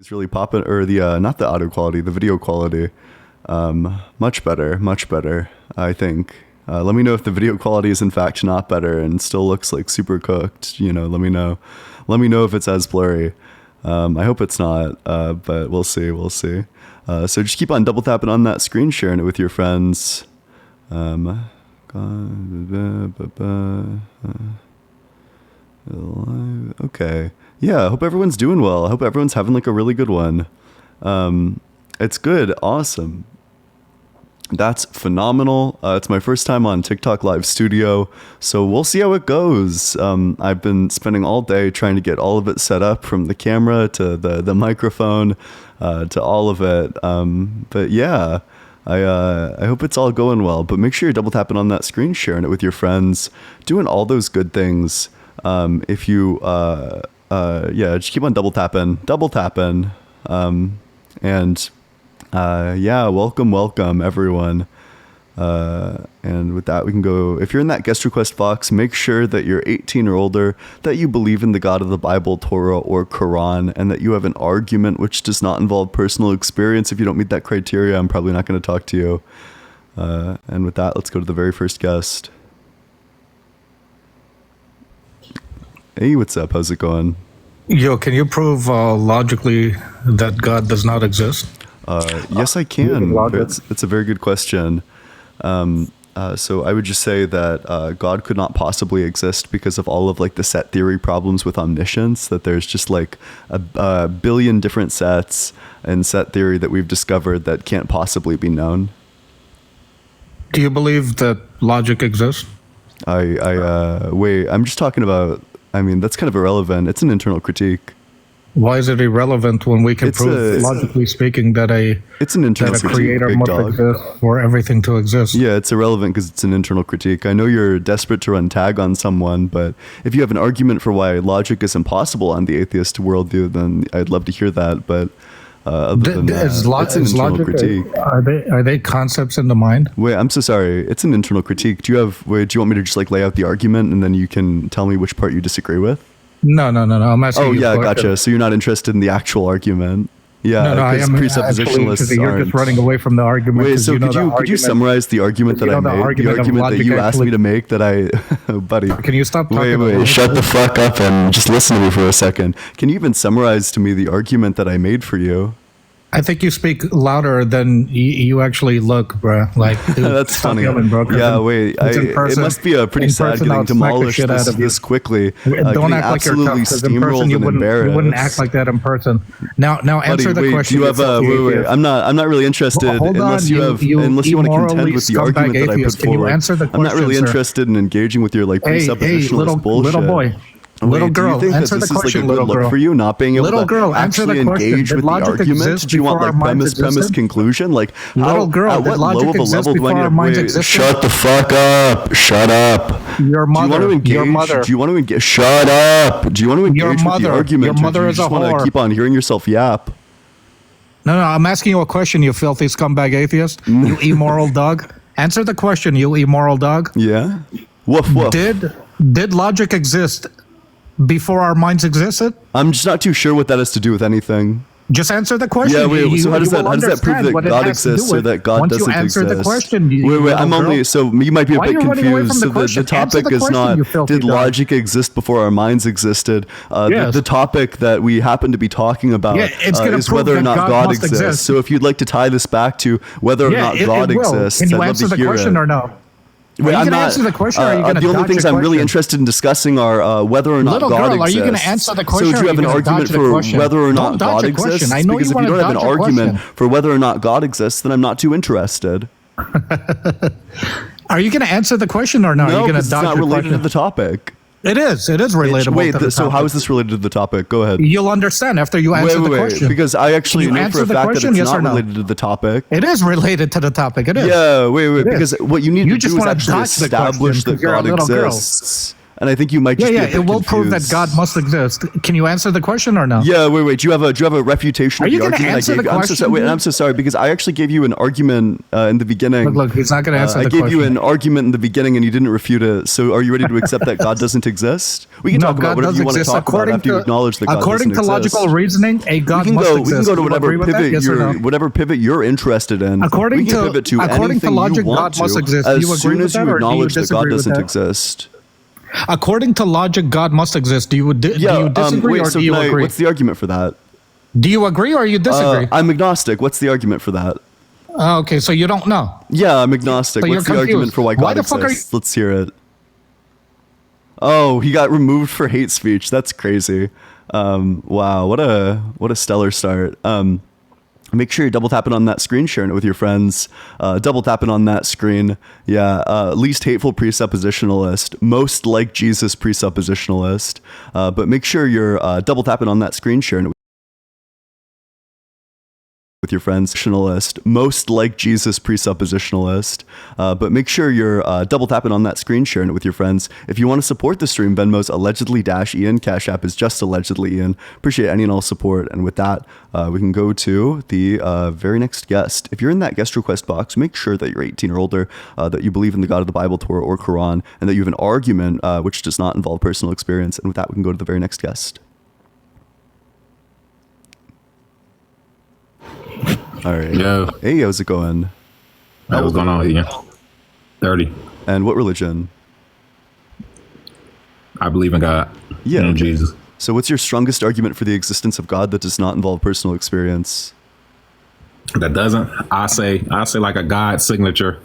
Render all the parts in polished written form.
It's really popping, or the not the audio quality, the video quality. Much better, much better, I think. Let me know if the video quality is in fact not better and still looks like super cooked. You know, let me know. Let me know if it's as blurry. I hope it's not, but we'll see. We'll see. So just keep on double tapping on that screen, sharing it with your friends. Okay. Yeah, I hope everyone's doing well. I hope everyone's having like a really good one. It's good. Awesome. That's phenomenal. It's my first time on TikTok Live Studio, so we'll see how it goes. I've been spending all day trying to get all of it set up, from the camera to the microphone to all of it. But yeah, I hope it's all going well. But make sure you're double tapping on that screen, sharing it with your friends, doing all those good things. If you yeah, just keep on double tapping, and yeah, welcome everyone. And with that, we can go. If you're in that guest request box, make sure that you're 18 or older, that you believe in the God of the Bible, Torah, or Quran, and that you have an argument which does not involve personal experience. If you don't meet that criteria, I'm probably not going to talk to you. And with that, let's go to the very first guest. Hey, what's up? How's it going? Yo, can you prove logically that God does not exist? Yes, I can. It's a very good question. So I would just say that God could not possibly exist because of all of like the set theory problems with omniscience, that there's just like a billion different sets and set theory that we've discovered that can't possibly be known. Do you believe that logic exists? Wait, I'm just talking about, I mean, that's kind of irrelevant. It's an internal critique. Why is it irrelevant when we can prove, logically speaking, that it's an internal that a critique, creator must exist for everything to exist? Yeah, it's irrelevant because it's an internal critique. I know you're desperate to run tag on someone, but if you have an argument for why logic is impossible on the atheist worldview, then I'd love to hear that. But other than that, it's an internal critique. Are they concepts in the mind? Wait, I'm so sorry. It's an internal critique. Do you want me to just like lay out the argument and then you can tell me which part you disagree with? No. I'm asking you. Oh, yeah, gotcha. So you're not interested in the actual argument. Yeah, no, I am presuppositionalists you're just running away from the argument. Wait, so could you summarize the argument that I made? The argument that you asked me to make that I, buddy. Can you stop talking? Wait, shut the fuck up and just listen to me for a second. Can you even summarize to me the argument that I made for you? I think you speak louder than you actually look, bro. Like, dude, that's funny. Yeah, wait. It must be a pretty sad getting demolished this quickly. Don't act like you're tough, because in person you wouldn't act like that in person. Now answer the question. Do you have wait. I'm not really interested unless you want to contend with the argument that I put forward. I'm not really interested in engaging with your like presuppositionalist bullshit. Little boy. Little girl, do you think answer that the this question, is like a good look for you, not being able to actually engage with the argument? Do you want like premise conclusion? Like, little girl, at what low of a level do I need to wait? Shut the fuck up! Shut up! Your mother. Your mother. Do you want to engage? Shut up! Do you want to engage with the argument? Your mother or do you just want to keep on hearing yourself yap? No, I'm asking you a question, you filthy scumbag atheist. You immoral dog. Answer the question, you immoral dog. Yeah. Woof woof. Did logic exist before our minds existed? I'm just not too sure what that has to do with anything. Just answer the question. Yeah, wait. So how does that prove that God exists or that God doesn't exist? Once you answer the question, wait. I'm only so you might be a bit confused. So the topic is not did logic exist before our minds existed. The topic that we happen to be talking about is whether or not God exists. So if you'd like to tie this back to whether or not God exists, can you answer the question or no? Wait, are you going to answer the question, or are you going to the only things I'm really interested in discussing are whether or not God exists. Are you going to answer the question? So do you have an argument for whether or not God exists? Because if you don't have an argument for whether or not God exists, then I'm not too interested. Are you going to answer the question or no? No, because it's not related to the topic. It is relatable to the topic. So how is this related to the topic? Go ahead. You'll understand after you answer the question. Because I actually know for a fact that it's not related to the topic. It is related to the topic. It is. Yeah, wait. Because what you need to do is actually establish that God exists. And I think you might just be a bit it will prove that confused. God must exist. Can you answer the question or no? Yeah, wait. Do you have a refutation of Are you the gonna argument I answer gave the you? question, dude? I'm so sorry because I actually gave you an argument in the beginning. Look, he's not going to answer I the gave question. you an argument in the beginning and you didn't refute it. So are you ready to accept that God doesn't exist? We can No, talk about God whatever does you want to exist. talk about after you acknowledge that God According doesn't to exist. logical reasoning, a God must exist. We can go to Do you whatever agree with that? pivot Yes or no? whatever pivot you're interested in. According we can to- pivot to according to anything logic, you want God must to, exist. Do as you agree soon with as that, you or do you acknowledge that disagree God with doesn't that? exist. According to logic, God must exist. Do you disagree wait, or so do you can agree? what's the argument for that? Do you agree or you disagree? I'm agnostic. What's the argument for that? Okay, so you don't know. Yeah, I'm agnostic. So you're What's the argument confused. for why Why God the fuck are exists? Let's hear it. Oh, he got removed for hate speech. That's crazy. Wow, what a stellar start. Make sure you're double tapping on that screen, sharing it with your friends. Double tapping on that screen. Yeah, least hateful presuppositionalist, most like Jesus presuppositionalist. But make sure you're double tapping on that screen, sharing it with your friends. Most like Jesus presuppositionalist. But make sure you're double tapping on that screen, sharing it with your friends. If you want to support the stream, Venmo's allegedly -Ian. Cash App is just allegedly Ian. Appreciate any and all support. And with that, we can go to the very next guest. If you're in that guest request box, make sure that you're 18 or older, that you believe in the God of the Bible, Torah, or Quran, and that you have an argument which does not involve personal experience. And with that, we can go to the very next guest. All right. Yo. Hey, how's it going? Hey, what's going on here? 30. And what religion? I believe in God. Yeah. In Jesus. So what's your strongest argument for the existence of God that does not involve personal experience? That doesn't. I say like a God signature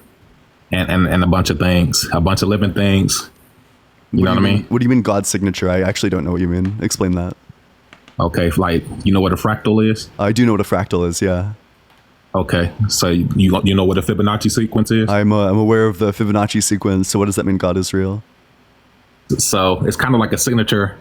and a bunch of things, a bunch of living things. You know what I mean? What do you mean God's signature? I actually don't know what you mean. Explain that. Okay, like you know what a fractal is? I do know what a fractal is, yeah. Okay, so you know what a Fibonacci sequence is? I'm aware of the Fibonacci sequence. So what does that mean God is real? So it's kind of like a signature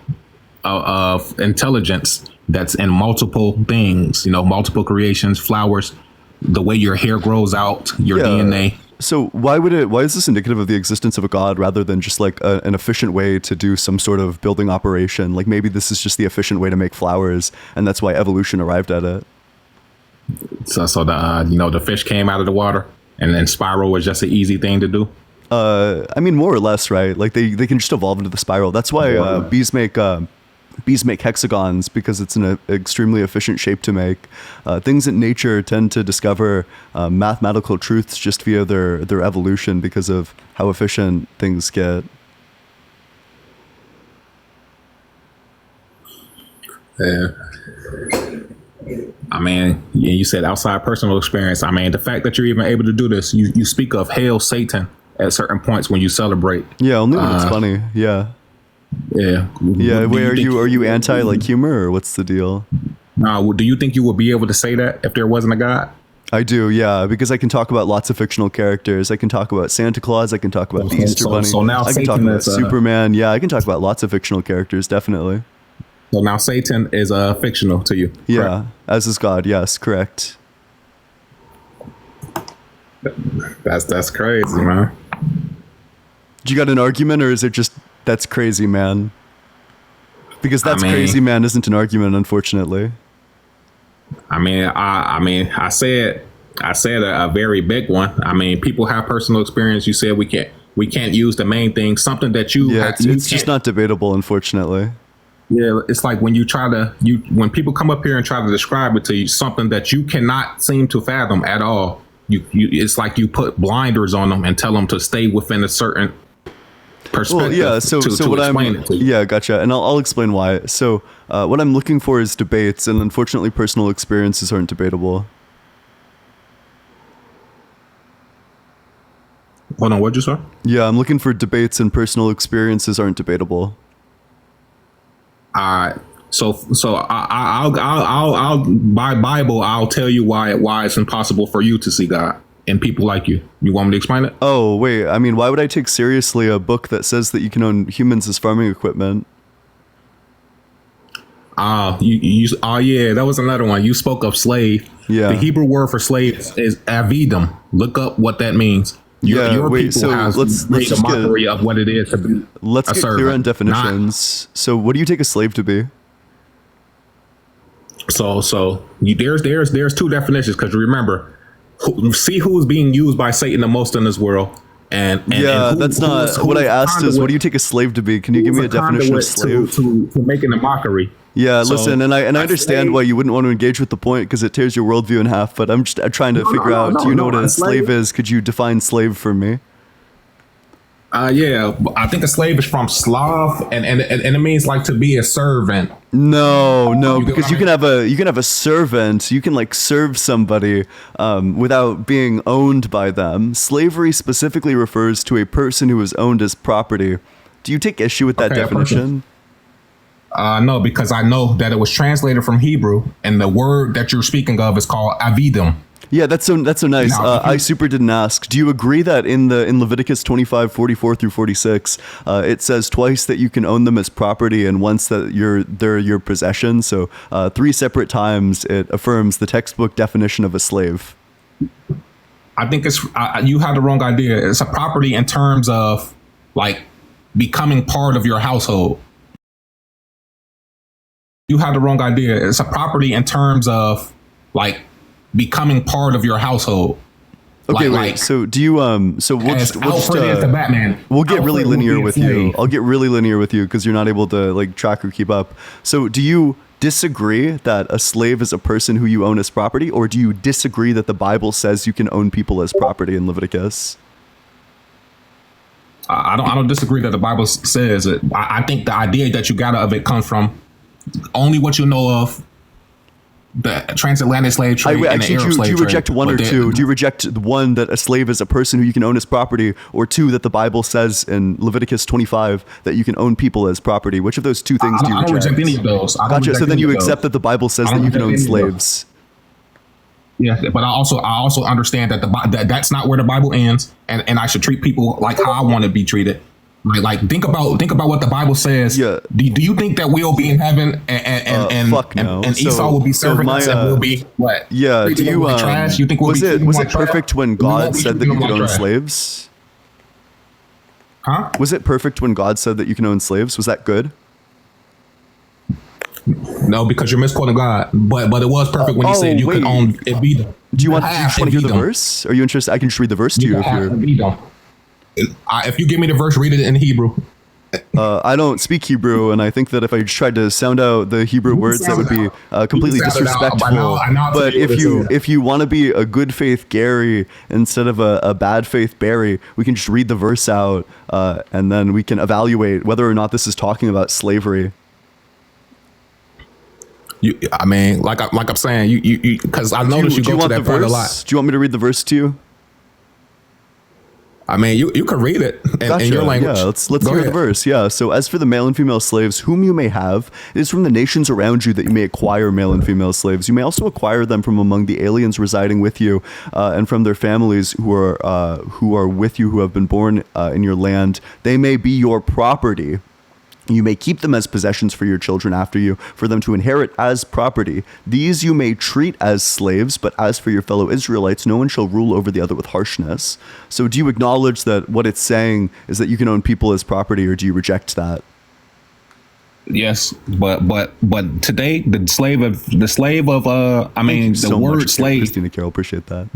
of intelligence that's in multiple things, you know, multiple creations, flowers, the way your hair grows out, your Yeah. DNA. So why is this indicative of the existence of a God rather than just like an efficient way to do some sort of building operation? Like maybe this is just the efficient way to make flowers and that's why evolution arrived at it. So the you know, the fish came out of the water and then spiral was just an easy thing to do. I mean, more or less, right? Like they can just evolve into the spiral. That's why bees make hexagons, because it's an extremely efficient shape to make. Things in nature tend to discover mathematical truths just via their evolution because of how efficient things get. Yeah. I mean, you said outside personal experience. I mean, the fact that you're even able to do this, you speak of hail Satan at certain points when you celebrate. Yeah, only when it's funny. Yeah. Yeah. Yeah. Wait, are you anti like humor or what's the deal? Do you think you would be able to say that if there wasn't a God? I do, yeah, because I can talk about lots of fictional characters. I can talk about Santa Claus. I can talk about the Easter Bunny. So now I can talk Satan about is, Superman. Yeah, I can talk about lots of fictional characters, definitely. So now Satan is fictional to you. Yeah, correct? as is God. Yes, correct. That's crazy, man. Do you got an argument, or is it just that's crazy, man? Because that's crazy, man, isn't an argument, unfortunately. I said a very big one. I mean, people have personal experience. You said we can't use the main thing, something that you. Yeah, it's just not debatable, unfortunately. Yeah, it's like when when people come up here and try to describe it to you, something that you cannot seem to fathom at all. It's like you put blinders on them and tell them to stay within a certain perspective. Well, yeah. So what yeah, gotcha. And I'll explain why. So what I'm looking for is debates, and unfortunately, personal experiences aren't debatable. Hold on, what'd you say? Yeah, I'm looking for debates, and personal experiences aren't debatable. So I'll by Bible, I'll tell you why it's impossible for you to see God and people like you. You want me to explain it? Oh, wait. I mean, why would I take seriously a book that says that you can own humans as farming equipment? Yeah, that was another one. You spoke of slave. Yeah. The Hebrew word for slave is avidim. Look up what that means. Your wait. people So has let's made a just mockery of what it is to be let's a get servant. clear on definitions. So, what do you take a slave to be? There's two definitions, because remember, see who's being used by Satan the most in this world. And Yeah, that's not what I asked. Is what do you take a slave to be? Can you give me a definition of slave? to making a mockery? Yeah, So, listen, and I a understand slave- why you wouldn't want to engage with the point because it tears your worldview in half. But I'm trying to figure out. Do you know what a slave is? Could you define slave for me? Yeah, I think a slave is from Slav, and it means like to be a servant. No, You get because what you I can have a servant. You can like serve somebody without being owned by them. Slavery specifically refers to a person who is owned as property. Do you take issue with that Okay, a definition? No, because I know that it was translated from Hebrew, and the word that you're speaking of is called avidim. Yeah, that's so nice. Now, if you- I super didn't ask. Do you agree that in Leviticus 25:44 through 46, it says twice that you can own them as property and once that they're your possession? So 3 separate times it affirms the textbook definition of a slave. I think it's you have the wrong idea. It's a property in terms of like becoming part of your household. You have the wrong idea. It's a property in terms of like becoming part of your household. Okay, Like- wait. So do you so we'll As just Alfred is the Batman. we'll get really Alfred would linear be a with you. slave. I'll get really linear with you because you're not able to like track or keep up. So do you disagree that a slave is a person who you own as property, or do you disagree that the Bible says you can own people as property in Leviticus? I don't disagree that the Bible says it. I think the idea that you got of it comes from only what you know of the transatlantic slave trade and the Actually, Arab do slave you trade. reject one or But two? Do you reject one that a slave is a person who you can own as property, or two that the Bible says in Leviticus 25 that you can own people as property? Which of those two things do you I don't reject? reject any of those. I don't Gotcha. So reject then any you of accept those. that the Bible says I that don't you can own reject any of those. slaves. Yeah, but I also understand that that's not where the Bible ends, and I should treat people like how I want to be treated. Like think about what the Bible says. Yeah. Do you think that we'll be in heaven and fuck no. and So- Esau will be so serving my, us and we'll be what? Yeah. Do treating them you like trash? You think we'll was be it treating was them it like perfect trash? when We God won't be said that treating you them could like own trash. slaves? Huh? Was it perfect when God said that you can own slaves? Was that good? No, because you're misquoting God. But it was perfect when he said you could wait. own Edom. Do you want to hear the Edom. verse? Are you interested? I can just read the verse to you if you're. If you give me the verse, read it in Hebrew. I don't speak Hebrew, and I think that if I tried to sound out the Hebrew words, that would be completely You can sound it out, but disrespectful. now I know But to be able to say if you want to be a good faith Gary instead of a bad faith Barry, we can just read the verse out, and then we can evaluate whether or not this is talking about slavery. I mean, like I'm saying, you because I noticed you do you go to want the that point a verse? lot. Do you want me to read the verse to you? I mean, you can read it Gotcha. in your language. Yeah, let's Go hear the ahead. verse. Yeah. So as for the male and female slaves whom you may have, it is from the nations around you that you may acquire male and female slaves. You may also acquire them from among the aliens residing with you, and from their families who are with you, who have been born in your land. They may be your property. You may keep them as possessions for your children after you, for them to inherit as property. These you may treat as slaves, but as for your fellow Israelites, no one shall rule over the other with harshness. So do you acknowledge that what it's saying is that you can own people as property, or do you reject that? Yes, but today the slave of I mean you the so word much, slave. Christina Carroll, appreciate that.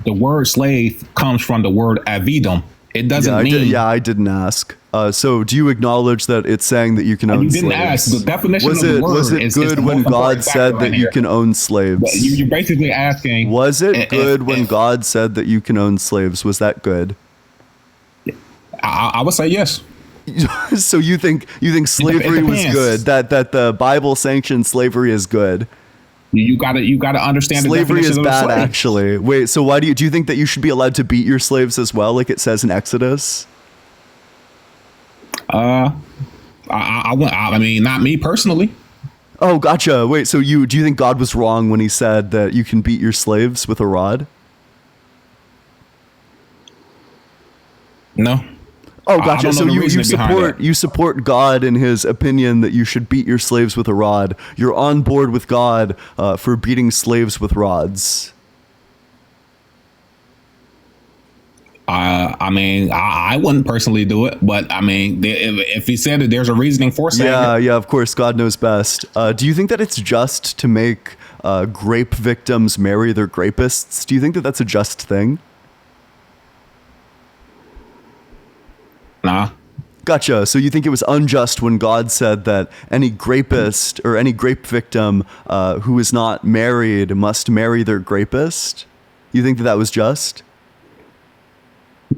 The word slave comes from the word avidum. It doesn't mean. I didn't ask. So do you acknowledge that it's saying that you can own You didn't slaves? ask. The definition was of the it word was it is good the when most God important said factor that right you here. can own slaves? You're basically asking. Was it good when if- God said that you can own slaves? Was that good? I would say yes. So you think slavery was depends. good? That the Bible sanctioned slavery is good? You gotta understand Slavery the is definition bad, of a slave. actually. Wait, so why do you think that you should be allowed to beat your slaves as well, like it says in Exodus? I mean, not me personally. Oh, gotcha. Wait, so do you think God was wrong when he said that you can beat your slaves with a rod? No. Oh, I gotcha. don't know So the you reasoning behind support that. you support God in his opinion that you should beat your slaves with a rod. You're on board with God for beating slaves with rods. I mean, I wouldn't personally do it, but I mean, if he said that there's a reasoning for saying it. Yeah, of course, God knows best. Do you think that it's just to make grape victims marry their grapists? Do you think that that's a just thing? Nah. Gotcha. So you think it was unjust when God said that any grapist or any grape victim who is not married must marry their grapist? You think that that was just?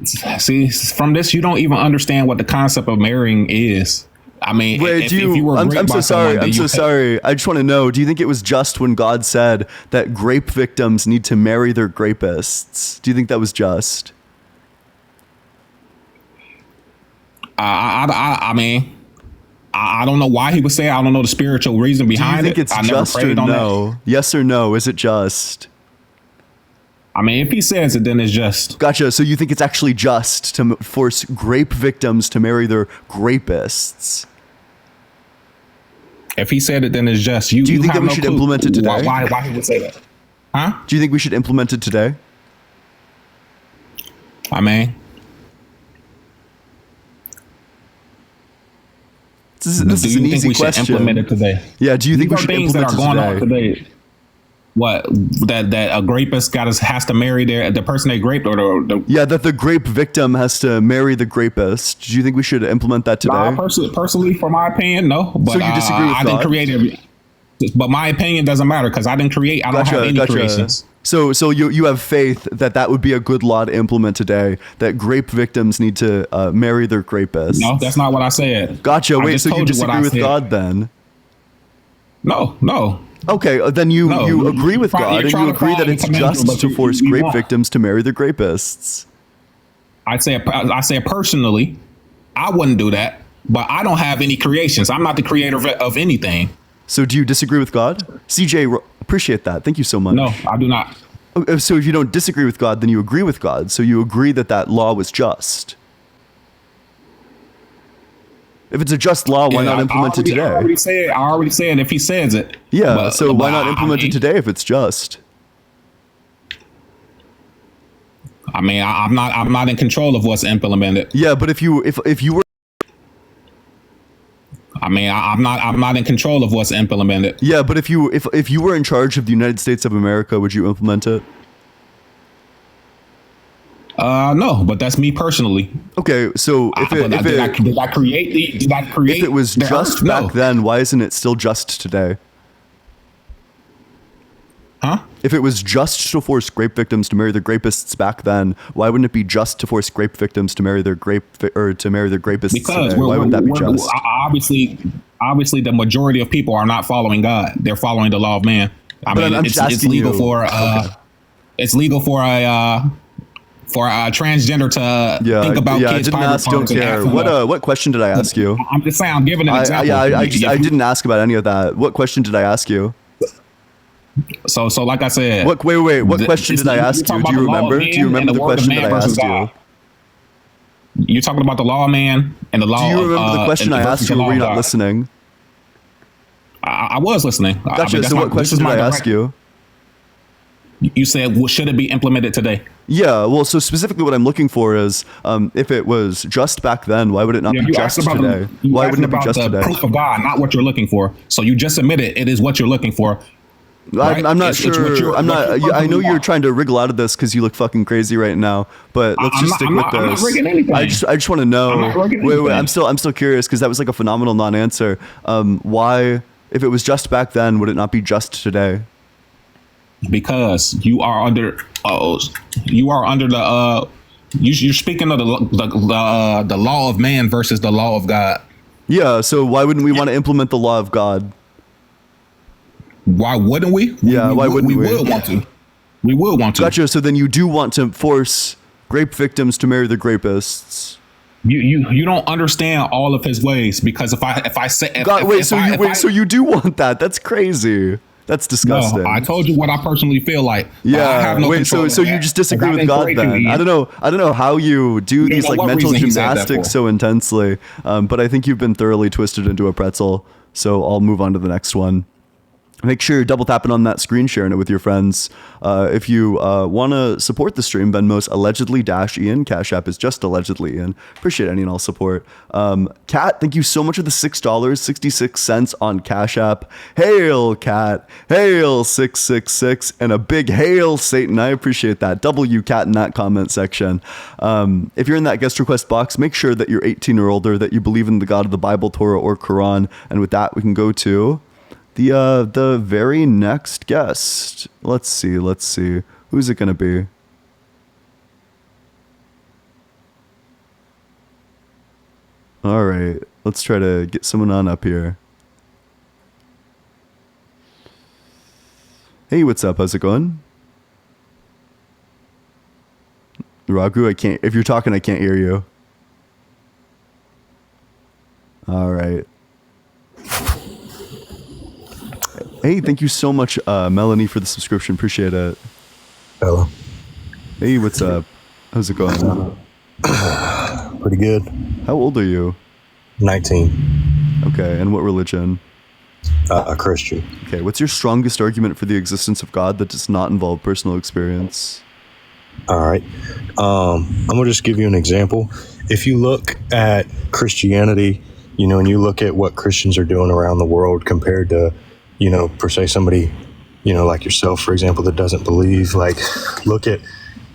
See, from this, you don't even understand what the concept of marrying is. I mean, wait, if you were raped I'm by so sorry. someone, I'm so sorry. I just want to know, do you think it was just when God said that grape victims need to marry their grapists? Do you think that was just? I mean, I don't know why he would say it. I don't know the spiritual reason behind it. Do you think it's I never just or prayed on no? that. Yes or no? Is it just? I mean, if he says it, then it's just. Gotcha. So you think it's actually just to force grape victims to marry their grapists? If he said it, then it's just. Do you think have that we no should clue implement it today? Why he would say that? Huh? Do you think we should implement it today? I mean, This do is you an think easy we question. should implement it today? Yeah. Do you think we These are should things that implement are it going today? on today. What that a rapist has to marry the person they raped or the Yeah, that the grape victim has to marry the rapist. Do you think we should implement that today? Nah, personally, for my opinion, no. But So you disagree with I God? didn't create it. But my opinion doesn't matter because I didn't create. I don't have any creations. So you have faith that that would be a good law to implement today, that grape victims need to marry their grapists. No, that's not what I said. Gotcha. I Wait, just so you told what disagree I with said. God then? No. Okay, then you agree with you're God and trying you to agree call that me it's commendable, just but to you- force you grape won't. victims to marry their grapists. I say personally, I wouldn't do that. But I don't have any creations. I'm not the creator of anything. So do you disagree with God? CJ, appreciate that. Thank you so much. No, I do not. So if you don't disagree with God, then you agree with God. So you agree that that law was just. If it's a just law, why not implement it today? I already said if he says it. Yeah, so why not I implement it mean- today if it's just? I mean, I'm not in control of what's implemented. Yeah, but if you were I mean, I'm not in control of what's implemented. yeah, but if you were in charge of the United States of America, would you implement it? No, but that's me personally. Okay, so Did I create if it was the just earth? back No. then, why isn't it still just today? Huh? If it was just to force grape victims to marry their grapists back then, why wouldn't it be just to force grape victims to marry their grapists Because today? Why wouldn't that be just? obviously the majority of people are not following God. They're following the law of man. I But mean, I'm it's just asking legal you. for it's legal for a transgender to think about I kids' didn't private ask, don't parts and care. ask them What question did I ask you? I'm just saying, I'm giving an example. I If you- didn't ask about any of that. What question did I ask you? So like I said, What question did I you're ask you? talking Do about you the law of remember? man Do you remember and the word of question man that I versus asked you? God. You're talking about the law of man and the law. Do you remember the question I versus asked the you? Or law were you of not God. listening? I was listening. I Gotcha. mean, that's So not- what this question is did my I direct- ask you? You said, well, should it be implemented today? Yeah, well, so specifically what I'm looking for is if it was just back then, why would it not be You just asked about today? you Why asked wouldn't it be about just the today? proof of God, not what you're looking for. So you just admitted it is what you're looking for. right? I'm not It's what sure. you're- I'm not. what you're I know talking you're about. trying to wriggle out of this because you look fucking crazy right now. But let's just stick with this. I'm not rigging anything. I just want to know. I'm not rigging Wait. anything. I'm still curious because that was like a phenomenal non-answer. Why, if it was just back then, would it not be just today? Because you are under the you're speaking of the law of man versus the law of God. Yeah. So why wouldn't we want to implement the law of God? Why wouldn't we? Yeah, why wouldn't we? We would want to. We would want to. Gotcha. So then you do want to force grape victims to marry the grapists. You don't understand all of his ways because if I say So you do want that? That's crazy. That's disgusting. No, I told you what I personally feel like. But I Yeah. have no Wait. control So over you that. just disagree Because with I God didn't create then? you, I don't know how you do these know like what mental reason he said that gymnastics for. so intensely. But I think you've been thoroughly twisted into a pretzel. So I'll move on to the next one. Make sure you're double tapping on that screen, sharing it with your friends. If you want to support the stream, Venmo's allegedly-Ian. Cash App is just allegedly Ian. Appreciate any and all support. Kat, thank you so much for the $6.66 on Cash App. Hail, Kat. Hail, 666. And a big hail, Satan. I appreciate that. W Kat in that comment section. If you're in that guest request box, make sure that you're 18 or older, that you believe in the God of the Bible, Torah, or Quran. And with that, we can go to the very next guest. Let's see. Who's it gonna be? All right, let's try to get someone on up here. Hey, what's up? How's it going? Ragu, if you're talking, I can't hear you. All right. Hey, thank you so much, Melanie, for the subscription. Appreciate it. Hello. Hey, what's up? How's it going? Pretty good. How old are you? 19. Okay, and what religion? A Christian. Okay, what's your strongest argument for the existence of God that does not involve personal experience? All right. I'm going to just give you an example. If you look at Christianity, and you look at what Christians are doing around the world compared to, per se, somebody, like yourself, for example, that doesn't believe, like, look at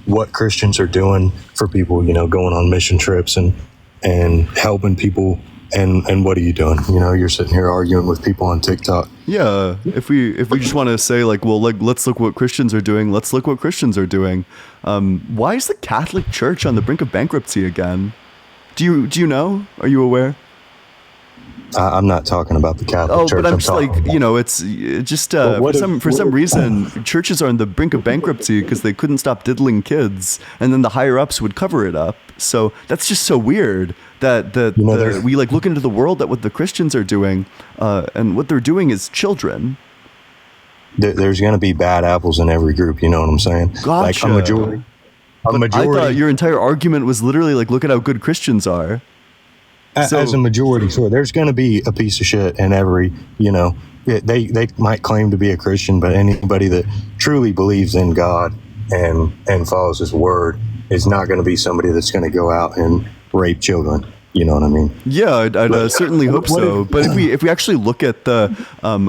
what Christians are doing for people, going on mission trips and helping people. And what are you doing? You're sitting here arguing with people on TikTok. Yeah. If we just want to say let's look what Christians are doing. Let's look what Christians are doing. Why is the Catholic Church on the brink of bankruptcy again? Do you know? Are you aware? I'm not talking about the Catholic Church. But I'm just it's just for some reason churches are on the brink of bankruptcy because they couldn't stop diddling kids, and then the higher ups would cover it up. So that's just so weird that we look into the world at what the Christians are doing, and what they're doing is children. There's going to be bad apples in every group. You know what I'm saying? Gotcha. Like a majority. I thought your entire argument was literally look at how good Christians are. As a majority, sure. There's going to be a piece of shit in every, they might claim to be a Christian, but anybody that truly believes in God and follows his word is not going to be somebody that's going to go out and rape children. You know what I mean? Yeah, I'd certainly hope so. But if we actually look at the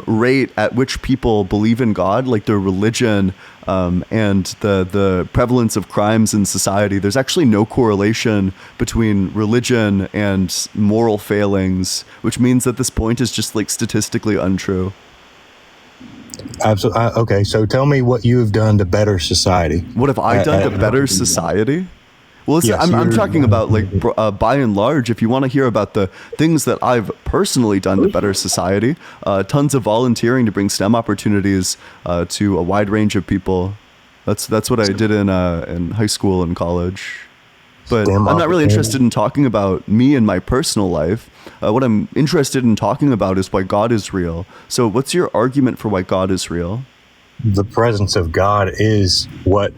rate at which people believe in God, like their religion, and the prevalence of crimes in society, there's actually no correlation between religion and moral failings, which means that this point is just statistically untrue. Absolutely. Okay, so tell me what you have done to better society. What have I done to better society? Well, yes, I'm talking about by and large. If you want to hear about the things that I've personally done to better society, tons of volunteering to bring STEM opportunities to a wide range of people. That's what I did in high school and college. But I'm not really interested in talking about me and my personal life. What I'm interested in talking about is why God is real. So what's your argument for why God is real? The presence of God is what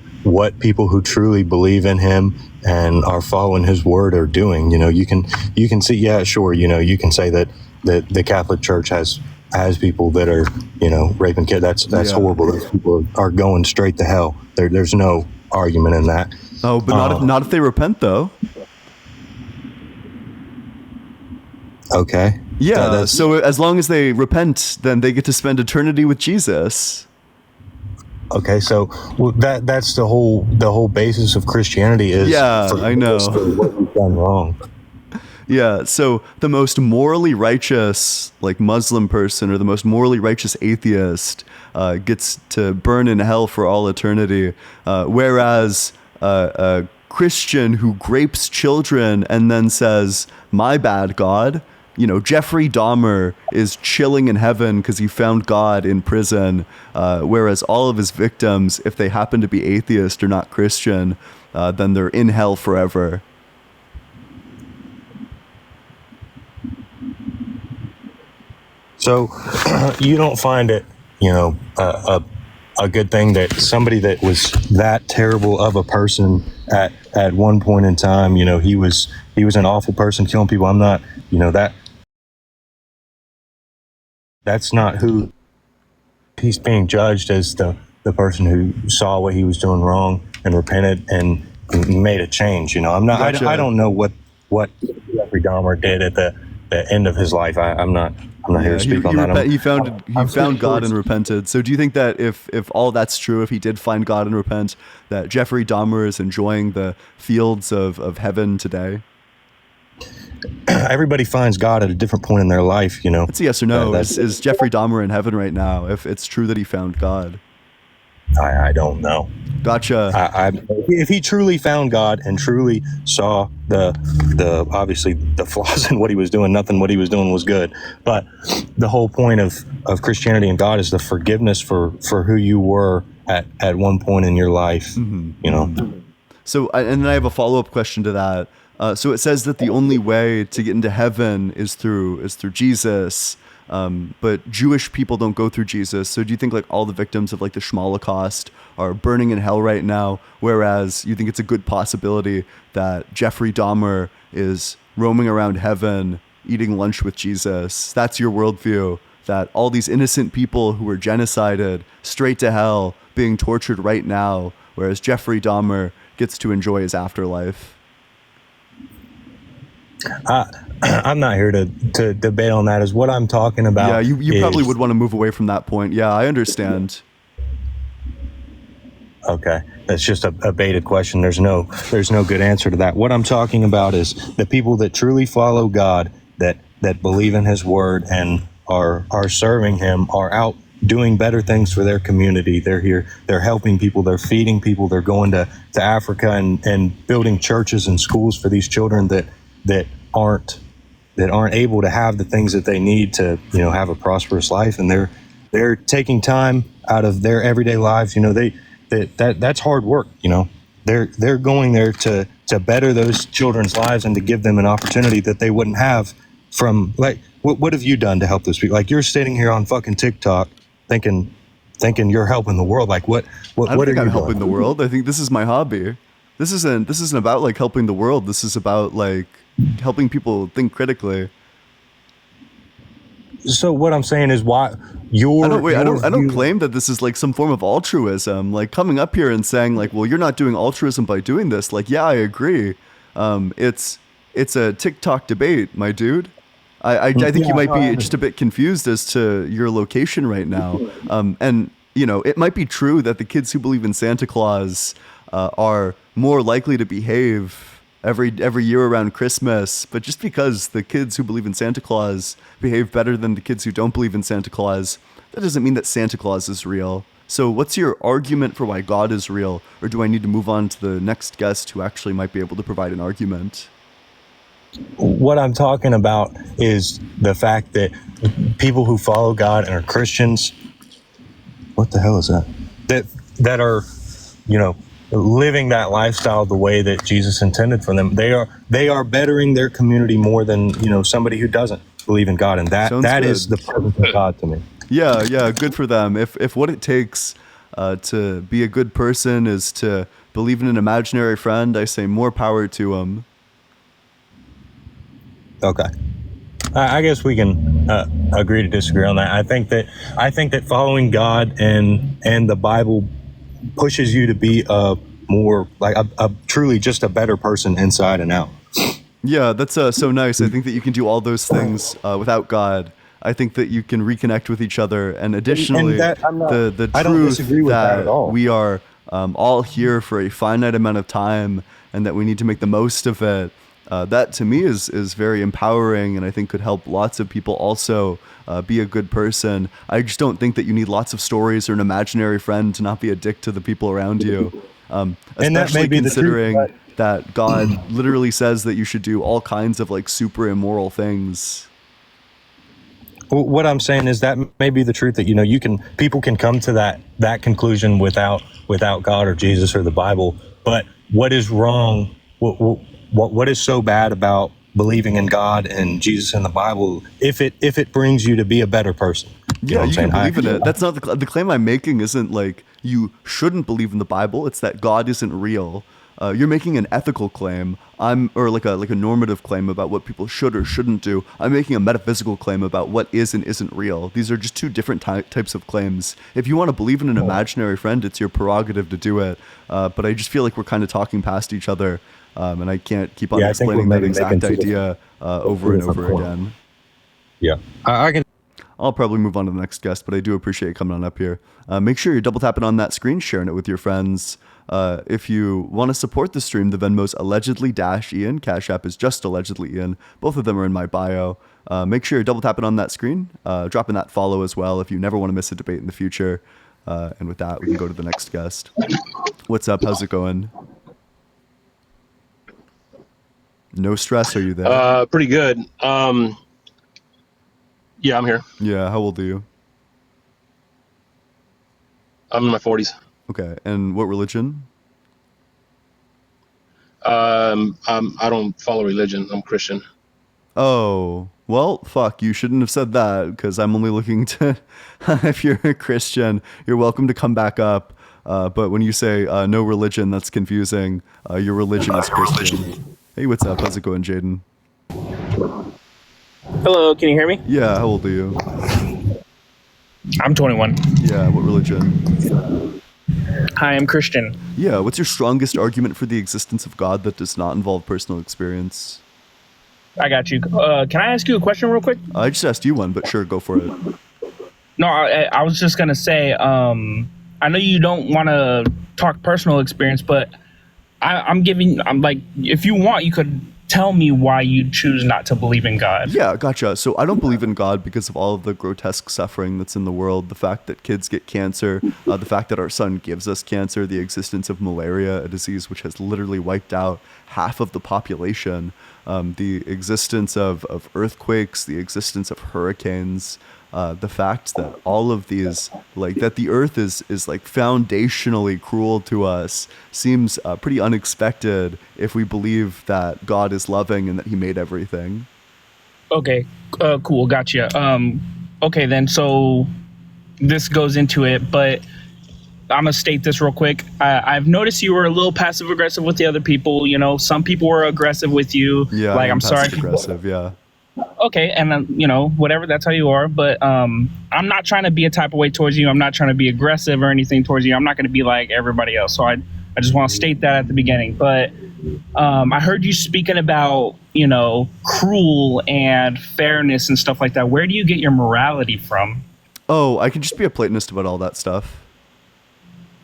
people who truly believe in him and are following his word are doing. You can see, yeah, sure. You can say that the Catholic Church has people that are, raping kids. That's horrible. Those people are going straight to hell. There's no argument in that. Oh, but not if they repent, though. Okay. Yeah. So as long as they repent, then they get to spend eternity with Jesus. Okay, so that's the whole basis of Christianity is. Yeah, I know. What we've done wrong. Yeah, so the most morally righteous Muslim person or the most morally righteous atheist gets to burn in hell for all eternity, whereas a Christian who grapes children and then says, "My bad, God." Jeffrey Dahmer is chilling in heaven because he found God in prison, whereas all of his victims, if they happen to be atheist or not Christian, then they're in hell forever. So you don't find it, a good thing that somebody that was that terrible of a person at one point in time, he was an awful person killing people. I'm not, that's not who he's being judged as the person who saw what he was doing wrong and repented and made a change. I'm not. Gotcha. I don't know what Jeffrey Dahmer did at the end of his life. I'm not here to speak on that. He found God and repented. So do you think that if all that's true, if he did find God and repent, that Jeffrey Dahmer is enjoying the fields of heaven today? Everybody finds God at a different point in their life, It's a yes or no. Is Jeffrey Dahmer in heaven right now, if it's true that he found God? I don't know. Gotcha. If he truly found God and truly saw the obviously the flaws in what he was doing, nothing what he was doing was good. But the whole point of Christianity and God is the forgiveness for who you were at one point in your life. So, and then I have a follow-up question to that. So it says that the only way to get into heaven is through Jesus. But Jewish people don't go through Jesus. So do you think like all the victims of like the Holocaust are burning in hell right now? Whereas you think it's a good possibility that Jeffrey Dahmer is roaming around heaven, eating lunch with Jesus. That's your worldview, that all these innocent people who were genocided straight to hell being tortured right now, whereas Jeffrey Dahmer gets to enjoy his afterlife. I'm not here to debate on that. Is what I'm talking about. Yeah, you probably would want to move away from that point. Yeah, I understand. Okay, that's just a baited question. There's no good answer to that. What I'm talking about is the people that truly follow God, that believe in His word and are serving Him, are out doing better things for their community. They're here. They're helping people. They're feeding people. They're going to Africa and building churches and schools for these children that aren't able to have the things that they need to have a prosperous life, and they're taking time out of their everyday lives. That's hard work. They're going there to better those children's lives and to give them an opportunity that they wouldn't have from like what have you done to help those people? Like you're sitting here on fucking TikTok thinking you're helping the world. Like what I don't think I'm helping doing? the world. I think this is my hobby. This isn't about like helping the world. This is about like helping people think critically. So what I'm saying is why I don't claim that this is like some form of altruism. Like coming up here and saying like, well, you're not doing altruism by doing this. Like, yeah, I agree. It's a TikTok debate, my dude. I think you might be just a bit confused as to your location right now. And it might be true that the kids who believe in Santa Claus are more likely to behave every year around Christmas, but just because the kids who believe in Santa Claus behave better than the kids who don't believe in Santa Claus, that doesn't mean that Santa Claus is real. So what's your argument for why God is real? Or do I need to move on to the next guest who actually might be able to provide an argument? What I'm talking about is the fact that people who follow God and are Christians, what the hell is that? That are, living that lifestyle the way that Jesus intended for them. They are bettering their community more than somebody who doesn't believe in God, and that is the purpose of God to me. Yeah, good for them. If what it takes to be a good person is to believe in an imaginary friend, I say more power to them. Okay, I guess we can agree to disagree on that. I think that following God and the Bible pushes you to be a more like a truly just a better person inside and out. Yeah, that's so nice. I think that you can do all those things without God. I think that you can reconnect with each other, and additionally, the truth that we are all here for a finite amount of time, and that we need to make the most of it. That to me is very empowering, and I think could help lots of people also be a good person. I just don't think that you need lots of stories or an imaginary friend to not be a dick to the people around you. Especially considering that God literally says that you should do all kinds of like super immoral things. What I'm saying is that may be the truth, that people can come to that conclusion without God or Jesus or the Bible. But what is wrong? What is so bad about believing in God and Jesus and the Bible if it brings you to be a better person? You can believe in it. That's not the claim I'm making. Isn't like you shouldn't believe in the Bible. It's that God isn't real. You're making an ethical claim. Or like a normative claim about what people should or shouldn't do. I'm making a metaphysical claim about what is and isn't real. These are just two different types of claims. If you want to believe in an imaginary friend, it's your prerogative to do it. But I just feel like we're kind of talking past each other, and I can't keep on explaining that exact idea over and over again. Yeah, I can. I'll probably move on to the next guest, but I do appreciate you coming on up here. Make sure you're double tapping on that screen, sharing it with your friends. If you want to support the stream, the Venmo's allegedly-Ian. Cash App is just allegedly Ian. Both of them are in my bio. Make sure you're double tapping on that screen, dropping that follow as well if you never want to miss a debate in the future. And with that, we can go to the next guest. What's up? How's it going? No stress. Are you there? Pretty good. Yeah, I'm here. Yeah. How old are you? I'm in my 40s. Okay. And what religion? I don't follow religion. I'm Christian. Oh, well, fuck. You shouldn't have said that because I'm only looking to, if you're a Christian, you're welcome to come back up. But when you say no religion, that's confusing. Your religion is Christian. Hey, what's up? How's it going, Jaden? Hello, can you hear me? Yeah, how old are you? I'm 21. Yeah, what religion? Hi, I'm Christian. Yeah, what's your strongest argument for the existence of God that does not involve personal experience? I got you. Can I ask you a question real quick? I just asked you one, but sure, go for it. No, I was just going to say, I know you don't want to talk personal experience, but I'm like, if you want, you could tell me why you choose not to believe in God. Yeah, gotcha. So I don't believe in God because of all of the grotesque suffering that's in the world, the fact that kids get cancer, the fact that our sun gives us cancer, the existence of malaria, a disease which has literally wiped out half of the population, the existence of earthquakes, the existence of hurricanes, the fact that all of these, like that the earth is like foundationally cruel to us seems pretty unexpected if we believe that God is loving and that he made everything. Okay, cool, gotcha. Okay, then, so this goes into it, but I'm gonna state this real quick. I've noticed you were a little passive aggressive with the other people. You know, some people were aggressive with you. Yeah, like I'm sorry. Aggressive, yeah. Okay, and then, you know, whatever, that's how you are. But I'm not trying to be a type of way towards you. I'm not trying to be aggressive or anything towards you. I'm not going to be like everybody else. So I just want to state that at the beginning. But I heard you speaking about, you know, cruel and fairness and stuff like that. Where do you get your morality from? Oh, I can just be a Platonist about all that stuff.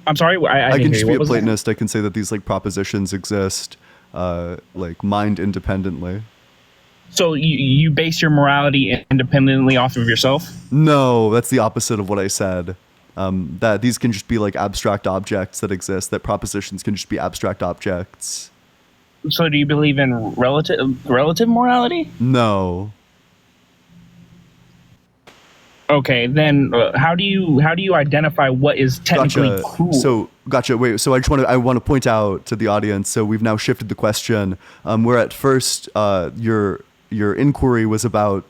I'm sorry, I can didn't just hear you. be a Platonist. I can say that these like propositions exist, like mind independently. So you base your morality independently off of yourself? No, that's the opposite of what I said. That these can just be like abstract objects that exist, that propositions can just be abstract objects. So do you believe in relative morality? No. Okay, then how do you identify what is technically cruel? So gotcha. Wait. So I want to point out to the audience. So we've now shifted the question. Where at first your inquiry was about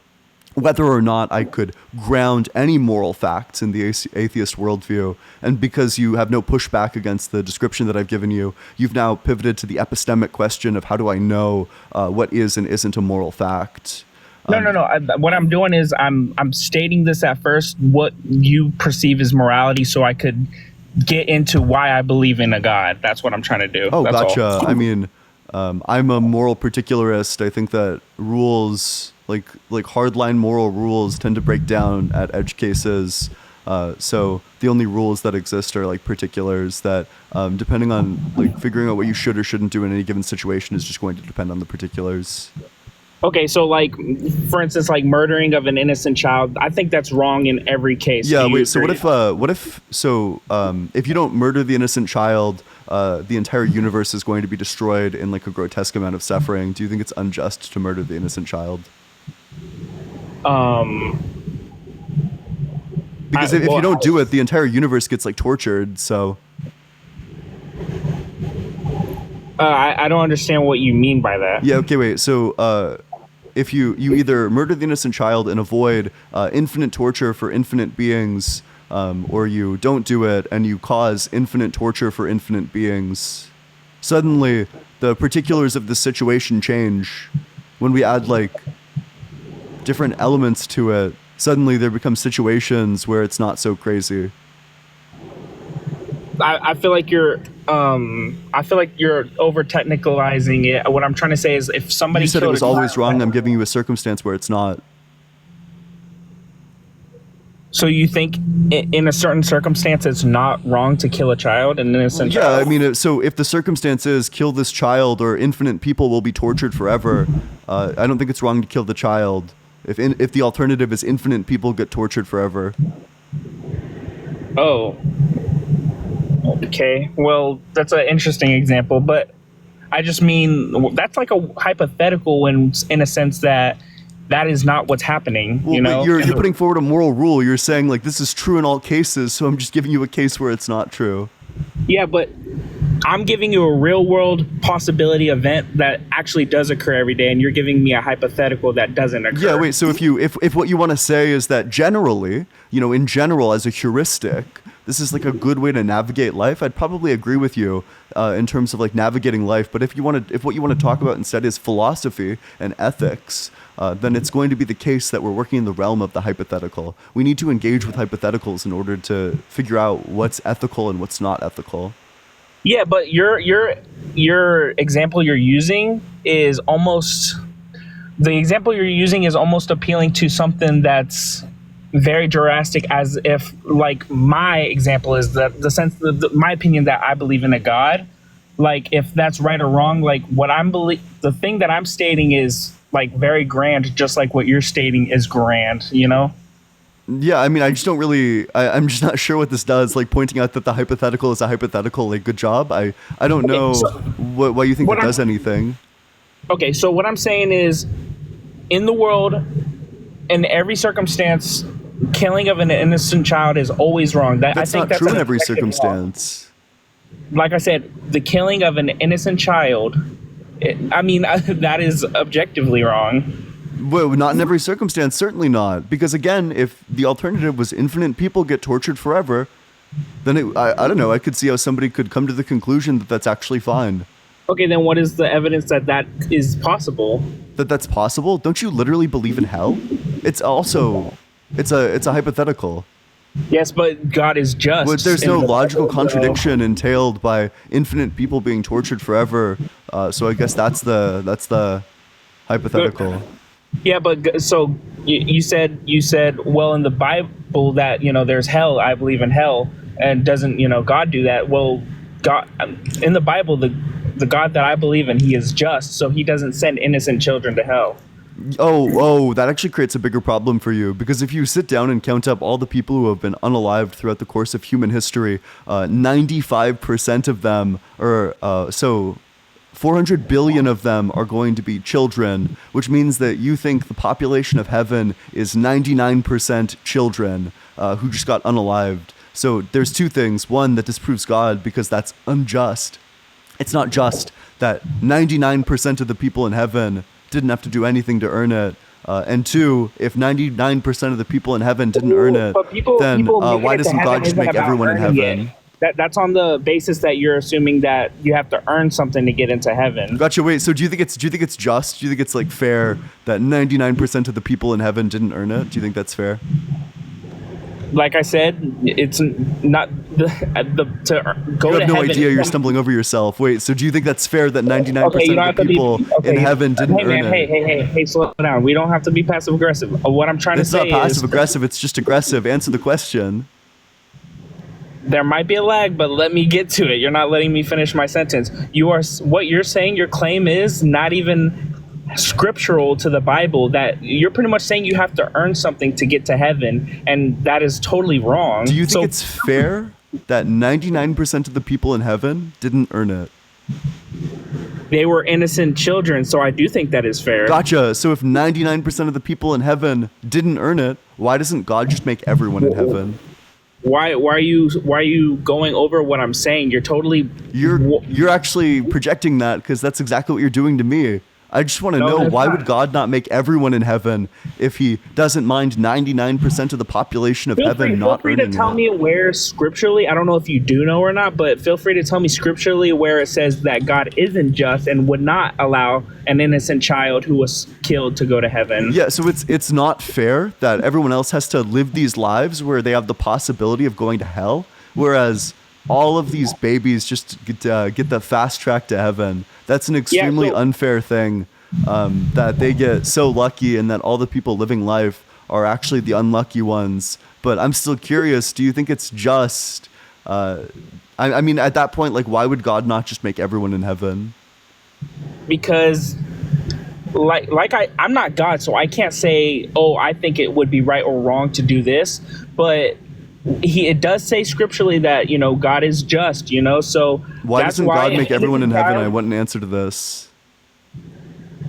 whether or not I could ground any moral facts in the atheist worldview. And because you have no pushback against the description that I've given you, you've now pivoted to the epistemic question of how do I know what is and isn't a moral fact. No. What I'm doing is I'm stating this at first, what you perceive as morality, so I could get into why I believe in a God. That's what I'm trying to do. Oh, That's gotcha. all. I mean, I'm a moral particularist. I think that rules, like hardline moral rules, tend to break down at edge cases. So the only rules that exist are like particulars that, depending on like figuring out what you should or shouldn't do in any given situation, is just going to depend on the particulars. Okay, so like, for instance, like murdering of an innocent child, I think that's wrong in every case. Yeah, wait, so if you don't murder the innocent child, the entire universe is going to be destroyed in like a grotesque amount of suffering. Do you think it's unjust to murder the innocent child? Because if you don't do it, the entire universe gets like tortured, so... I don't understand what you mean by that. Yeah, okay, wait, so... if you either murder the innocent child and avoid infinite torture for infinite beings, or you don't do it and you cause infinite torture for infinite beings. suddenly the particulars of the situation change. When we add like different elements to it, suddenly there become situations where it's not so crazy. I feel like you're over technicalizing it. What I'm trying to say is, if somebody You said it killed was a always child- wrong. I'm giving you a circumstance where it's not. So you think in a certain circumstance it's not wrong to kill a child, an innocent Yeah, child? I mean, so if the circumstance is kill this child or infinite people will be tortured forever, I don't think it's wrong to kill the child. If the alternative is infinite people get tortured forever. Oh. Okay. Well, that's an interesting example, but I just mean that's like a hypothetical in a sense that is not what's happening. Well, you know, but you're putting forward a moral rule. You're saying like this is true in all cases, so I'm just giving you a case where it's not true. Yeah, but I'm giving you a real world possibility event that actually does occur every day, and you're giving me a hypothetical that doesn't occur. Yeah, wait, so if what you want to say is that generally, in general as a heuristic, this is like a good way to navigate life, I'd probably agree with you in terms of like navigating life. But if what you want to talk about instead is philosophy and ethics, then it's going to be the case that we're working in the realm of the hypothetical. We need to engage with hypotheticals in order to figure out what's ethical and what's not ethical. Yeah, but your example you're using is almost appealing to something that's very drastic, as if like my example is that the sense that my opinion that I believe in a God, like if that's right or wrong, like the thing that I'm stating is like very grand, just like what you're stating is grand, Yeah, I mean, I just don't really. I'm just not sure what this does. Like pointing out that the hypothetical is a hypothetical. Like, good job. I don't know why you think it does anything. Okay, so what I'm saying is, in the world, in every circumstance, killing of an innocent child is always wrong. That's not true in every circumstance. Like I said, the killing of an innocent child, that is objectively wrong. Well, not in every circumstance, certainly not. Because again, if the alternative was infinite people get tortured forever, then I don't know, I could see how somebody could come to the conclusion that that's actually fine. Okay, then what is the evidence that is possible? That's possible? Don't you literally believe in hell? It's a hypothetical. Yes, but God is just. But there's no logical contradiction entailed by infinite people being tortured forever. So I guess that's the hypothetical. Yeah, but so you said well, in the Bible that there's hell. I believe in hell, and doesn't God do that? Well, God in the Bible, the God that I believe in, He is just, so He doesn't send innocent children to hell. Oh, that actually creates a bigger problem for you, because if you sit down and count up all the people who have been unalived throughout the course of human history, 95% of them are 400 billion of them are going to be children, which means that you think the population of heaven is 99% children who just got unalived. So there's two things. One, that disproves God because that's unjust. It's not just that 99% of the people in heaven didn't have to do anything to earn it. And two, if 99% of the people in heaven didn't earn it, then why doesn't God just make everyone in heaven? That's on the basis that you're assuming that you have to earn something to get into heaven. Gotcha. Wait. So do you think it's just? Do you think it's like fair that 99% of the people in heaven didn't earn it? Do you think that's fair? Like I said, it's not to go to heaven. You have no idea. You're stumbling over yourself. Wait. So do you think that's fair that 99% of the people in heaven didn't earn it? Hey, slow down. We don't have to be passive aggressive. What I'm trying to say is, it's not passive aggressive. It's just aggressive. Answer the question. There might be a lag, but let me get to it. You're not letting me finish my sentence. What you're saying, your claim is not even scriptural to the Bible, that you're pretty much saying you have to earn something to get to heaven, and that is totally wrong. Do you think it's fair that 99% of the people in heaven didn't earn it? They were innocent children, so I do think that is fair. Gotcha. So if 99% of the people in heaven didn't earn it, why doesn't God just make everyone in heaven? Why are you going over what I'm saying? You're actually projecting that, because that's exactly what you're doing to me. I just want to No, know, that's why not. would God not make everyone in heaven if he doesn't mind 99% of the population of heaven Feel not free to earning tell it? me where scripturally, I don't know if you do know or not, but feel free to tell me scripturally where it says that God isn't just and would not allow an innocent child who was killed to go to heaven. Yeah, so it's not fair that everyone else has to live these lives where they have the possibility of going to hell, whereas all of these babies just get the fast track to heaven. That's an extremely so- unfair thing, that they get so lucky and that all the people living life are actually the unlucky ones. But I'm still curious, do you think it's just? I mean, at that point, like, why would God not just make everyone in heaven? Because I'm not God, so I can't say, oh, I think it would be right or wrong to do this, but it does say scripturally that, you know, God is just, you know, so Why that's doesn't why God make everyone in heaven? I child- want an answer to this.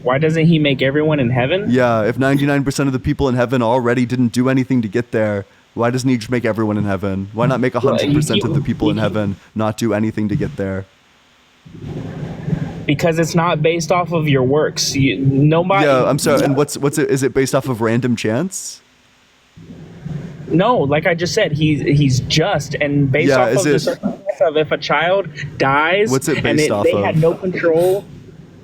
Why doesn't he make everyone in heaven? Yeah, if 99% of the people in heaven already didn't do anything to get there, why doesn't he just make everyone in heaven? Why not make 100% of the people in heaven not do anything to get there? Because it's not based off of your works. Nobody. Yeah, I'm sorry. And what's it? Is it based off of random chance? No, like I just said, he's just, and based Yeah, off is of the it- circumstance of if a child dies, What's it and based off they of? had no control.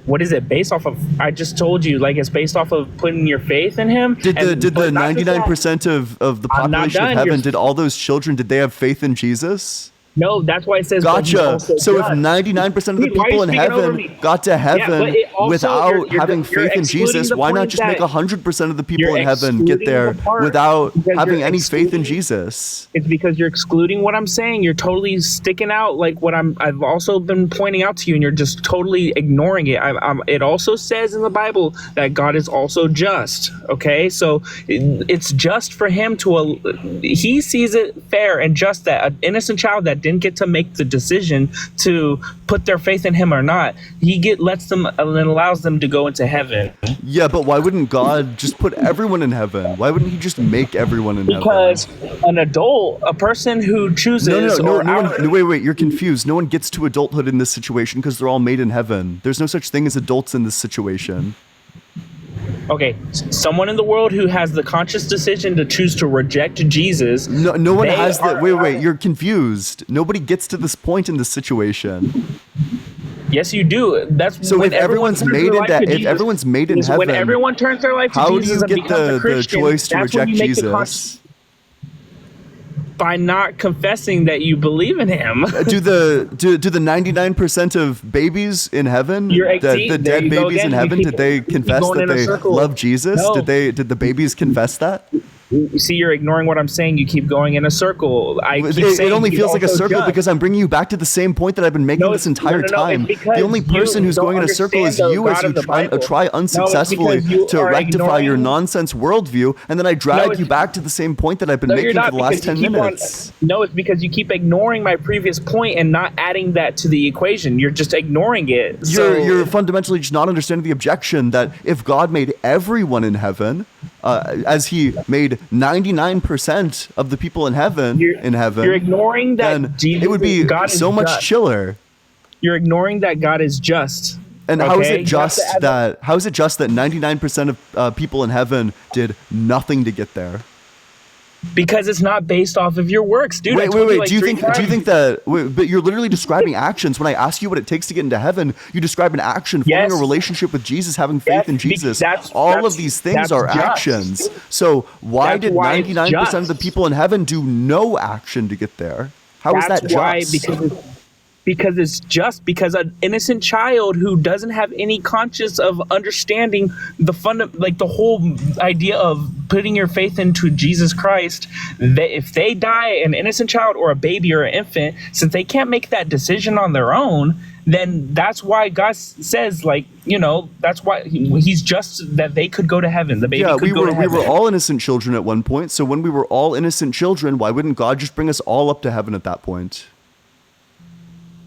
What is it based off of? I just told you, like, it's based off of putting your faith in him. Did the but not just that. 99% of the I'm not population of done. heaven, You're- did all those children, did they have faith in Jesus? No, that's why it says. but he's Gotcha. also So if just. 99% of the Dude, why are people you in speaking over heaven me? got to Yeah, heaven but it also- without you're having faith in excluding Jesus, the why not point just make that 100% of the people you're in heaven get excluding there the part without because having you're any faith in excluding- Jesus? It's because you're excluding what I'm saying. You're totally sticking out like what I've also been pointing out to you, and you're just totally ignoring it. It also says in the Bible that God is also just. Okay, so it's just for him to. He sees it fair and just that an innocent child that didn't get to make the decision to put their faith in him or not, lets them and allows them to go into heaven. Yeah, but why wouldn't God just put everyone in heaven? Why wouldn't he just make everyone in Because heaven? an adult, a person who chooses, No, or one, wait, you're confused. No one gets to adulthood in this situation because they're all made in heaven. There's no such thing as adults in this situation. okay, someone in the world who has the conscious decision to choose to reject Jesus. No one they has that. are- Wait, you're confused. Nobody gets to this point in this situation. Yes, you do. That's So when if everyone's turns made their life into, to if Jesus. everyone's made in Is heaven, when everyone turns their life to how do Jesus you and get becomes a the Christian, choice to that's when reject you make the Jesus? by not confessing that you believe in him. Do the 99% of babies in heaven, You're the 18. There dead you go babies in again. You heaven, keep- did they you keep confess going that in a they circle. love Jesus? No. Did the babies confess that? You see, you're ignoring what I'm saying. You keep going in a circle. It only he's feels like a also circle just. because I'm bringing you back to the same point that I've been making No, this it's- entire no, time. it's because The only person you who's don't going in a circle is understand the you as God you of the Bible. try No, it's unsuccessfully because you to are rectify your ignoring- nonsense worldview, and then I drag it's- you back to the same point that I've been No, you're making for not, the last because 10 you keep minutes. No, it's because you keep ignoring my previous point and not adding that to the equation. You're just ignoring it. You're fundamentally just not understanding the objection that if God made everyone in heaven, as he made 99% of the people in heaven, You're ignoring that then Jesus, it would be God is so much just. chiller. You're ignoring that God is just. And how is okay? it You have to just add that? How is it just that 99% of people in heaven did nothing to get there? Because it's not based off of your works, dude. I told you like Do you three think? Do you times. think that? But you're literally describing actions. When I ask you what it takes to get into heaven, you describe an action, forming Yes. a relationship with Jesus, having faith in That's be- Jesus. that's- All that's- of these things that's are just. actions. So why That's did why it's 99% of the just. people in heaven do no action to get there? How is That's that why, just? because it's just because an innocent child who doesn't have any conscience of understanding the whole idea of putting your faith into Jesus Christ, if they die, an innocent child or a baby or an infant, since they can't make that decision on their own, then that's why God says, like, you know, that's why he's just that they could go to heaven. The baby Yeah, could we go were to heaven. all innocent children at one point. So when we were all innocent children, why wouldn't God just bring us all up to heaven at that point?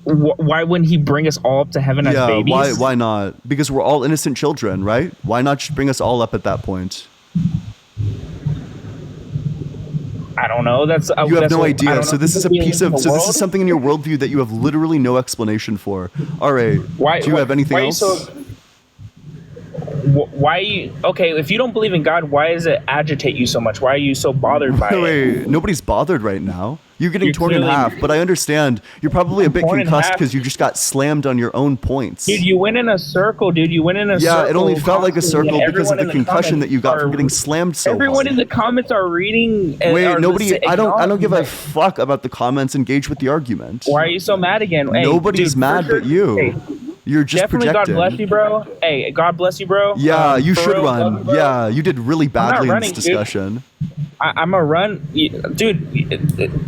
Why wouldn't he bring us all up to heaven as Yeah, babies? why not? Because we're all innocent children, right? Why not just bring us all up at that point? I don't know. You have no idea. So this is a piece of. So this world? is something in your worldview that you have literally no explanation for. All right. Why, Do you have anything why else? Are you so, why you okay? If you don't believe in God, why does it agitate you so much? Why are you so bothered by it? Wait, nobody's bothered right now. You're getting You're torn in clearly- half, but I understand you're probably a bit Torn in concussed half. because you just got slammed on your own points. Dude, you went in a circle, dude. You went in a circle. Yeah, it only felt like a circle and because of everyone the in concussion comments that you got from are- getting slammed so Everyone hard. in the comments are reading. Wait, are nobody. I don't give a like, fuck about the comments. Engage with the argument. Why are you so mad again? Hey, Nobody's dude, mad for sure- but you. Hey, You're just definitely, projecting. God bless you, bro. Hey, God bless you, bro. Yeah, you for should real, love run. you, bro. Yeah, you did really badly running, in this dude. discussion. I'm a run, dude.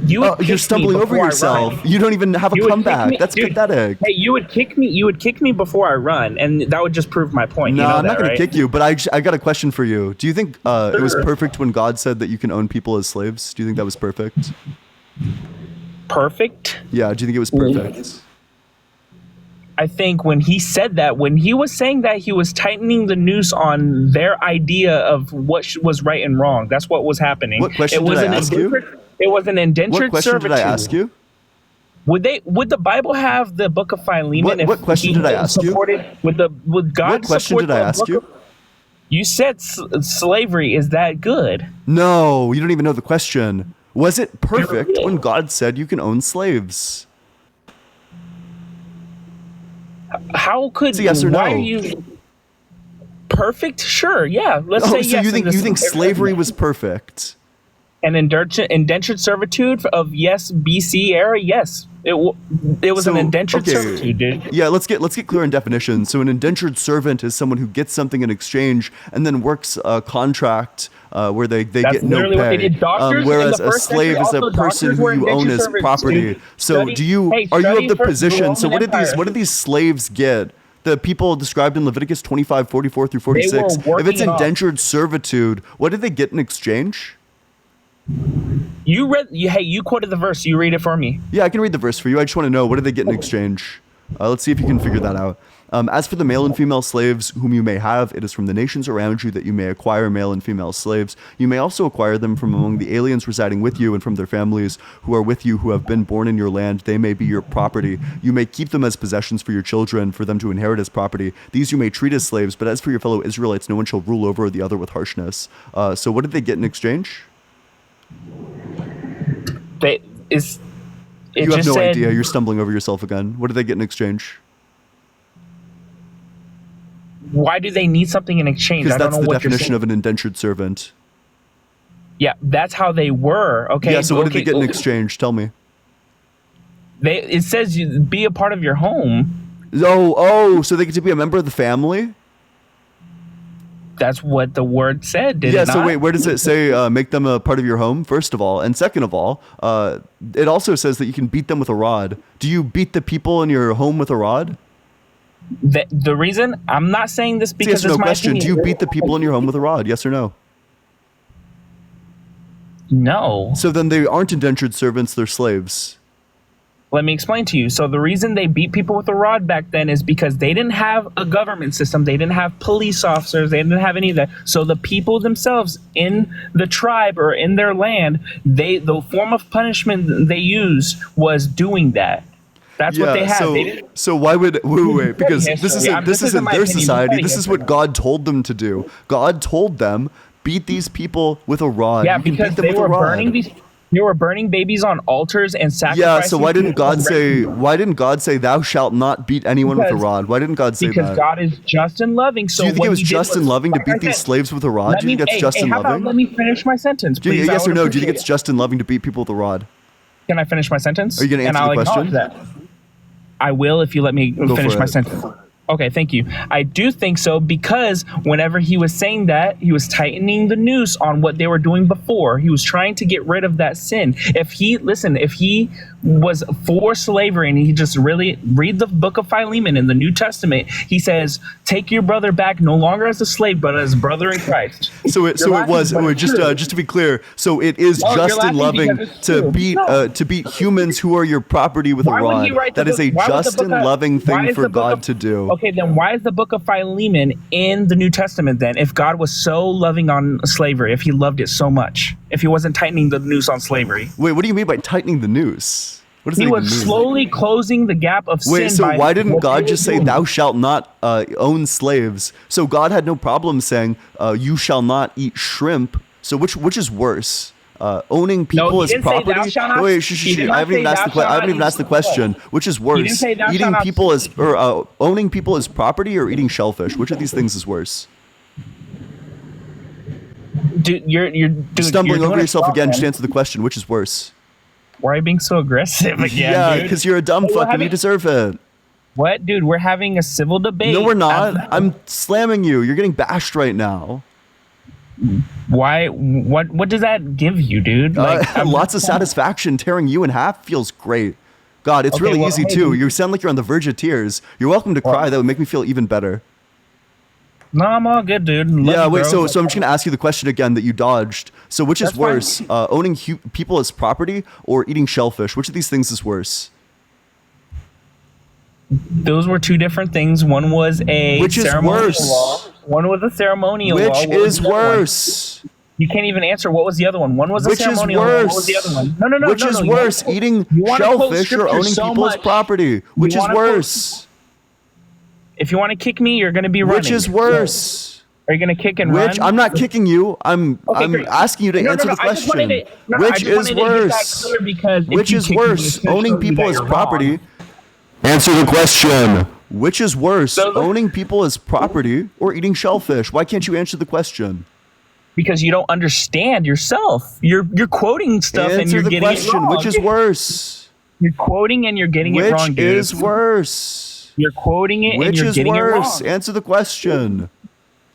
You would Oh, you're kick stumbling me over before I yourself. run. You don't even have a You would kick comeback. me- That's dude, pathetic. Hey, you would kick me. You would kick me before I run, and that would just prove my point. No, you know I'm not that, going right? to kick you, but I got a question for you. Do you think it was perfect when God said that you can own people as slaves? Do you think that was perfect? Perfect. Yeah, do you think it was perfect? I think when he said that, when he was saying that, he was tightening the noose on their idea of what was right and wrong. That's what was happening. What question it was did I an ask you? indentured- It was an indentured What question servitude. did I ask you? Would the Bible have the Book of Philemon? What question did I ask you? Would God What question support did I the ask book you? of- You said slavery is that good? No, you don't even know the question. Was it perfect when God said you can own slaves? How could It's a yes or why no. are you perfect? Sure, yeah. Let's Oh, say so yes. you think in this- slavery was perfect? an indentured servitude of yes BC era? Yes, it was an So, indentured okay. servitude, dude. Yeah, let's get clear on definition. So an indentured servant is someone who gets something in exchange and then works a contract where they get no literally what they pay. did. Doctors in Whereas the a first slave century is a also, person doctors who were you own indentured as servants, property. dude. So Study- are you hey, of study the for the position? So Roman Empire. what did these slaves get? The people described in Leviticus 25, 44 through 46. If working it's it off. indentured servitude, what did they get in exchange? You quoted the verse. You read it for me. Yeah, I can read the verse for you. I just want to know, what did they get in exchange? Let's see if you can figure that out. As for the male and female slaves whom you may have, it is from the nations around you that you may acquire male and female slaves. You may also acquire them from among the aliens residing with you and from their families who are with you, who have been born in your land. They may be your property. You may keep them as possessions for your children, for them to inherit as property. These you may treat as slaves, but as for your fellow Israelites, no one shall rule over the other with harshness. So what did they get in exchange? It You have just no said, idea. You're stumbling over yourself again. What did they get in exchange? why do they need something in exchange? Because I don't that's know the what you're definition saying. of an indentured servant. Yeah, that's how they were. Okay. Yeah, so what did they get in okay. exchange? Tell me. It says you be a part of your home. So they get to be a member of the family? That's what the word said. Did Yeah, it not? so wait, where does it say make them a part of your home, first of all? And second of all, it also says that you can beat them with a rod. Do you beat the people in your home with a rod? The reason I'm not saying this It's a because yes or no it's my question. opinion. Do you beat the people in your home with a rod? Yes or no? No. So then they aren't indentured servants, they're slaves. Let me explain to you. So the reason they beat people with a rod back then is because they didn't have a government system. They didn't have police officers. They didn't have any of that. So the people themselves in the tribe or in their land, the form of punishment they used was doing that. That's what they had. They didn't, So why would wait? Because history. this isn't This isn't my their opinion. society. You're This is studying what God told them to do. God told them, beat these people with a rod. yeah, You can because beat them they with a were rod. burning these. They were burning babies on altars and sacrificing. Yeah, so why didn't people God say? Why didn't God say, "Thou shalt not beat anyone with a Because- rod"? Why didn't God say Because that? God is just and loving. So Do you think what it was he did just and loving to like I beat these said, slaves with a rod? let Do you think me- that's just and how about loving? let me finish my sentence, please? I Yes or would no? Do you think appreciate it's it. just and loving to beat people with a rod? Can I finish my sentence? Are you gonna And answer I'll the question? acknowledge that. I will if you let me finish for my it. sentence. Okay, thank you. I do think so because whenever he was saying that, he was tightening the noose on what they were doing before. He was trying to get rid of that sin. If he was for slavery and he just really read the book of Philemon in the New Testament, he says, take your brother back no longer as a slave, but as brother in Christ. So it laughing, was but it's true. just to be clear. So it is Oh, you're just and laughing loving because it's to true. beat No. to beat humans who are your property with a Why would he rod. write the That is a book- why would the just book and of- loving why thing is for the book God of- to do. Okay, then why is the book of Philemon in the New Testament then? If God was so loving on slavery, if he loved it so much, if he wasn't tightening the noose on slavery. Wait, what do you mean by tightening the noose? What does that He even was mean? slowly closing the gap of sin. Wait, so by why didn't what God they just were say, doing. "Thou shalt not own slaves"? So God had no problem saying, "You shall not eat shrimp." So which is worse? Owning people he as didn't say, "Thou property. shalt not-" No, wait, he did I not haven't even say, asked "Thou the question. shalt I haven't not even eat asked the shellfish." question. Which is worse? say, "Thou shalt Eating not people as or owning people as property, or eating shellfish? Which of these things is worse? Dude, you're Stumbling doing over a yourself strong again. Just man. answer the question. Which is worse? Why are you being so aggressive again, Yeah, dude? because you're a dumb Hey, we're fuck and you having- deserve it. What, dude? We're having a civil debate. No, we're not. I'm slamming you. You're getting bashed right now. Why? What does that give you, dude? Lots of satisfaction. Tearing you in half feels great. God, it's Okay, really well, easy hey, too. dude. You sound like you're on the verge of tears. You're welcome to cry. That would make me feel even better. No, I'm all good, dude. Love Yeah, you, wait. bro. So I'm just gonna ask you the question again that you dodged. So which is That's fine. worse, owning people as property or eating shellfish? Which of these things is worse? Those were two different things. One was a Which is ceremonial worse? law. One was a ceremonial law. Which What was is the other one? worse? You can't even answer. What was the other one? One was a Which is ceremonial law. What was worse? the other one? No. Which is You worse, wanna- eating you wanna quote shellfish or scripture owning so people as much. property? Which is wanna quote- worse? If you want to kick me, you're going to be running. Which is worse? Are you going to kick and Which run? I'm not kicking you. I'm great. asking you to answer the I just wanted question. to- I Which just is wanted to get that worse? clear because if Which you is kick me, worse? it's gonna Owning show you people that as you're property. wrong. Answer the question. Which is worse? So the- Owning people as property or eating shellfish? Why can't you answer the question? Because you don't understand yourself. You're quoting stuff and Answer you're the getting it question. wrong. Which is worse? You're quoting and you're getting it wrong, Which dude. is worse? You're quoting it and Which you're is getting worse? it wrong. Answer the question.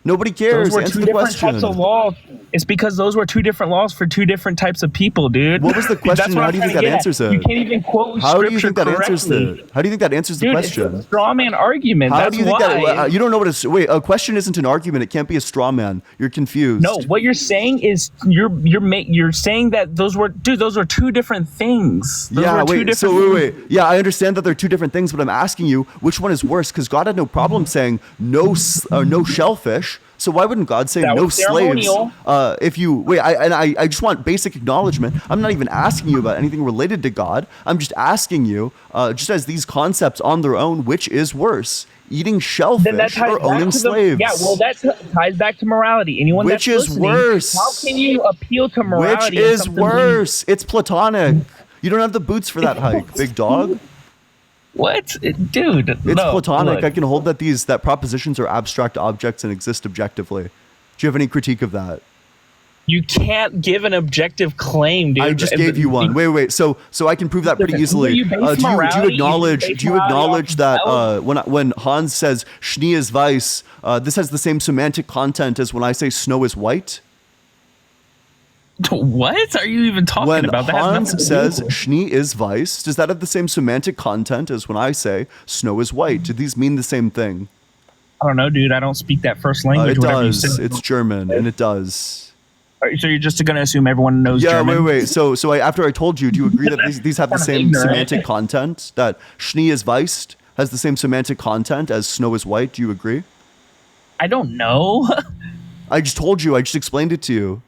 Nobody cares. Those were Answer two the different question. types of laws. It's because those were two different laws for two different types of people, dude. What was the question? That's what How I'm do you think trying to that get at. answers it? You can't even quote How do you scripture think that answers correctly. it? How do you think that answers the Dude, question? it's a straw man argument. How That's do you think why. that? You don't know what a wait. A question isn't an argument. It can't be a straw man. You're confused. No, what you're saying is you're saying that those were two different things. Those Yeah, were two wait. different So wait. Yeah, I understand that they're two different things, but I'm asking you which one is worse? Because God had no problem saying no shellfish. So why wouldn't God say That no was slaves? ceremonial. If you wait, I just want basic acknowledgement. I'm not even asking you about anything related to God. I'm just asking you, just as these concepts on their own, which is worse, eating Then that shellfish ties or back owning to slaves? Yeah, well, that ties back to morality. Anyone Which that's is listening, worse? How can you appeal to Which morality? and is something worse? It's platonic. You don't have the boots for that hike, big dog. What, dude? It's no, platonic. look. I can hold that propositions are abstract objects and exist objectively. Do you have any critique of that? You can't give an objective claim, dude. I just gave you one. Wait. So I can prove that pretty easily. You base Do you morality- acknowledge? you base Do you morality acknowledge off that of when Hans says Schnee is weiß, this has the same semantic content as when I say snow is white? What are you even talking When about? That has nothing Hans to do says with it. Schnee is weiß, does that have the same semantic content as when I say snow is white? Do these mean the same thing? I don't know, dude. I don't speak that first language. It whatever you does. say. It's German, and it does. So you're just gonna assume everyone knows Yeah, German? wait. So after I told you, do you agree that these have the Kind of same ignorant. semantic content? That Schnee is weiß has the same semantic content as snow is white? Do you agree? I don't know. I just told you. I just explained it to you.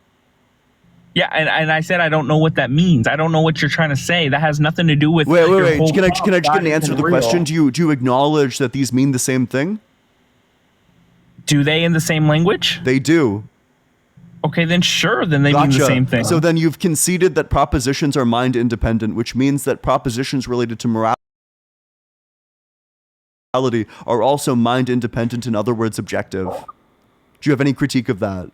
Yeah, and I said I don't know what that means. I don't know what you're trying to say. That has nothing to do with. Wait. your whole Can I just get God an answer to isn't the question? real. Do you acknowledge that these mean the same thing? Do they in the same language? They do. Okay, then sure. Then they mean the same thing. So then you've conceded that propositions are mind independent, which means that propositions related to morality are also mind independent. In other words, objective. Do you have any critique of that?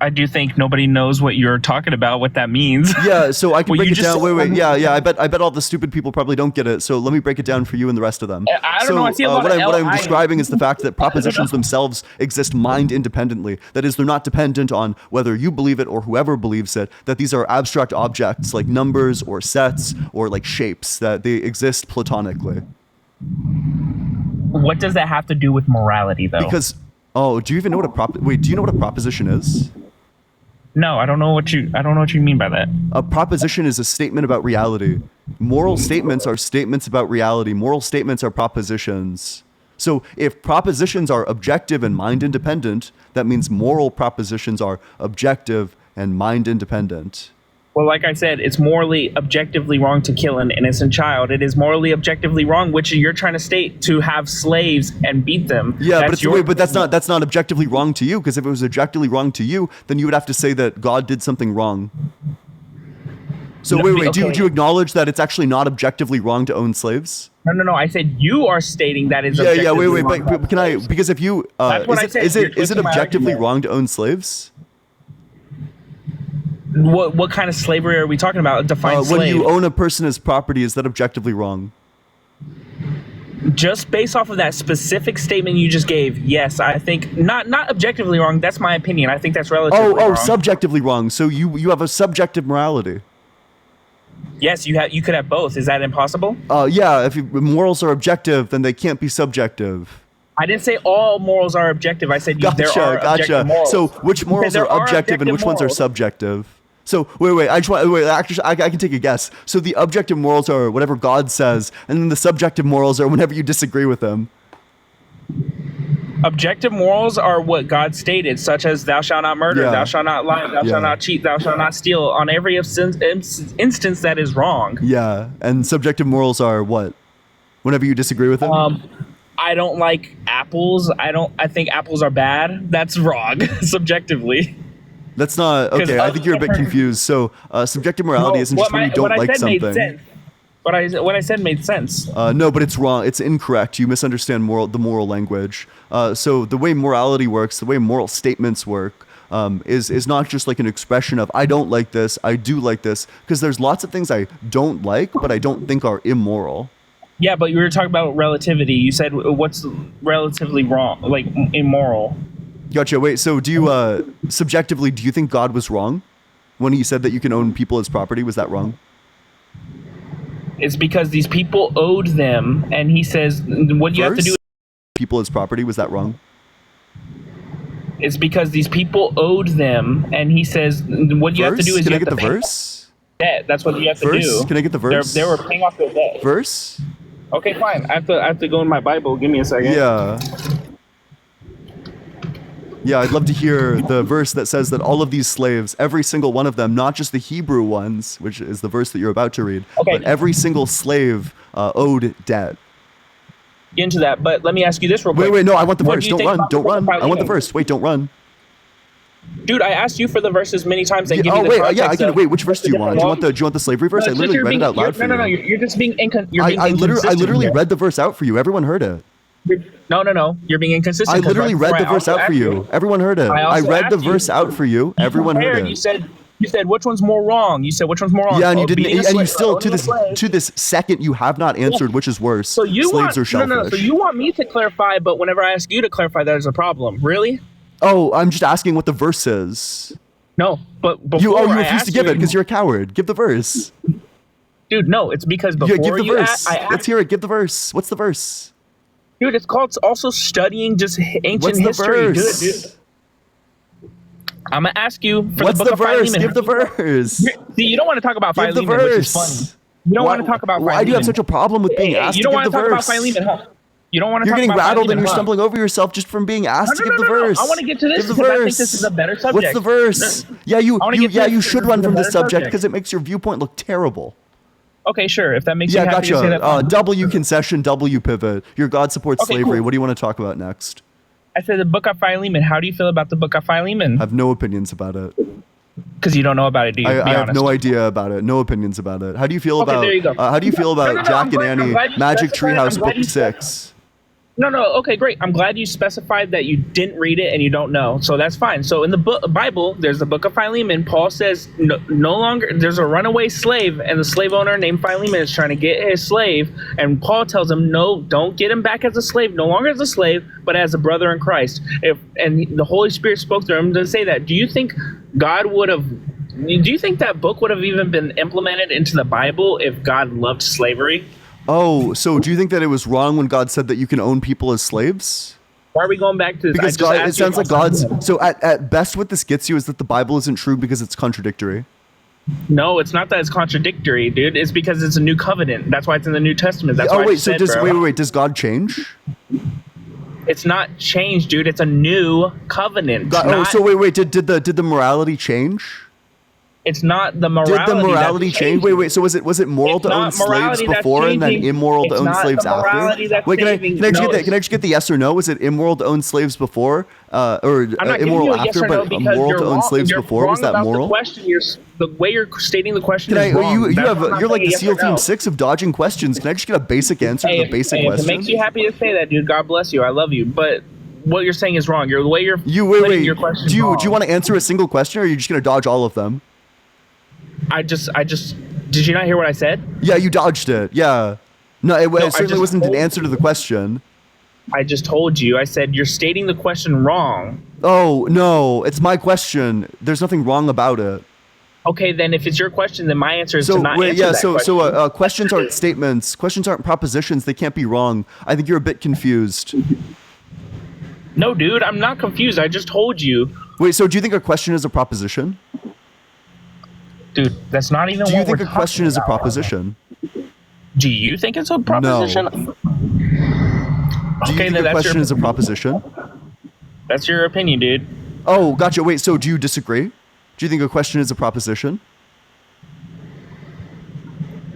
I do think nobody knows what you're talking about, what that means. Yeah, so I can Well, break you it just down. said- Wait. Yeah. I bet all the stupid people probably don't get it. So let me break it down for you and the rest of them. I don't know, I see a lot what of I'm LI. describing is the fact that propositions themselves exist mind independently. That is, they're not dependent on whether you believe it or whoever believes it. That these are abstract objects like numbers or sets or like shapes. That they exist platonically. What does that have to do with morality, though? Because do you even know what do you know what a proposition is? No, I don't know what you mean by that. A proposition is a statement about reality. Moral statements are statements about reality. Moral statements are propositions. So if propositions are objective and mind independent, that means moral propositions are objective and mind independent. Well, like I said, it's morally objectively wrong to kill an innocent child. It is morally objectively wrong, which you're trying to state, to have slaves and beat them. Yeah, but that's not objectively wrong to you, because if it was objectively wrong to you, then you would have to say that God did something wrong. So No, wait, do okay. you acknowledge that it's actually not objectively wrong to own slaves? No. I said you are stating that is Yeah, objectively wait, wrong. but can I? Because if you, That's what I said. is You're it twisting my objectively argument. wrong to own slaves? What kind of slavery are we talking about? Define When slave. you own a person as property, is that objectively wrong? Just based off of that specific statement you just gave, yes, I think not objectively wrong. That's my opinion. I think that's relatively wrong. Subjectively wrong. So you have a subjective morality. Yes, you could have both. Is that impossible? Yeah. If morals are objective, then they can't be subjective. I didn't say all morals are objective. I said there are objective morals. So which morals There are objective and which ones are morals. subjective? So wait. Actually, I can take a guess. So the objective morals are whatever God says, and then the subjective morals are whenever you disagree with him. Objective morals are what God stated, such as thou shalt not murder, Yeah. thou shalt not lie, thou Yeah. shalt not cheat, thou shalt not steal. On every instance that is wrong. Yeah, and subjective morals are what? Whenever you disagree with him. I don't like apples. I think apples are bad. That's wrong, subjectively. That's not okay. I think you're a bit confused. So subjective morality isn't just when you don't like something. Made sense. What I said made sense. No, but it's wrong. It's incorrect. You misunderstand the moral language. So the way morality works, the way moral statements work, is not just like an expression of I don't like this, I do like this, because there's lots of things I don't like, but I don't think are immoral. Yeah, but you were talking about relativity. You said what's relatively wrong, like immoral. Gotcha. Wait. So do you subjectively do you think God was wrong when he said that you can own people as property? Was that wrong? It's because these people owed them, and he says what you have to do. People as property. Was that wrong? It's because these people owed them, and he says what you have to do is Can you I have get to the pay verse? debt. That's what you have to Verse? do. Can I get the verse? They were paying off their debt. Verse? Okay, fine. I have to go in my Bible. Give me a second. Yeah. Yeah, I'd love to hear the verse that says that all of these slaves, every single one of them, not just the Hebrew ones, which is the verse that you're about to read, Okay. but every single slave owed debt. Get into that, but let me ask you this real quick. Wait, no, I want the What verse. do you Don't think run, about don't the run. book of I want the Philemon? verse. Wait, don't run. Dude, I asked you for the verses many times and give Oh, you the wait, context. yeah, I can. of Wait, which verse do you different want? Do laws. you want the slavery verse? No, I it's literally just read it out loud for you. No, you're just being you're being I literally inconsistent. read the verse out for you. Everyone heard it. No. You're being inconsistent. I 'cause literally right read the before I verse also out for asked you. Everyone heard it. I I also read the asked you- verse out for you. Everyone heard compared, it. You said which one's more wrong. You said which one's more wrong. Yeah, and you Oh, didn't, being a and you slave, still owning a slave. to this second you have not answered which is worse. So you slaves want or shellfish. no. So you want me to clarify, but whenever I ask you to clarify, there's a problem. Really? Oh, I'm just asking what the verse is. No, but before You I refuse asked to give it you- because you're a coward. Give the verse. Dude, no, it's because Yeah, before give the you verse. I asked, Let's hear it. Give the verse. What's the verse? dude, it's called also studying just ancient What's the history. verse? Dude. I'm gonna ask you for What's the the book of verse? Philemon. Give the verse. See, you don't want to talk about Give the Philemon, which is verse. funny. You don't want to talk about Philemon. Why do you have such a problem with being Hey, asked you to don't give want the to talk about verse? Philemon, huh? You don't want to You're talk getting about rattled Philemon, and you're huh? stumbling over yourself just from being asked to give the No. verse. I want to get to this Give the because I think verse. this is a better subject. What's the verse? Yeah, you I wanna get to this you because should this run is a from this better subject subject. because it makes your viewpoint look terrible. Okay, sure. If that makes Yeah, you happy to say that. gotcha. fine. W concession, W pivot. Your God supports Okay, slavery. cool. What do you want to talk about next? I said the book of Philemon. How do you feel about the book of Philemon? I have no opinions about it. Because you don't know about it, do you? Be I have honest. no idea about it. No opinions about it. How do you feel Okay, about? there you go. How do you feel about No, I'm Jack and glad- I'm Annie glad you Magic specified- Treehouse I'm glad Book you 6? No. Okay, great. I'm glad you specified that you didn't read it and you don't know. So that's fine. So in the Bible, there's the book of Philemon. Paul says no longer there's a runaway slave, and the slave owner named Philemon is trying to get his slave. And Paul tells him, no, don't get him back as a slave, no longer as a slave, but as a brother in Christ. And the Holy Spirit spoke to him to say that. Do you think God would have? Do you think that book would have even been implemented into the Bible if God loved slavery? Oh, so do you think that it was wrong when God said that you can own people as slaves? Why are we going back to this? Because God, it sounds like God's. So at best, what this gets you is that the Bible isn't true because it's contradictory. No, it's not that it's contradictory, dude. It's because it's a new covenant. That's why it's in the New Testament. That's why I wait, just so said, does bro. wait, does God change? It's not changed, dude. It's a new covenant. God, Not- so wait, did the morality change? It's not the morality. Did the morality that's change? Wait. So was it moral It's to own not slaves morality that's before and then changing. immoral to It's own not slaves the morality after? that's Wait, can I changing. just No, get that? Can I just get the yes or no? Was it immoral to own slaves before, or I'm not giving immoral you a yes after, or no but because moral you're to own wrong. slaves You're before? wrong Was that about moral? the question. The way you're stating the question Can I? is wrong. You That's have why I'm not you're like saying the yes SEAL or Team no. 6 of dodging questions. Can I just get a basic answer to the basic If question? it makes you happy to say that, dude, God bless you. I love you. But what you're saying is wrong. The way you're putting your question Do you wrong. want to answer a single question, or are you just gonna dodge all of them? I just. Did you not hear what I said? Yeah, you dodged it. Yeah. No, it certainly just wasn't an told answer to the question. I just told you. I said you're stating the question wrong. Oh, no, it's my question. There's nothing wrong about it. Okay, then if it's your question, then my answer is to not answer that question. So questions aren't statements. Questions aren't propositions. They can't be wrong. I think you're a bit confused. No, dude, I'm not confused. I just told you. Wait, so do you think a question is a proposition? Dude, that's not even Do what you think we're a question talking is a about. proposition? Do you think it's a proposition? Do you Okay, think then a question is a proposition? That's your opinion, dude. Oh, gotcha. Wait, so do you disagree? Do you think a question is a proposition?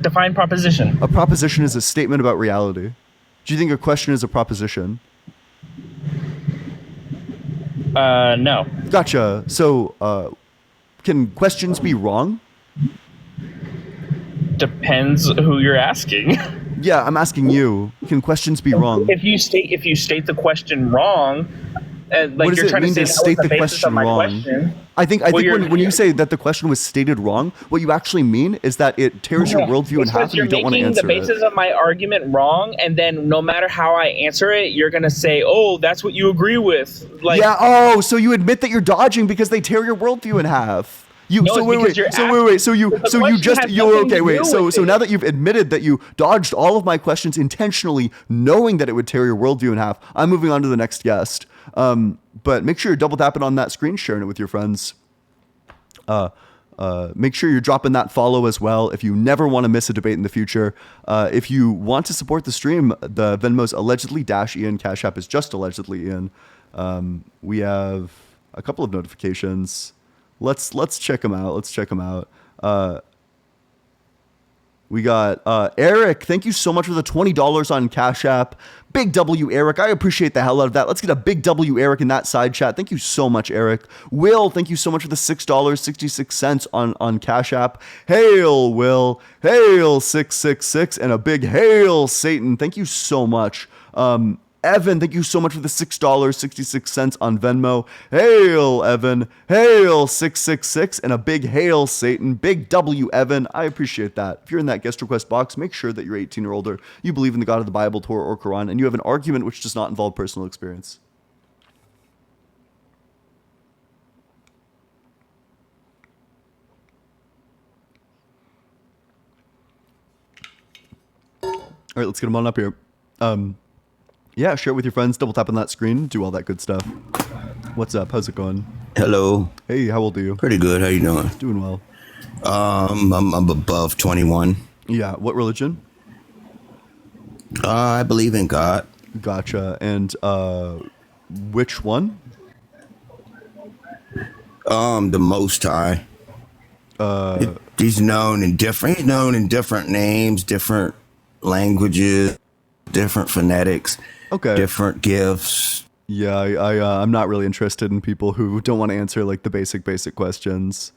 Define proposition. A proposition is a statement about reality. Do you think a question is a proposition? No. Gotcha. So, can questions be wrong? Depends who you're asking. Yeah, I'm asking you. Can questions be wrong? If you state the question wrong, like What does you're it trying mean to to say state that was the the basis of question my wrong? question. I think Well, when you say that the question was stated wrong, what you actually mean is that it tears your worldview in half and you don't want to answer You're making the basis of my argument wrong, and then no matter how I answer it, you're gonna say, "Oh, that's what you agree with." Like, yeah. Oh, so you admit that you're dodging because they tear your worldview in half. No, it's because you're So you now that you've admitted that you dodged all of my questions intentionally, knowing that it would tear your worldview in half, I'm moving on to the next guest. But make sure you're double tapping on that screen, sharing it with your friends. Make sure you're dropping that follow as well if you never want to miss a debate in the future. If you want to support the stream, the Venmo's allegedly -Ian, Cash App is just allegedly Ian. We have a couple of notifications. Let's check them out. We got Eric. Thank you so much for the $20 on Cash App. Big W, Eric. I appreciate the hell out of that. Let's get a big W, Eric, in that side chat. Thank you so much, Eric. Will, thank you so much for the $6.66 on Cash App. Hail, Will. Hail, 666. And a big hail, Satan. Thank you so much. Evan, thank you so much for the $6.66 on Venmo. Hail, Evan. Hail, 666. And a big hail, Satan. Big W, Evan. I appreciate that. If you're in that guest request box, make sure that you're 18 or older, you believe in the God of the Bible, Torah, or Quran, and you have an argument which does not involve personal experience. All right, let's get them on up here. Yeah, share it with your friends, double tap on that screen, do all that good stuff. What's up? How's it going? Hello. Hey, how old are you? Pretty good. How you doing? Doing well. I'm above 21. Yeah, what religion? I believe in God. Gotcha. And which one? The Most High. He's known in different names, different languages, different phonetics. Okay. Different gifts. Yeah, I'm not really interested in people who don't want to answer like the basic questions.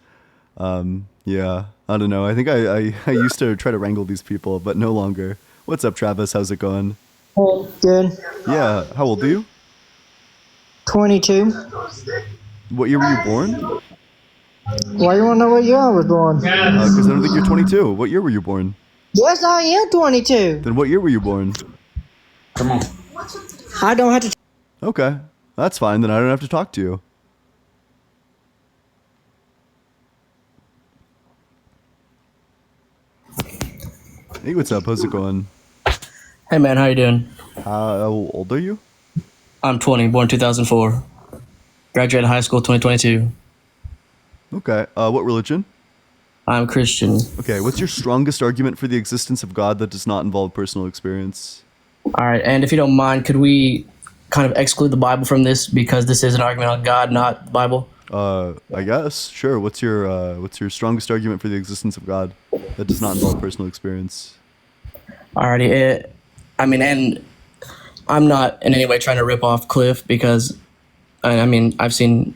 Yeah, I don't know. I think I used to try to wrangle these people, but no longer. What's up, Travis? How's it going? Good. Yeah, how old are you? 22. What year were you born? Why you want to know what year I was born? Because I don't think you're 22. What year were you born? Yes, I am 22. Then what year were you born? Come on. I don't have to. Okay, that's fine. Then I don't have to talk to you. Hey, what's up? How's it going? Hey man, how you doing? How old are you? I'm 20, born 2004. Graduated high school 2022. Okay. What religion? I'm Christian. Okay. What's your strongest argument for the existence of God that does not involve personal experience? All right, and if you don't mind, could we kind of exclude the Bible from this because this is an argument on God, not the Bible? I guess. Sure. What's your strongest argument for the existence of God that does not involve personal experience? Alrighty. And I'm not in any way trying to rip off Cliff because, I mean, I've seen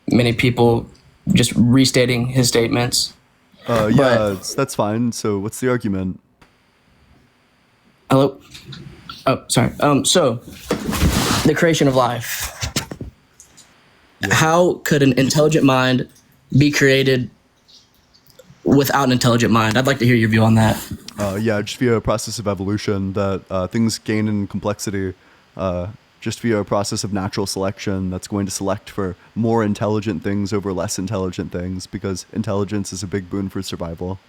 many people just restating his statements. That's fine. So what's the argument? Hello? Oh, sorry. So, the creation of life. Yeah. How could an intelligent mind be created without an intelligent mind? I'd like to hear your view on that. Just via a process of evolution that things gain in complexity, just via a process of natural selection that's going to select for more intelligent things over less intelligent things because intelligence is a big boon for survival.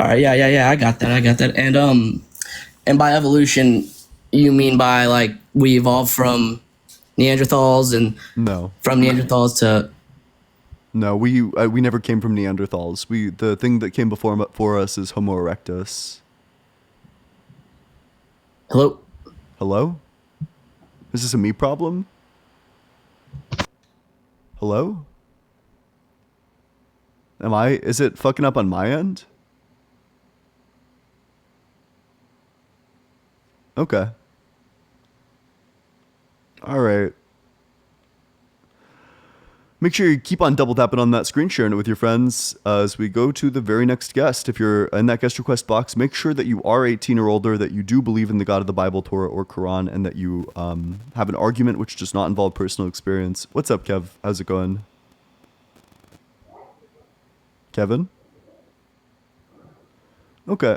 All right, yeah, I got that. And by evolution, you mean by like we evolved from Neanderthals and from Neanderthals to. No, we never came from Neanderthals. The thing that came before us is Homo erectus. Hello? Hello? Is this a me problem? Hello? Is it fucking up on my end? Okay. All right. Make sure you keep on double tapping on that screen, sharing it with your friends as we go to the very next guest. If you're in that guest request box, make sure that you are 18 or older, that you do believe in the God of the Bible, Torah, or Quran, and that you have an argument which does not involve personal experience. What's up, Kev? How's it going? Kevin? Okay.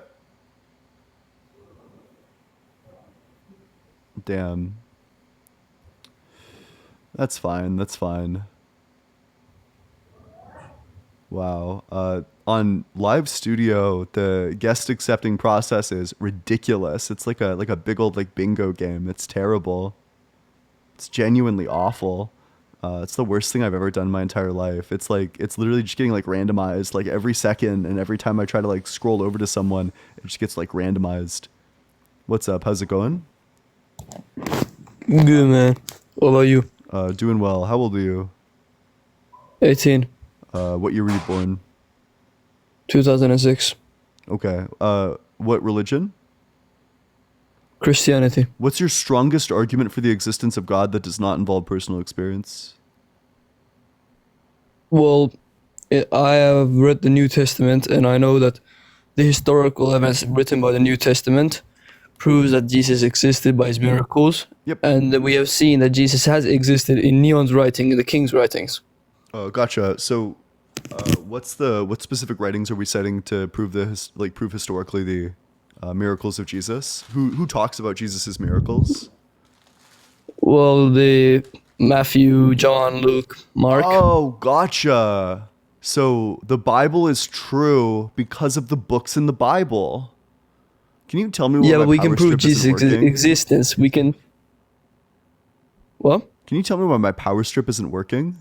Damn. That's fine. Wow. On Live Studio, the guest accepting process is ridiculous. It's like a big old like bingo game. It's terrible. It's genuinely awful. It's the worst thing I've ever done in my entire life. It's literally just getting like randomized like every second, and every time I try to like scroll over to someone, it just gets like randomized. What's up? How's it going? Good, man. What about you? Doing well. How old are you? 18. What year were you born? 2006. Okay. What religion? Christianity. What's your strongest argument for the existence of God that does not involve personal experience? Well, I have read the New Testament, and I know that the historical events written by the New Testament proves that Jesus existed by his miracles. Yep. And we have seen that Jesus has existed in Neon's writing, in the King's writings. Gotcha. So, what specific writings are we citing to prove prove historically the miracles of Jesus? Who talks about Jesus's miracles? Well, the Matthew, John, Luke, Mark. Oh, gotcha. So the Bible is true because of the books in the Bible. Can you tell me what but we can prove Jesus' existence. We can. What? Can you tell me why my power strip isn't working?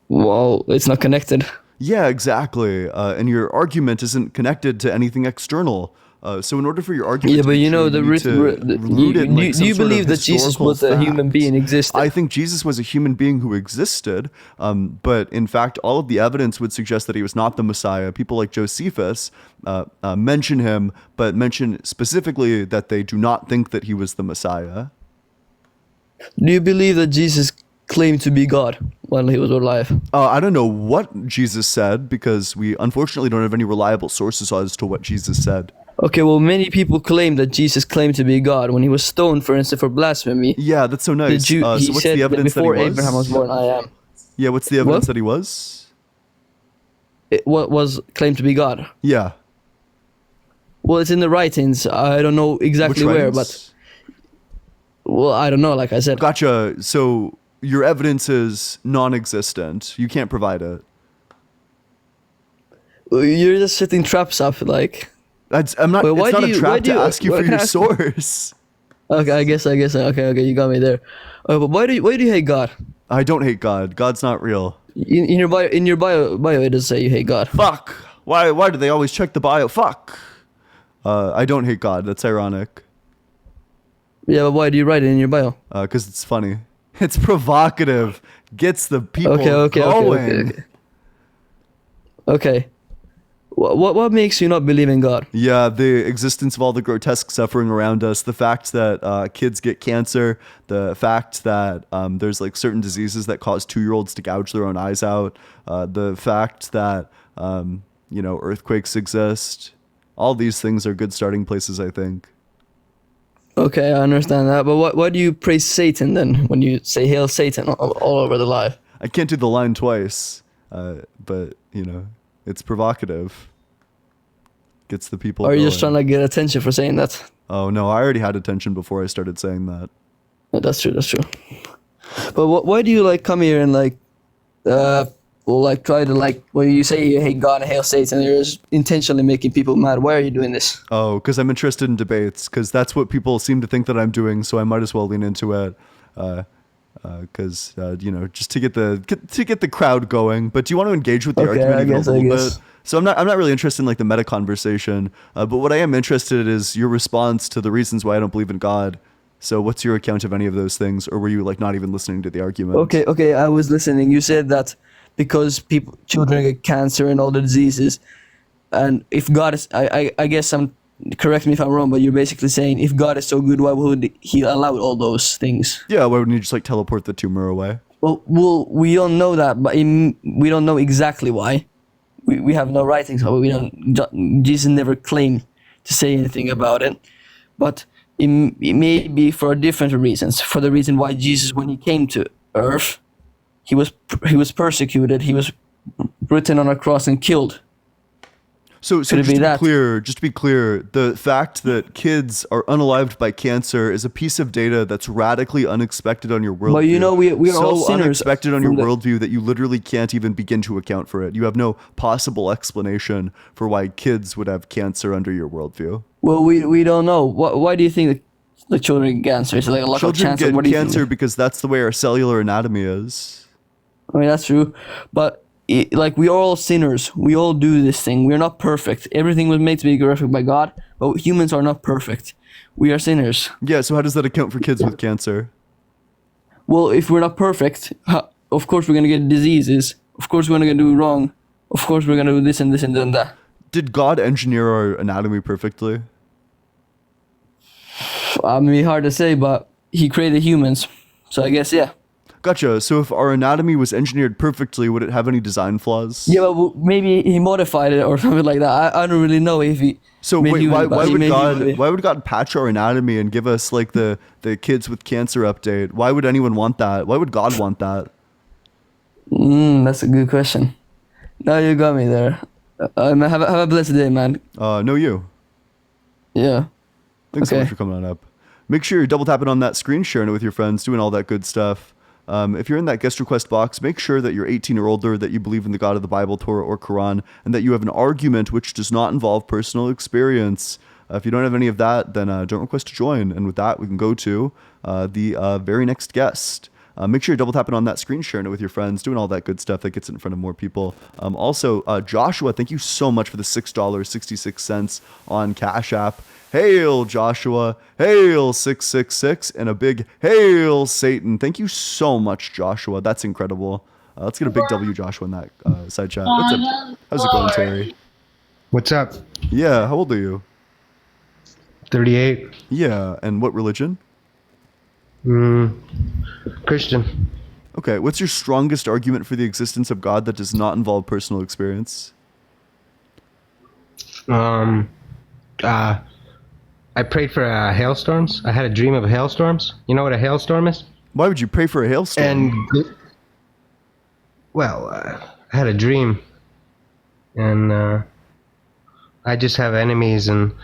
Well, it's not connected. Yeah, exactly. And your argument isn't connected to anything external. So in order for your argument but you know, do you believe that Jesus was a human being existed? I think Jesus was a human being who existed, but in fact, all of the evidence would suggest that he was not the Messiah. People like Josephus mention him, but mention specifically that they do not think that he was the Messiah. Do you believe that Jesus claimed to be God while he was alive? I don't know what Jesus said because we unfortunately don't have any reliable sources as to what Jesus said. Okay, well, many people claim that Jesus claimed to be God when he was stoned, for instance, for blasphemy. Yeah, that's so nice. So what's the evidence that he was? Before Abraham was born, I am. Yeah, what's the evidence that he was? What was claimed to be God? Yeah. Well, it's in the writings. I don't know exactly where, but... Well, I don't know, like I said. Gotcha. So your evidence is non-existent. You can't provide it. You're just setting traps up, like... I'm not. It's not a trap to ask you for your source. Okay, I guess. Okay, you got me there. But why do you hate God? I don't hate God. God's not real. In your bio, it does say you hate God. Fuck. Why do they always check the bio? Fuck. I don't hate God. That's ironic. Yeah, but why do you write it in your bio? Because it's funny. It's provocative. Gets the people Okay. going. Okay. What makes you not believe in God? Yeah, the existence of all the grotesque suffering around us, the fact that kids get cancer, the fact that there's like certain diseases that cause 2-year-olds to gouge their own eyes out, the fact that earthquakes exist. All these things are good starting places, I think. Okay, I understand that, but why do you praise Satan then when you say "Hail Satan" all over the live? I can't do the line twice, but it's provocative. Gets the people. Or are you going. just trying to get attention for saying that? Oh no, I already had attention before I started saying that. No, that's true. But why do you like come here and try to when you say you hate God and hail Satan, you're just intentionally making people mad? Why are you doing this? Oh, because I'm interested in debates. Because that's what people seem to think that I'm doing. So I might as well lean into it. Because just to get the crowd going. But do you want to engage with the argument even a little bit? So I'm not really interested in like the meta conversation. But what I am interested in is your response to the reasons why I don't believe in God. So what's your account of any of those things, or were you like not even listening to the argument? Okay, I was listening. You said that because children get cancer and all the diseases, and if God is, I guess correct me if I'm wrong, but you're basically saying if God is so good, why would He allow all those things? Yeah, why wouldn't He just like teleport the tumor away? Well, we don't know that, but we don't know exactly why. We have no writings, but Jesus never claimed to say anything about it, but it may be for different reasons. For the reason why Jesus, when He came to earth, he was persecuted. He was written on a cross and killed. So just to be clear, the fact that kids are unalived by cancer is a piece of data that's radically unexpected on your worldview. But we are all sinners. Unexpected on your worldview that you literally can't even begin to account for it. You have no possible explanation for why kids would have cancer under your worldview. Well, we don't know. Why do you think the children get cancer? Is it like a lot of chance? Children get cancer because that's the way our cellular anatomy is. I mean, that's true, but we are all sinners. We all do this thing. We're not perfect. Everything was made to be perfect by God, but humans are not perfect. We are sinners. Yeah, so how does that account for kids with cancer? Well, if we're not perfect, of course we're going to get diseases. Of course we're going to do wrong. Of course we're going to do this and this and then that. Did God engineer our anatomy perfectly? I mean, hard to say, but He created humans. So I guess, yeah. Gotcha. So if our anatomy was engineered perfectly, would it have any design flaws? Yeah, but maybe He modified it or something like that. I don't really know if He. So wait, why would God patch our anatomy and give us like the kids with cancer update? Why would anyone want that? Why would God want that? That's a good question. Now you got me there. Have a blessed day, man. No, you. Yeah. Thanks so much for coming on up. Make sure you're double tapping on that screen, sharing it with your friends, doing all that good stuff. If you're in that guest request box, make sure that you're 18 or older, that you believe in the God of the Bible, Torah, or Quran, and that you have an argument which does not involve personal experience. If you don't have any of that, then don't request to join. And with that, we can go to the very next guest. Make sure you're double tapping on that screen, sharing it with your friends, doing all that good stuff that gets it in front of more people. Also, Joshua, thank you so much for the $6.66 on Cash App. Hail Joshua, hail 666, and a big hail Satan. Thank you so much, Joshua. That's incredible. Let's get a big W, Joshua, in that side chat. What's up? How's it going, Terry? What's up? Yeah, how old are you? 38. Yeah, and what religion? Christian. Okay, what's your strongest argument for the existence of God that does not involve personal experience? I prayed for hailstorms. I had a dream of hailstorms. You know what a hailstorm is? Why would you pray for a hailstorm? I had a dream, and I just have enemies, and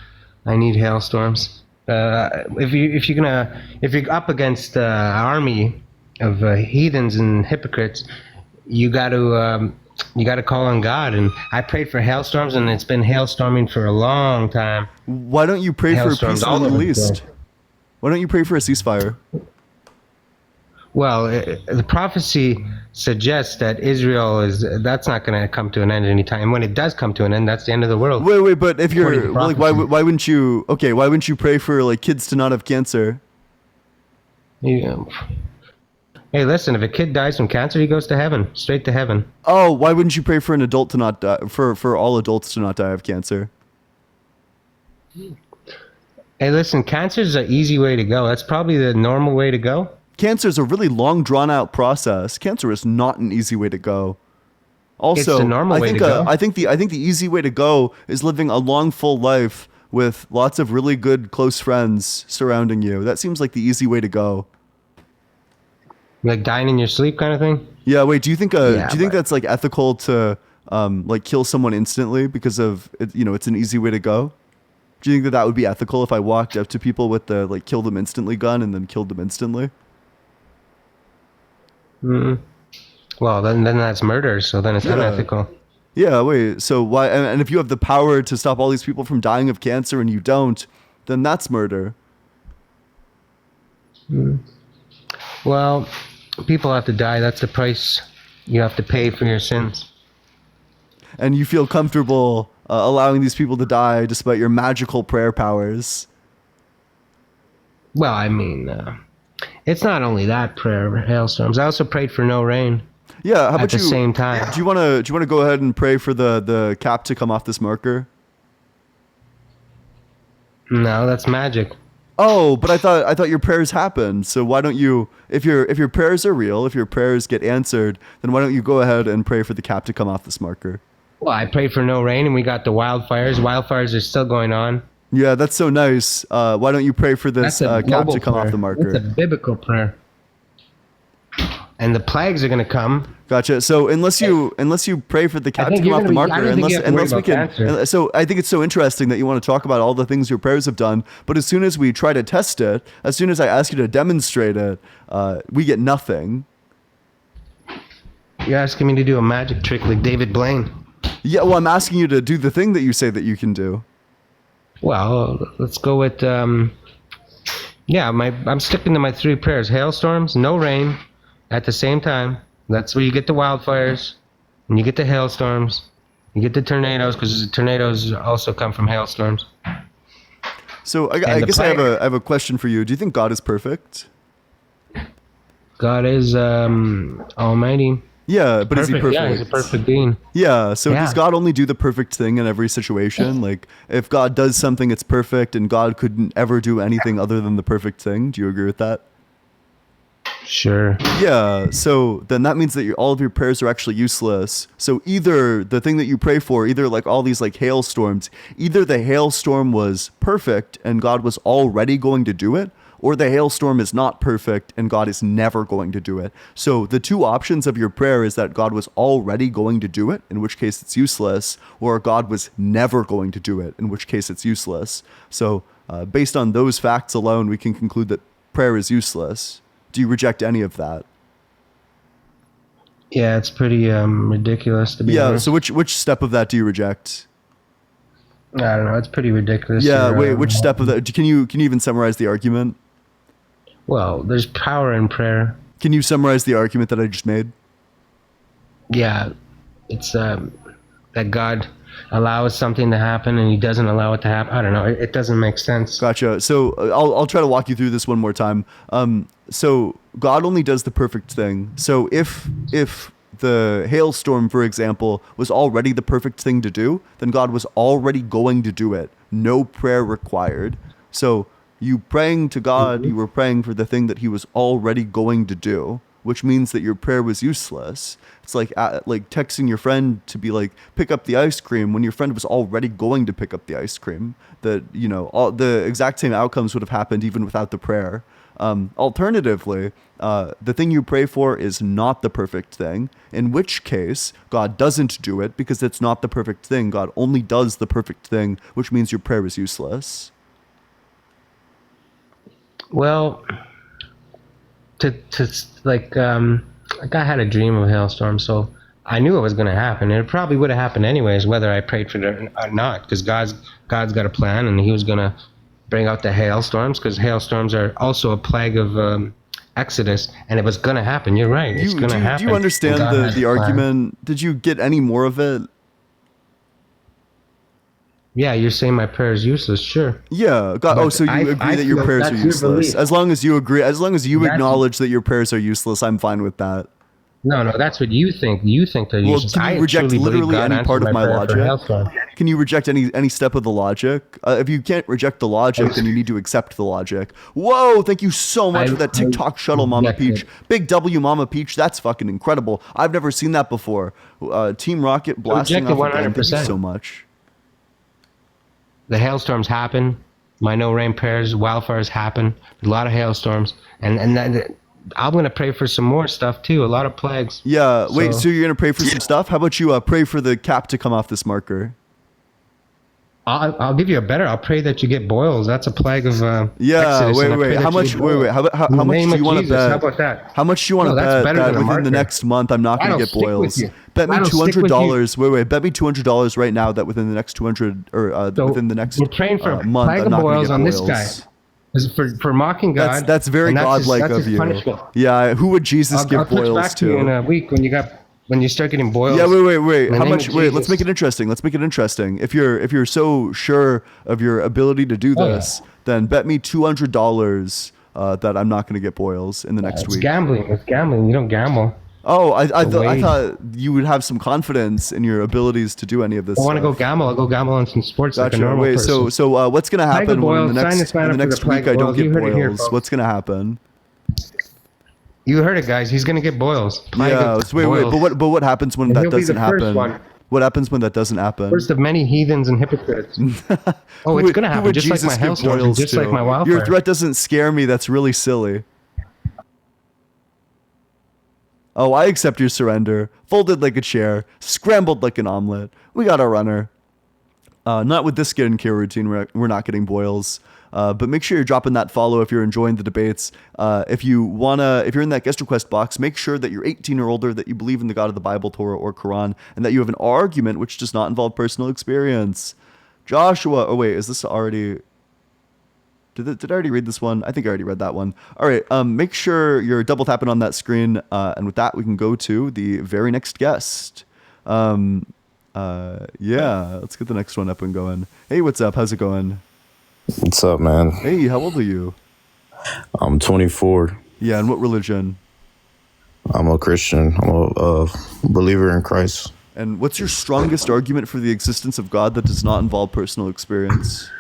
I need hailstorms. If you're up against an army of heathens and hypocrites, you got to call on God. And I prayed for hailstorms, and it's been hailstorming for a long time. Why don't you pray for peace in the Middle East? Why don't you pray for a ceasefire? Well, the prophecy suggests that that's not going to come to an end anytime. When it does come to an end, that's the end of the world. Wait, but if you're like, why wouldn't you? Okay, why wouldn't you pray for like kids to not have cancer? You, hey, listen, if a kid dies from cancer, he goes to heaven, straight to heaven. Oh, why wouldn't you pray for an adult to not die, for all adults to not die of cancer? Hey, listen, cancer is an easy way to go. That's probably the normal way to go. Cancer is a really long, drawn-out process. Cancer is not an easy way to go. Also, It's the normal way to go. I think the easy way to go is living a long, full life with lots of really good, close friends surrounding you. That seems like the easy way to go. Like dying in your sleep kind of thing? Yeah. Wait. Do you think? Yeah, do you think but- that's like ethical to like kill someone instantly because of it, it's an easy way to go? Do you think that that would be ethical if I walked up to people with the like kill them instantly gun and then killed them instantly? Well, then that's murder, so then it's unethical. Yeah, wait. So why? And if you have the power to stop all these people from dying of cancer and you don't, then that's murder. Well, people have to die. That's the price you have to pay for your sins. And you feel comfortable allowing these people to die despite your magical prayer powers. Well, I mean, it's not only that prayer, hailstorms. I also prayed for no rain. Yeah. How about at the same time. Do you wanna go ahead and pray for the cap to come off this marker? No, that's magic. Oh, but I thought your prayers happened. So why don't you, if your prayers are real, if your prayers get answered, then why don't you go ahead and pray for the cap to come off this marker? Well, I prayed for no rain, and we got the wildfires. Wildfires are still going on. Yeah, that's so nice. Why don't you pray for this That's a cap global to come off prayer. the marker? It's a biblical prayer. And the plagues are going to come. Gotcha. So unless you pray for the cap to think come you're off the gonna be- I marker, don't think you have to worry unless we about can, cancer. so I think it's so interesting that you want to talk about all the things your prayers have done. But as soon as we try to test it, as soon as I ask you to demonstrate it, we get nothing. You're asking me to do a magic trick like David Blaine. Yeah. Well, I'm asking you to do the thing that you say that you can do. Well, let's go with I'm sticking to my three prayers: hailstorms, no rain, at the same time. That's where you get the wildfires, and you get the hailstorms, you get the tornadoes, because the tornadoes also come from hailstorms. So I And the guess I plague. have a question for you. Do you think God is perfect? God is almighty. Yeah, but is he perfect? Yeah, he's a perfect being. Yeah, so Yeah. does God only do the perfect thing in every situation? Like, if God does something, it's perfect, and God couldn't ever do anything other than the perfect thing? Do you agree with that? Sure. Yeah, so then that means that all of your prayers are actually useless. So either the thing that you pray for, either like all these like hailstorms, either the hailstorm was perfect and God was already going to do it, or the hailstorm is not perfect and God is never going to do it. So the two options of your prayer is that God was already going to do it, in which case it's useless, or God was never going to do it, in which case it's useless. So based on those facts alone, we can conclude that prayer is useless. Do you reject any of that? Yeah, it's pretty ridiculous to be Yeah, honest. so which step of that do you reject? I don't know. It's pretty ridiculous. Yeah, You're, wait, which step of that? Can you even summarize the argument? Well, there's power in prayer. Can you summarize the argument that I just made? Yeah, it's that God allows something to happen and he doesn't allow it to happen. I don't know. It doesn't make sense. Gotcha. So I'll try to walk you through this one more time. So God only does the perfect thing. So if the hailstorm, for example, was already the perfect thing to do, then God was already going to do it. No prayer required. So you praying to God, you were praying for the thing that he was already going to do, which means that your prayer was useless. It's like texting your friend to be like, pick up the ice cream when your friend was already going to pick up the ice cream. That, all the exact same outcomes would have happened even without the prayer. Alternatively, the thing you pray for is not the perfect thing, in which case God doesn't do it because it's not the perfect thing. God only does the perfect thing, which means your prayer is useless. Well, like I had a dream of a hailstorm, so I knew it was going to happen. It probably would have happened anyways, whether I prayed for it or not, because God's got a plan, and he was going to bring out the hailstorms, because hailstorms are also a plague of Exodus, and it was going to happen. You're right. It's going to happen. Do you understand God has the a plan. argument? Did you get any more of it? Yeah, you're saying my prayer is useless. Sure. Yeah. God. Oh, But so you agree that your feel prayers are that's your useless? belief. As long as you agree, as long as you That's- acknowledge that your prayers are useless, I'm fine with that. No, that's what you think. You think they're Well, useless. can you I reject truly believe literally God any part answered of my prayer for logic? Hailstorm. Can you reject any step of the logic? If you can't reject the logic, then you need to accept the logic. Whoa! Thank you so much for that TikTok shuttle, Mama reject Peach. it. Big W, Mama Peach. That's fucking incredible. I've never seen that before. Team Rocket blasting reject it off again. Thank you 100%. so much. The hailstorms happen. My no rain prayers, wildfires happen. A lot of hailstorms, and that, I'm gonna pray for some more stuff too. A lot of plagues. Yeah. Wait. So you're gonna pray for some stuff? How about you pray for the cap to come off this marker? I'll give you a better. I'll pray that you get boils. That's a plague of Yeah. Exodus, and I pray Wait. that How you much? get Wait. boils. How In the much name do you of want to Jesus, bet? how about that? How much do you want to No, that's bet better that than a within the marker. next month I'm not going to That'll get stick with boils? you. Bet me That'll stick with you. $200. Wait. Bet me $200 right now that within the next 200 or So within the next we're praying for a month plague I'm of not going to boils get on boils. this guy. For mocking God. That's very and that's godlike that's of his you. punishment. Yeah. Who would Jesus I'll give touch boils back to you in to? a week when you start getting boils. Yeah, wait. In the How name much? of Wait, let's Jesus. make it interesting. If you're so sure of your ability to do Oh, yeah. this, then bet me $200 that I'm not going to get boils in the next It's week. gambling. It's gambling. You don't gamble. Oh, I wage. thought you would have some confidence in your abilities to do any of this. I want to stuff. go gamble. I'll go gamble on some sports like a Gotcha. normal Wait, person. so what's gonna Plague of happen when in boils, the sign next this man in the up for next the plague week I of don't boils. get You heard it here, boils? folks. What's gonna happen? You heard it, guys. He's gonna get boils. Plague Yeah. of So wait. boils. But what happens when And that he'll be doesn't the first happen? one. What happens when that doesn't happen? First of many heathens and hypocrites. Oh, it's gonna Who happen. would Just like Jesus my give hailstorms, and boils just to? like my wildfires. Your threat doesn't scare me. That's really silly. Oh, I accept your surrender. Folded like a chair, scrambled like an omelet. We got a runner. Not with this skincare routine. We're not getting boils. But make sure you're dropping that follow if you're enjoying the debates. If you're in that guest request box, make sure that you're 18 or older, that you believe in the God of the Bible, Torah, or Quran, and that you have an argument which does not involve personal experience. Joshua. Oh wait, is this already? Did I already read this one? I think I already read that one. All right. Make sure you're double tapping on that screen, and with that, we can go to the very next guest. Yeah, let's get the next one up and going. Hey, what's up? How's it going? What's up, man? Hey, how old are you? I'm 24. Yeah, and what religion? I'm a Christian. I'm a believer in Christ. And what's your strongest argument for the existence of God that does not involve personal experience?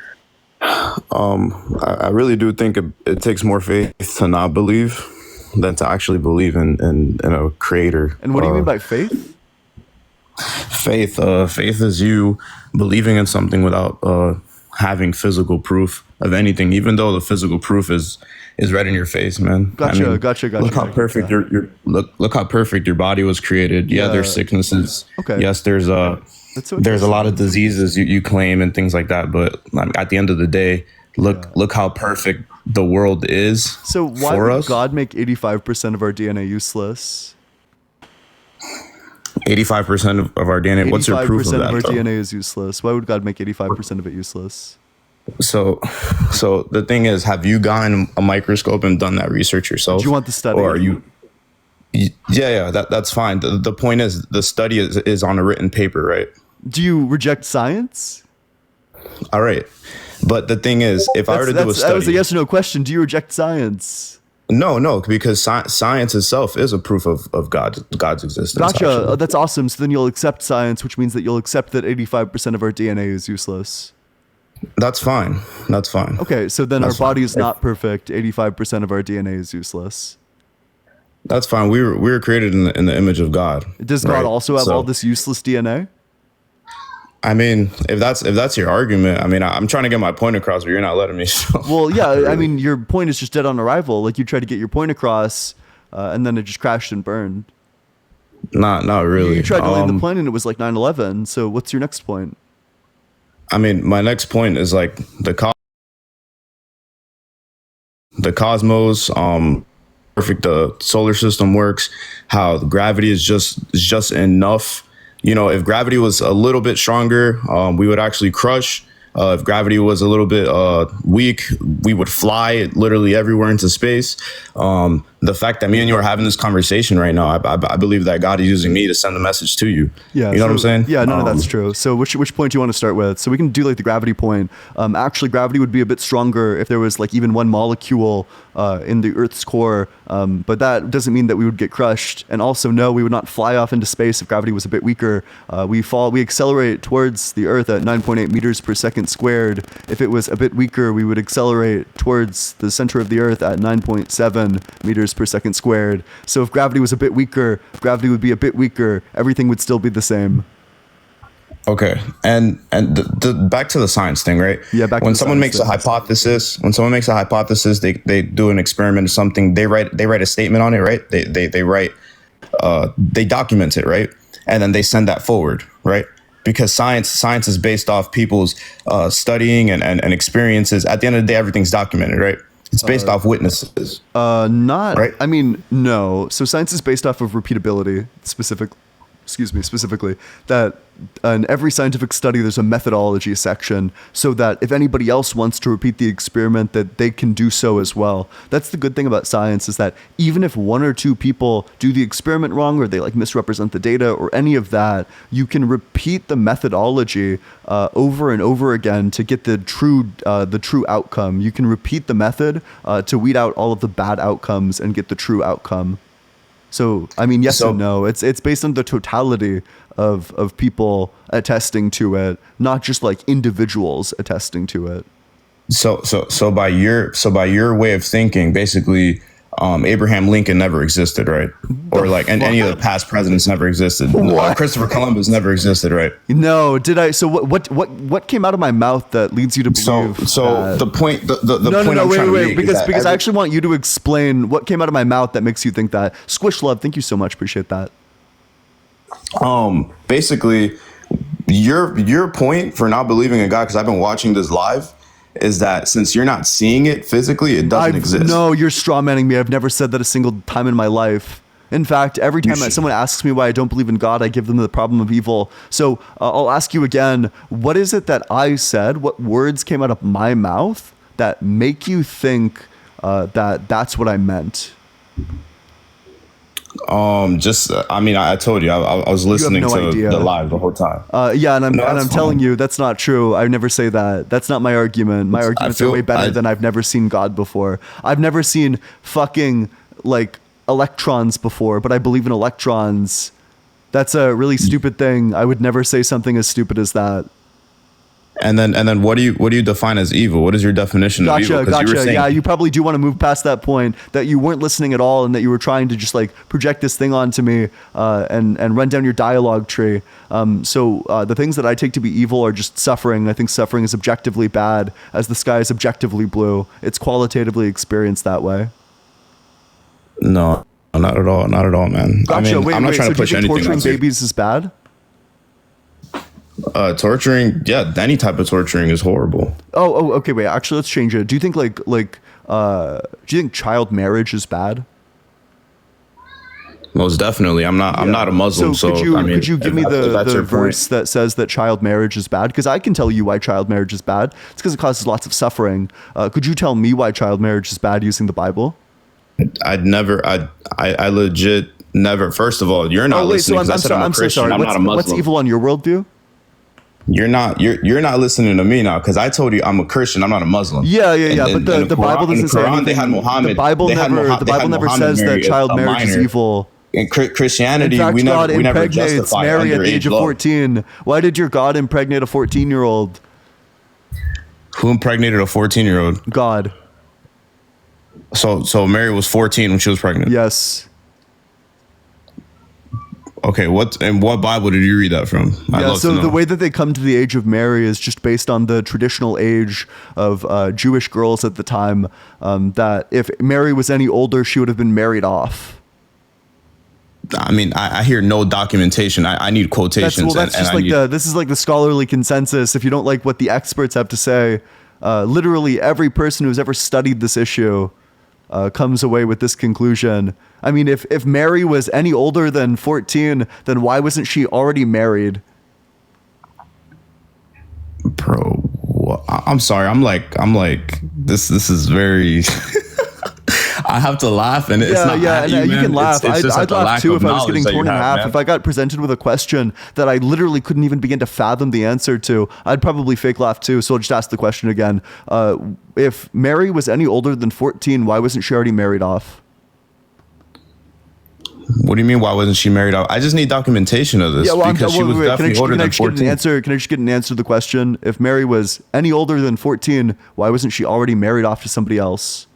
I really do think it takes more faith to not believe than to actually believe in a creator. And what do you mean by faith? Faith is you believing in something without having physical proof of anything, even though the physical proof is right in your face, man. Gotcha. Look how perfect look how perfect your body was created. Yeah, there's sicknesses. Okay. Yes, there's a lot of diseases you claim and things like that, but at the end of the day, look how perfect the world is. So why for would us. God make 85% of our DNA useless? 85% of our DNA. What's your proof of 85% that? of our though? DNA is useless. Why would God make 85% of it useless? So the thing is, have you gotten a microscope and done that research yourself? Do you want the study? Or are you? Yeah, that's fine. The point is, the study is on a written paper, right? Do you reject science? All right. But the thing is, if I were to do a study. That was a yes or no question. Do you reject science? No, because science itself is a proof of God's existence. Gotcha. actually. That's awesome. So then you'll accept science, which means that you'll accept that 85% of our DNA is useless. That's fine. Okay, so then That's our body fine. is not perfect. 85% of our DNA is useless. That's fine. We were created in the image of God. Does God right? also have So, all this useless DNA? I mean, if that's your argument, I mean, I'm trying to get my point across, but you're not letting me. So. Well, yeah, I mean, your point is just dead on arrival. Like you tried to get your point across, and then it just crashed and burned. Not really. You tried to land the plane and it was like 9/11. So what's your next point? I mean, my next point is like the cosmos, perfect the solar system works, how the gravity is just enough. You know, if gravity was a little bit stronger, we would actually crush If gravity was a little bit weak, we would fly literally everywhere into space. The fact that me and you are having this conversation right now, I believe that God is using me to send the message to you. Yeah, you know what I'm saying? Yeah, no, that's true. So which point do you want to start with? So we can do like the gravity point. Actually, gravity would be a bit stronger if there was like even one molecule in the Earth's core, but that doesn't mean that we would get crushed. And also, no, we would not fly off into space if gravity was a bit weaker. We accelerate towards the Earth at 9.8 meters per second squared. If it was a bit weaker, we would accelerate towards the center of the Earth at 9.7 meters per second squared. So if gravity was a bit weaker, gravity would be a bit weaker. Everything would still be the same. Okay, and back to the science thing, right? Yeah, when someone makes a hypothesis, they do an experiment or something. They write a statement on it, right? They document it, right? And then they send that forward, right? Because science is based off people's studying and experiences. At the end of the day, everything's documented, right? It's based off witnesses. Not right. I mean, no. So science is based off of repeatability, specifically that in every scientific study there's a methodology section so that if anybody else wants to repeat the experiment that they can do so as well. That's the good thing about science, is that even if one or two people do the experiment wrong or they like misrepresent the data or any of that, you can repeat the methodology over and over again to get the true outcome. You can repeat the method to weed out all of the bad outcomes and get the true outcome. So, I mean, yes and no. It's based on the totality of people attesting to it, not just like individuals attesting to it. So by your way of thinking, basically, Abraham Lincoln never existed, right? Or like any of the past presidents never existed. Christopher Columbus never existed, right? No, did I? So what came out of my mouth that leads you to believe? So the point, wait, because I actually want you to explain what came out of my mouth that makes you think that. Squish Love, thank you so much, appreciate that. Basically, your point for not believing in God, because I've been watching this live, is that since you're not seeing it physically, it doesn't exist. No, you're strawmanning me. I've never said that a single time in my life. In fact, every time that someone asks me why I don't believe in God, I give them the problem of evil. So I'll ask you again, what is it that I said? What words came out of my mouth that make you think that that's what I meant? I told you, I was listening to the live the whole time. Yeah, and I'm telling you, that's not true. I never say that. That's not my argument. My arguments are way better than I've never seen God before. I've never seen fucking like electrons before, but I believe in electrons. That's a really stupid thing. I would never say something as stupid as that. And then what do you define as evil? What is your definition of evil? Gotcha. Yeah, you probably do want to move past that point, that you weren't listening at all and that you were trying to just like project this thing onto me and run down your dialogue tree. So the things that I take to be evil are just suffering. I think suffering is objectively bad, as the sky is objectively blue. It's qualitatively experienced that way. No, not at all, man. Gotcha. I'm not trying to push anything. Torturing babies is bad? Torturing, yeah, any type of torturing is horrible. Oh, okay. Wait, actually, let's change it. Do you think do you think child marriage is bad? Most definitely. I'm not a Muslim, so could you give me the verse that says that child marriage is bad? Because I can tell you why child marriage is bad. It's because it causes lots of suffering. Could you tell me why child marriage is bad using the Bible? I legit never. First of all, you're not listening. So I'm so sorry. I'm not a Muslim. What's evil on your worldview? You're not listening to me now, because I told you I'm a Christian. I'm not a Muslim. Yeah. But the Bible doesn't say anything. They had Muhammad. The Bible never says that child marriage is evil. In Christianity, in fact, we never justify Mary at the age of 14. Love. Why did your God impregnate a 14-year-old? Who impregnated a 14-year-old? God. So Mary was 14 when she was pregnant? Yes. Okay, what Bible did you read that from? So the way that they come to the age of Mary is just based on the traditional age of Jewish girls at the time, that if Mary was any older, she would have been married off. I mean, I hear no documentation. I need quotations. This is like the scholarly consensus. If you don't like what the experts have to say, literally every person who's ever studied this issue comes away with this conclusion. I mean, if Mary was any older than 14, then why wasn't she already married? Bro, I'm sorry. I'm like this is very. I have to laugh, and it's not at you can laugh. It's just I'd the laugh lack too of if I was knowledge getting that you torn in have, half. man. If I got presented with a question that I literally couldn't even begin to fathom the answer to, I'd probably fake laugh too. So I'll just ask the question again. If Mary was any older than 14, why wasn't she already married off? What do you mean? Why wasn't she married off? I just need documentation of this because she was definitely older than 14. Can I just get an answer to the question? If Mary was any older than 14, why wasn't she already married off to somebody else?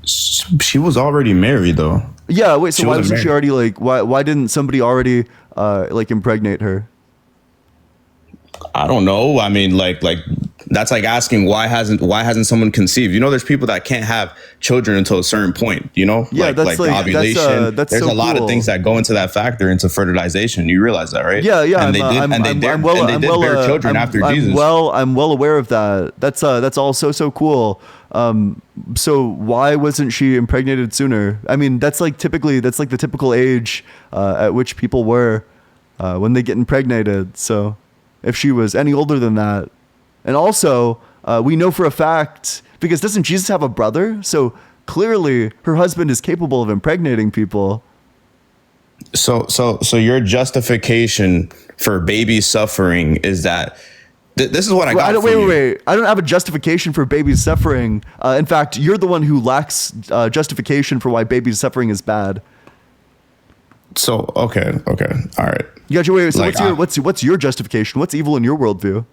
She was already married though. Yeah, wait. So why wasn't she married. already why didn't somebody already impregnate her? I don't know. I mean, like that's like asking why hasn't someone conceived? You know, there's people that can't have children until a certain point. You know, Yeah, like ovulation. that's there's so a lot cool. of things that go into that factor into fertilization. You realize that, right? Yeah. And they did bear children after Jesus. I'm well aware of that. That's all so cool. So why wasn't she impregnated sooner? I mean, that's like the typical age at which people were when they get impregnated. So if she was any older than that, and also we know for a fact, because doesn't Jesus have a brother? So clearly her husband is capable of impregnating people. So your justification for baby suffering is that this is what I got. Wait. I don't have a justification for babies suffering. In fact, you're the one who lacks justification for why babies suffering is bad. So okay, all right. You got your way. So what's your justification? What's evil in your worldview?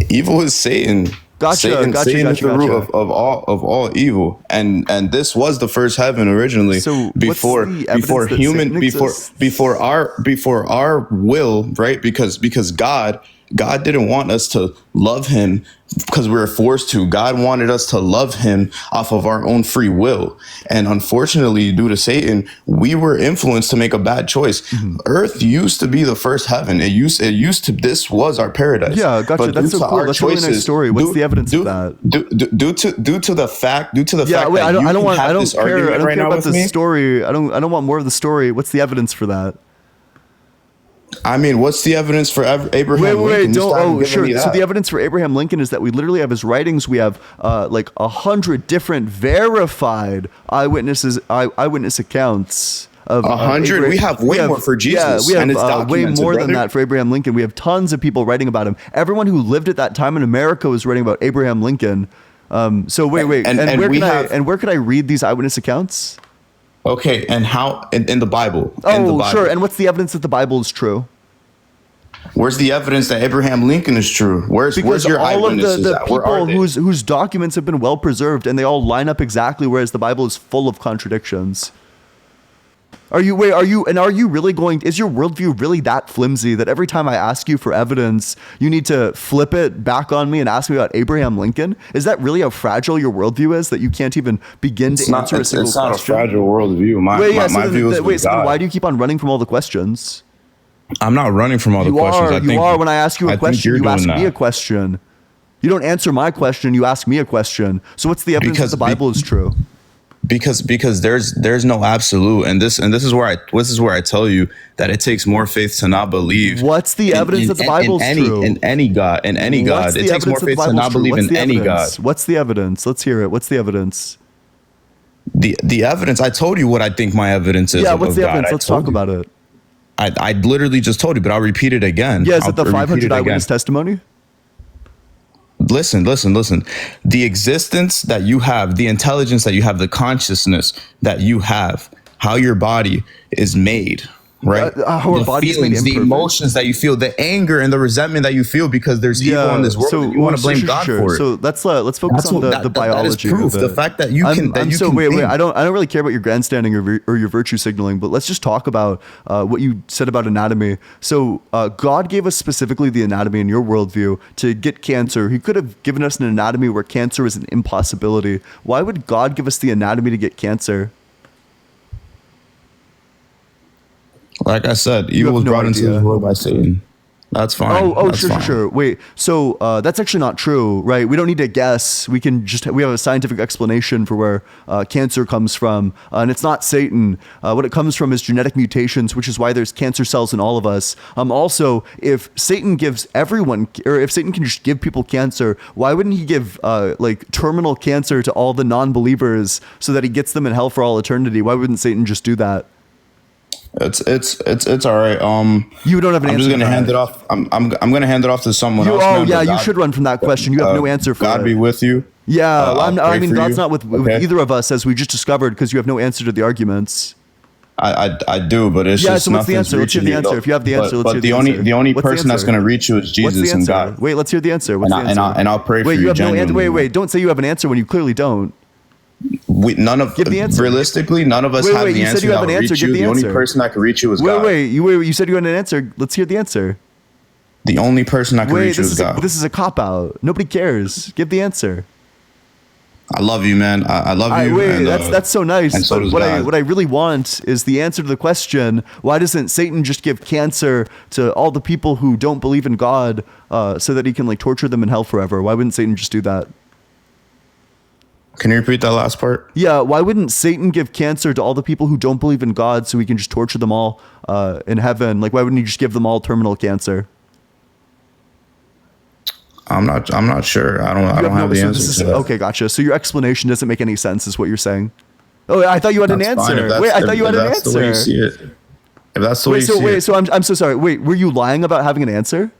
Evil is Satan. Gotcha. Satan is the root of all evil, and this was the first heaven originally. So before our will, right? Because God didn't want us to love him because we were forced to. God wanted us to love him off of our own free will. And unfortunately, due to Satan, we were influenced to make a bad choice. Mm-hmm. Earth used to be the first heaven. It used to, this was our paradise. Yeah, gotcha. But that's so cool. That's a really nice story. What's the evidence of that? Due to the fact I don't care about the story. I don't want more of the story. What's the evidence for that? I mean, what's the evidence for Abraham Lincoln? Sure. So the evidence for Abraham Lincoln is that we literally have his writings. We have 100 different verified eyewitness accounts of 100. We have way more for Jesus. Yeah, we and have it's way more than that for Abraham Lincoln. We have tons of people writing about him. Everyone who lived at that time in America was writing about Abraham Lincoln. So wait, and where could I read these eyewitness accounts? Okay, and how in the Bible? Sure. And what's the evidence that the Bible is true? Where's the evidence that Abraham Lincoln is true? Where's your eyewitnesses? Because all of the people whose documents have been well preserved and they all line up exactly, whereas the Bible is full of contradictions. Is your worldview really that flimsy that every time I ask you for evidence, you need to flip it back on me and ask me about Abraham Lincoln? Is that really how fragile your worldview is that you can't even begin to answer a single question? It's not a fragile worldview. My view is with God. So why do you keep on running from all the questions? I'm not running from all the questions. You are. When I ask you a question, you ask me a question. You don't answer my question, you ask me a question. So what's the evidence that the Bible is true? Because there's no absolute, and this is where I tell you that it takes more faith to not believe. What's the evidence that the Bible is true? In any God, it takes more faith to not believe in any God. What's the evidence? Let's hear it. What's the evidence? The evidence. I told you what I think my evidence is. Yeah, what's the evidence? Let's talk about it. I literally just told you, but I'll repeat it again. Yeah, is it the 500 eyewitness testimony? Listen. The existence that you have, the intelligence that you have, the consciousness that you have, how your body is made, right? How our body is made imperfect. The emotions that you feel, the anger and the resentment that you feel because there's evil in this world. So you want to blame God for it. So let's focus on the biology. That is proof. The fact that you can. Wait. I don't really care about your grandstanding or your virtue signaling, but let's just talk about what you said about anatomy. So God gave us specifically the anatomy in your worldview to get cancer. He could have given us an anatomy where cancer is an impossibility. Why would God give us the anatomy to get cancer? Like I said, evil was brought into this world by Satan. That's fine. That's fine. Sure. Wait, so that's actually not true, right? We don't need to guess. We have a scientific explanation for where cancer comes from, and it's not Satan. What it comes from is genetic mutations, which is why there's cancer cells in all of us. Also, if Satan gives everyone, or if Satan can just give people cancer, why wouldn't he give like terminal cancer to all the non-believers so that he gets them in hell for all eternity? Why wouldn't Satan just do that? It's all right. You don't have an answer. I'm just gonna hand it off. I'm gonna hand it off to someone else. Oh yeah, you should run from that question. You have no answer for God it. be with you. Yeah, I mean, God's you. not with either of us, as we just discovered, because you have no answer to the arguments. I do, but it's yeah. just So what's the answer? Let's hear the reaching you, answer. If you have the answer, let's hear the answer. But the only What's person that's going to reach you is Jesus and God. Wait, let's hear the answer. What's the answer? And I'll pray for you. You have no answer. genuinely. Wait. Don't say you have an answer when you clearly don't. Give the answer. Realistically, none of us have the you answer said you have that an will answer. reach Give you. the The only answer. person that can reach you is God. Wait. You said you had an answer. Let's hear the answer. The only person that can reach you is God. This is a cop out. Nobody cares. Give the answer. I love you, man. I love you. Wait, that's so nice. And so but does what God. I really want is the answer to the question: why doesn't Satan just give cancer to all the people who don't believe in God, so that he can like torture them in hell forever? Why wouldn't Satan just do that? Can you repeat that last part? Yeah, why wouldn't Satan give cancer to all the people who don't believe in God so he can just torture them all in heaven? Like, why wouldn't he just give them all terminal cancer? I'm not sure. I don't have the answer to that. Okay, gotcha. So your explanation doesn't make any sense, is what you're saying. Oh, I thought you had an That's fine. answer. Wait, I thought you had an That's answer. the way you see it. If that's the way you see it. So I'm so sorry. Wait, were you lying about having an answer?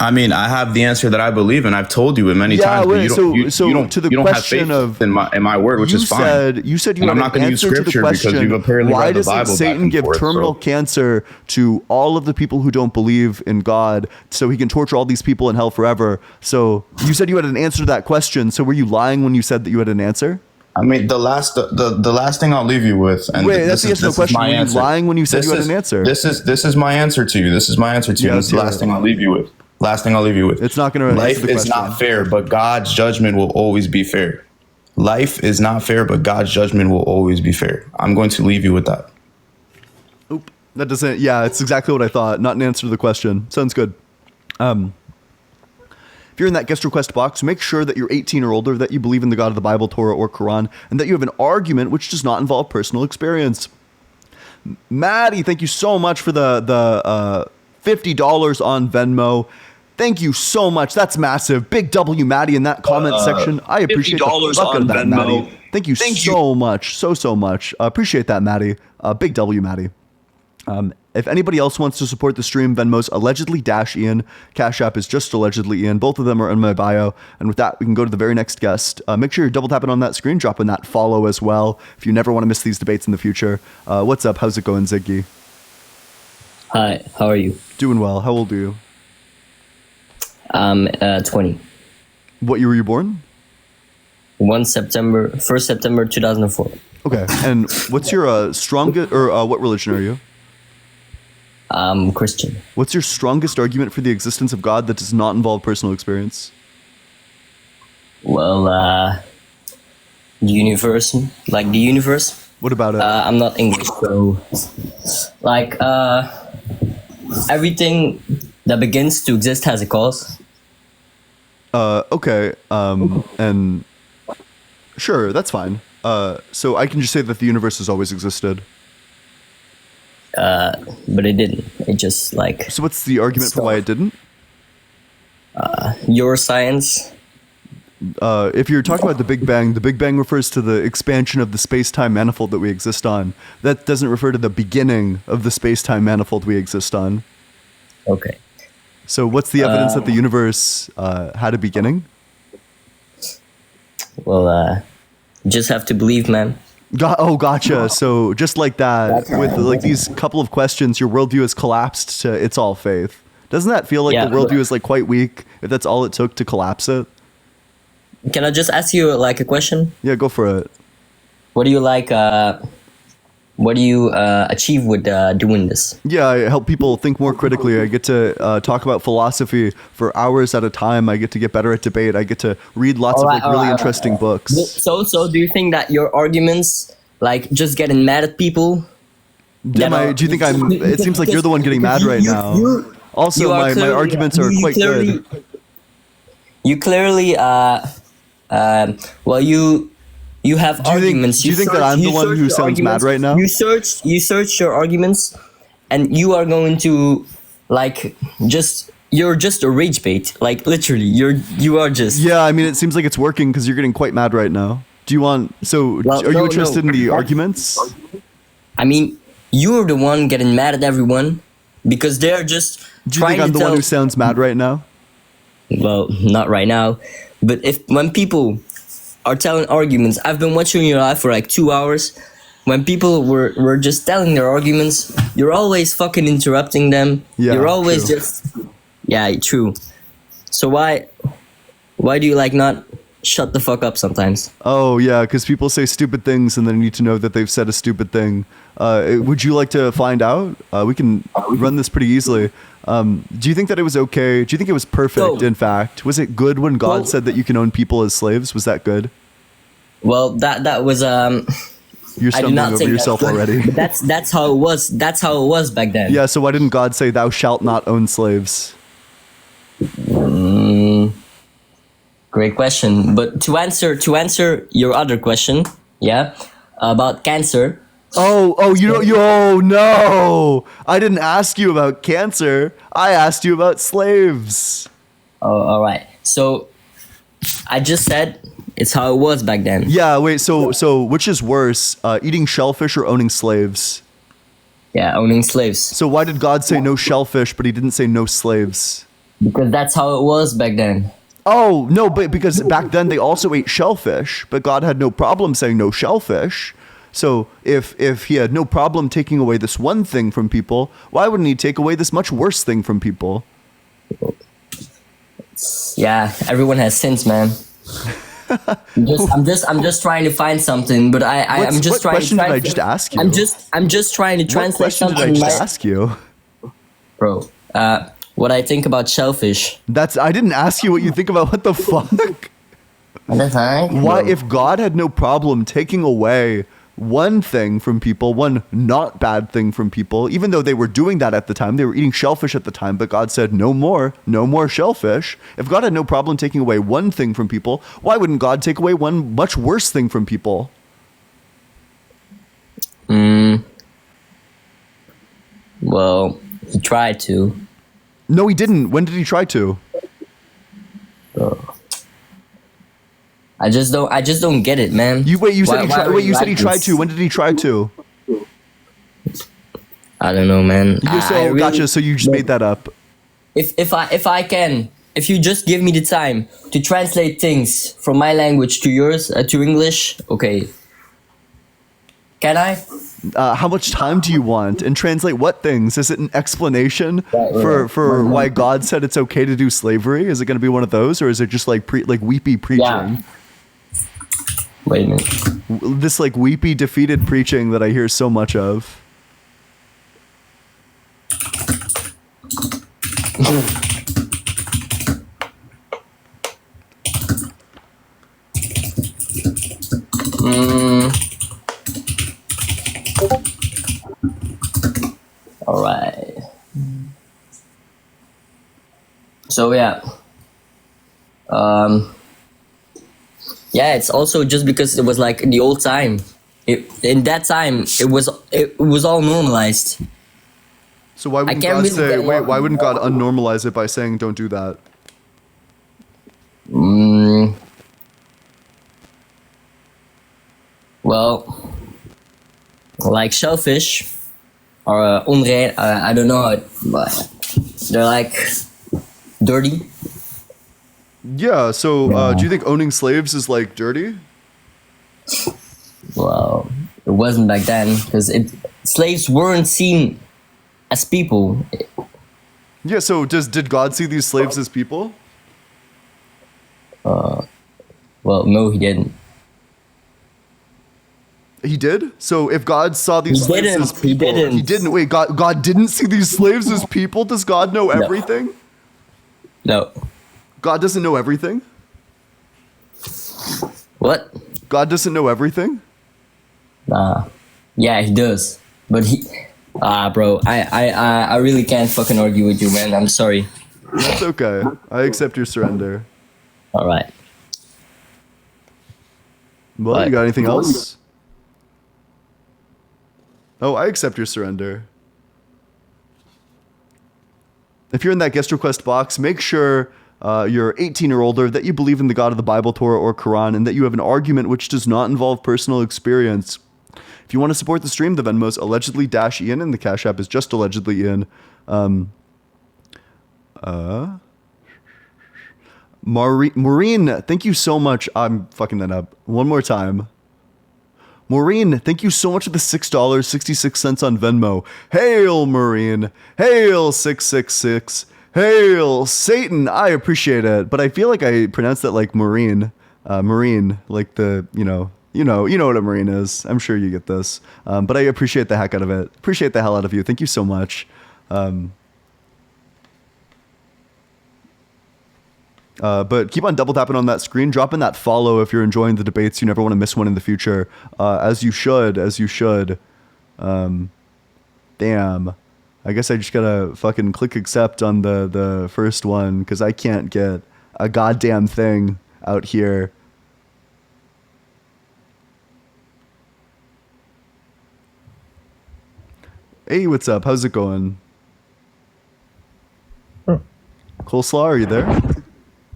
I mean, I have the answer that I believe in. I've told you it many times. But you don't to the have question faith of in my word, which is fine. You said you And had I'm not an going to use answer to the scripture because question, you've apparently why read the doesn't Bible. Satan back and give forth, terminal so. cancer to all of the people who don't believe in God so he can torture all these people in hell forever? So you said you had an answer to that question. So were you lying when you said that you had an answer? I mean, the last thing I'll leave you with, and Wait, that's the yes or no question. Were you lying when you said you had an answer? This is my answer to you. This is my answer to you. Yeah, This is the last thing I'll leave you with. Last thing I'll leave you with. It's not going to Life is not fair, but God's judgment will always be fair. Life is not fair, but God's judgment will always be fair. I'm going to leave you with that. Oop. That doesn't. Yeah, it's exactly what I thought. Not an answer to the question. Sounds good. If you're in that guest request box, make sure that you're 18 or older, that you believe in the God of the Bible, Torah, or Quran, and that you have an argument which does not involve personal experience. Maddie, thank you so much for the $50 on Venmo. Thank you so much. That's massive. Big W, Maddie, in that comment section. I appreciate the fuck out of that, Maddie. Thank you so much. So much. Appreciate that, Maddie. Big W, Maddie. If anybody else wants to support the stream, Venmo's allegedly -Ian. Cash App is just allegedly Ian. Both of them are in my bio. And with that, we can go to the very next guest. Make sure you're double tapping on that screen, dropping that follow as well, if you never want to miss these debates in the future. What's up? How's it going, Ziggy? Hi, how are you? Doing well. How old are you? 20. What year were you born? 1st September 2004. Okay. And what's your strongest, or what religion are you? Christian. What's your strongest argument for the existence of God that does not involve personal experience? Well, the universe. Like the universe. What about it? I'm not English, so like everything that begins to exist has a cause. Okay. And sure, that's fine. So I can just say that the universe has always existed. But it didn't. It just like. So what's the argument for why it didn't? Your science. If you're talking about the Big Bang refers to the expansion of the space-time manifold that we exist on. That doesn't refer to the beginning of the space-time manifold we exist on. Okay. So what's the evidence that the universe had a beginning? Well, you just have to believe, man. Gotcha. So just like that, with like these couple of questions, your worldview has collapsed to it's all faith. Doesn't that feel like the worldview is like quite weak, if that's all it took to collapse it? Can I just ask you like a question? Yeah, go for it. What do you like? What do you achieve with doing this? Yeah, I help people think more critically. I get to talk about philosophy for hours at a time. I get to get better at debate. I get to read lots of really interesting books. So do you think that your arguments, like just getting mad at people, Do you think I'm? It seems like you're the one getting mad right now. Also, my arguments are quite good. You clearly, well, you have arguments. Do you think that I'm the one who sounds mad right now? You search your arguments, and you are going to like you're just a rage bait. Like literally, you are just. Yeah, I mean, it seems like it's working because you're getting quite mad right now. Do you want? So, are you interested in the arguments? I mean, you're the one getting mad at everyone because they're just. Do you think I'm the one who sounds mad right now? Well, not right now, but when people are telling arguments, I've been watching your live for like 2 hours. When people were just telling their arguments, you're always fucking interrupting them. Yeah, you're always true. Yeah, true. So why do you like not shut the fuck up sometimes? Oh yeah, because people say stupid things and they need to know that they've said a stupid thing. Would you like to find out? We can run this pretty easily. Do you think that it was okay? Do you think it was perfect? In fact, was it good when God said that you can own people as slaves? Was that good? Well, that was You're stumbling over yourself already. But that's how it was. That's how it was back then. Yeah. So why didn't God say, "Thou shalt not own slaves"? Great question. But to answer your other question, yeah, about cancer. Oh no! I didn't ask you about cancer. I asked you about slaves. Oh, all right. So I just said it's how it was back then. Yeah. Wait. So which is worse, eating shellfish or owning slaves? Yeah, owning slaves. So why did God say no shellfish, but He didn't say no slaves? Because that's how it was back then. Oh no! But because back then they also ate shellfish, but God had no problem saying no shellfish. So if He had no problem taking away this one thing from people, why wouldn't He take away this much worse thing from people? Yeah, everyone has sins, man. I'm just trying to find something, but I'm just trying. What question did I just ask you? I'm just trying to translate something. What question did I just ask you, bro? What I think about shellfish. I didn't ask you what you think about. What the fuck? Why, if God had no problem taking away one thing from people, one not bad thing from people, even though they were doing that at the time, they were eating shellfish at the time, but God said no more shellfish. If God had no problem taking away one thing from people, why wouldn't God take away one much worse thing from people? Well, He tried to. No, He didn't. When did He try to? I just don't get it, man. You said He tried to. When did He try to? I don't know, man. Gotcha. So you just made that up. If you just give me the time to translate things from my language to yours, to English, okay. Can I? How much time do you want? And translate what things? Is it an explanation for why God said it's okay to do slavery? Is it going to be one of those, or is it just like weepy preaching? Yeah. Wait a minute. This like weepy defeated preaching that I hear so much of. All right. So yeah. Yeah, it's also just because it was like the old time. In that time, it was all normalized. So why wouldn't God say? Wait, why wouldn't God unnormalize it by saying don't do that? Well, like shellfish or onrein, I don't know, but they're like dirty. Yeah. So do you think owning slaves is like dirty? Well, it wasn't back then because slaves weren't seen as people. Yeah. So did God see these slaves as people? Well, no, He didn't. He did? So if God saw these slaves as people, He didn't. Wait, God didn't see these slaves as people? Does God know everything? No. God doesn't know everything? What? God doesn't know everything? Yeah, He does. But Bro, I really can't fucking argue with you, man. I'm sorry. That's okay. I accept your surrender. All right. Well, you got anything else? Oh, I accept your surrender. If you're in that guest request box, make sure you're 18 or older, that you believe in the God of the Bible, Torah, or Quran, and that you have an argument which does not involve personal experience. If you want to support the stream, the Venmo's allegedly-Ian, and the Cash App is just allegedly Ian. Maureen, thank you so much. I'm fucking that up. One more time. Maureen, thank you so much for the $6.66 on Venmo. Hail, Maureen. Hail, 666. Hail, Satan. I appreciate it, but I feel like I pronounced that like Maureen. Marine, like the, you know what a Marine is. I'm sure you get this. But I appreciate the heck out of it. Appreciate the hell out of you. Thank you so much. But keep on double tapping on that screen. Drop in that follow if you're enjoying the debates. You never want to miss one in the future. As you should. Damn. I guess I just gotta fucking click accept on the first one, because I can't get a goddamn thing out here. Hey, what's up? How's it going? Coleslaw, are you there?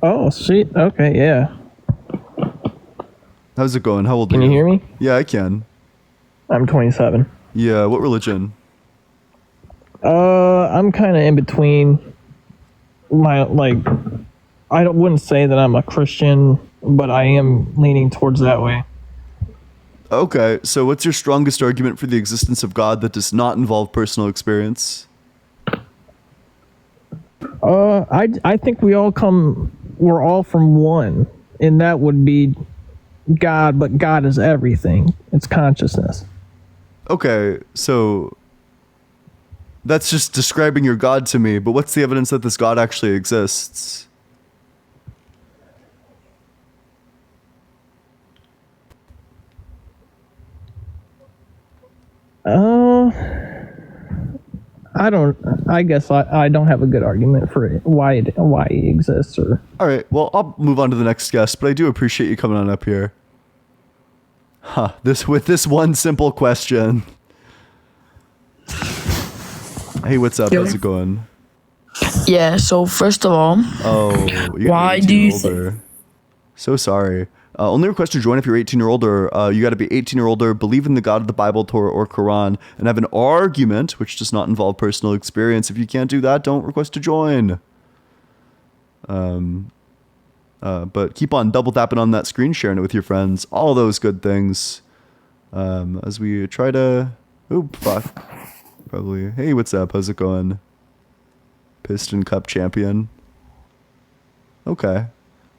Oh, sweet. Okay, yeah. How's it going? How old are you? Can you hear me? Yeah, I can. I'm 27. Yeah, what religion? I'm kind of in between. I wouldn't say that I'm a Christian, but I am leaning towards that way. Okay, so what's your strongest argument for the existence of God that does not involve personal experience? I think we're all from one, and that would be God, but God is everything. It's consciousness. Okay, so that's just describing your God to me, but what's the evidence that this God actually exists? I guess I don't have a good argument for it, why he exists. Or all right, well, I'll move on to the next guest, but I do appreciate you coming on up here. With this one simple question. Hey, what's up? How's it going? Yeah, so first of all, why do you think? So sorry. Only request to join if you're 18 or older. You got to be 18 or older, believe in the God of the Bible, Torah, or Quran, and have an argument which does not involve personal experience. If you can't do that, don't request to join. But keep on double tapping on that screen, sharing it with your friends, all those good things. As we try to... Oop, fuck. Probably. Hey, what's up? How's it going? Piston Cup champion. Okay.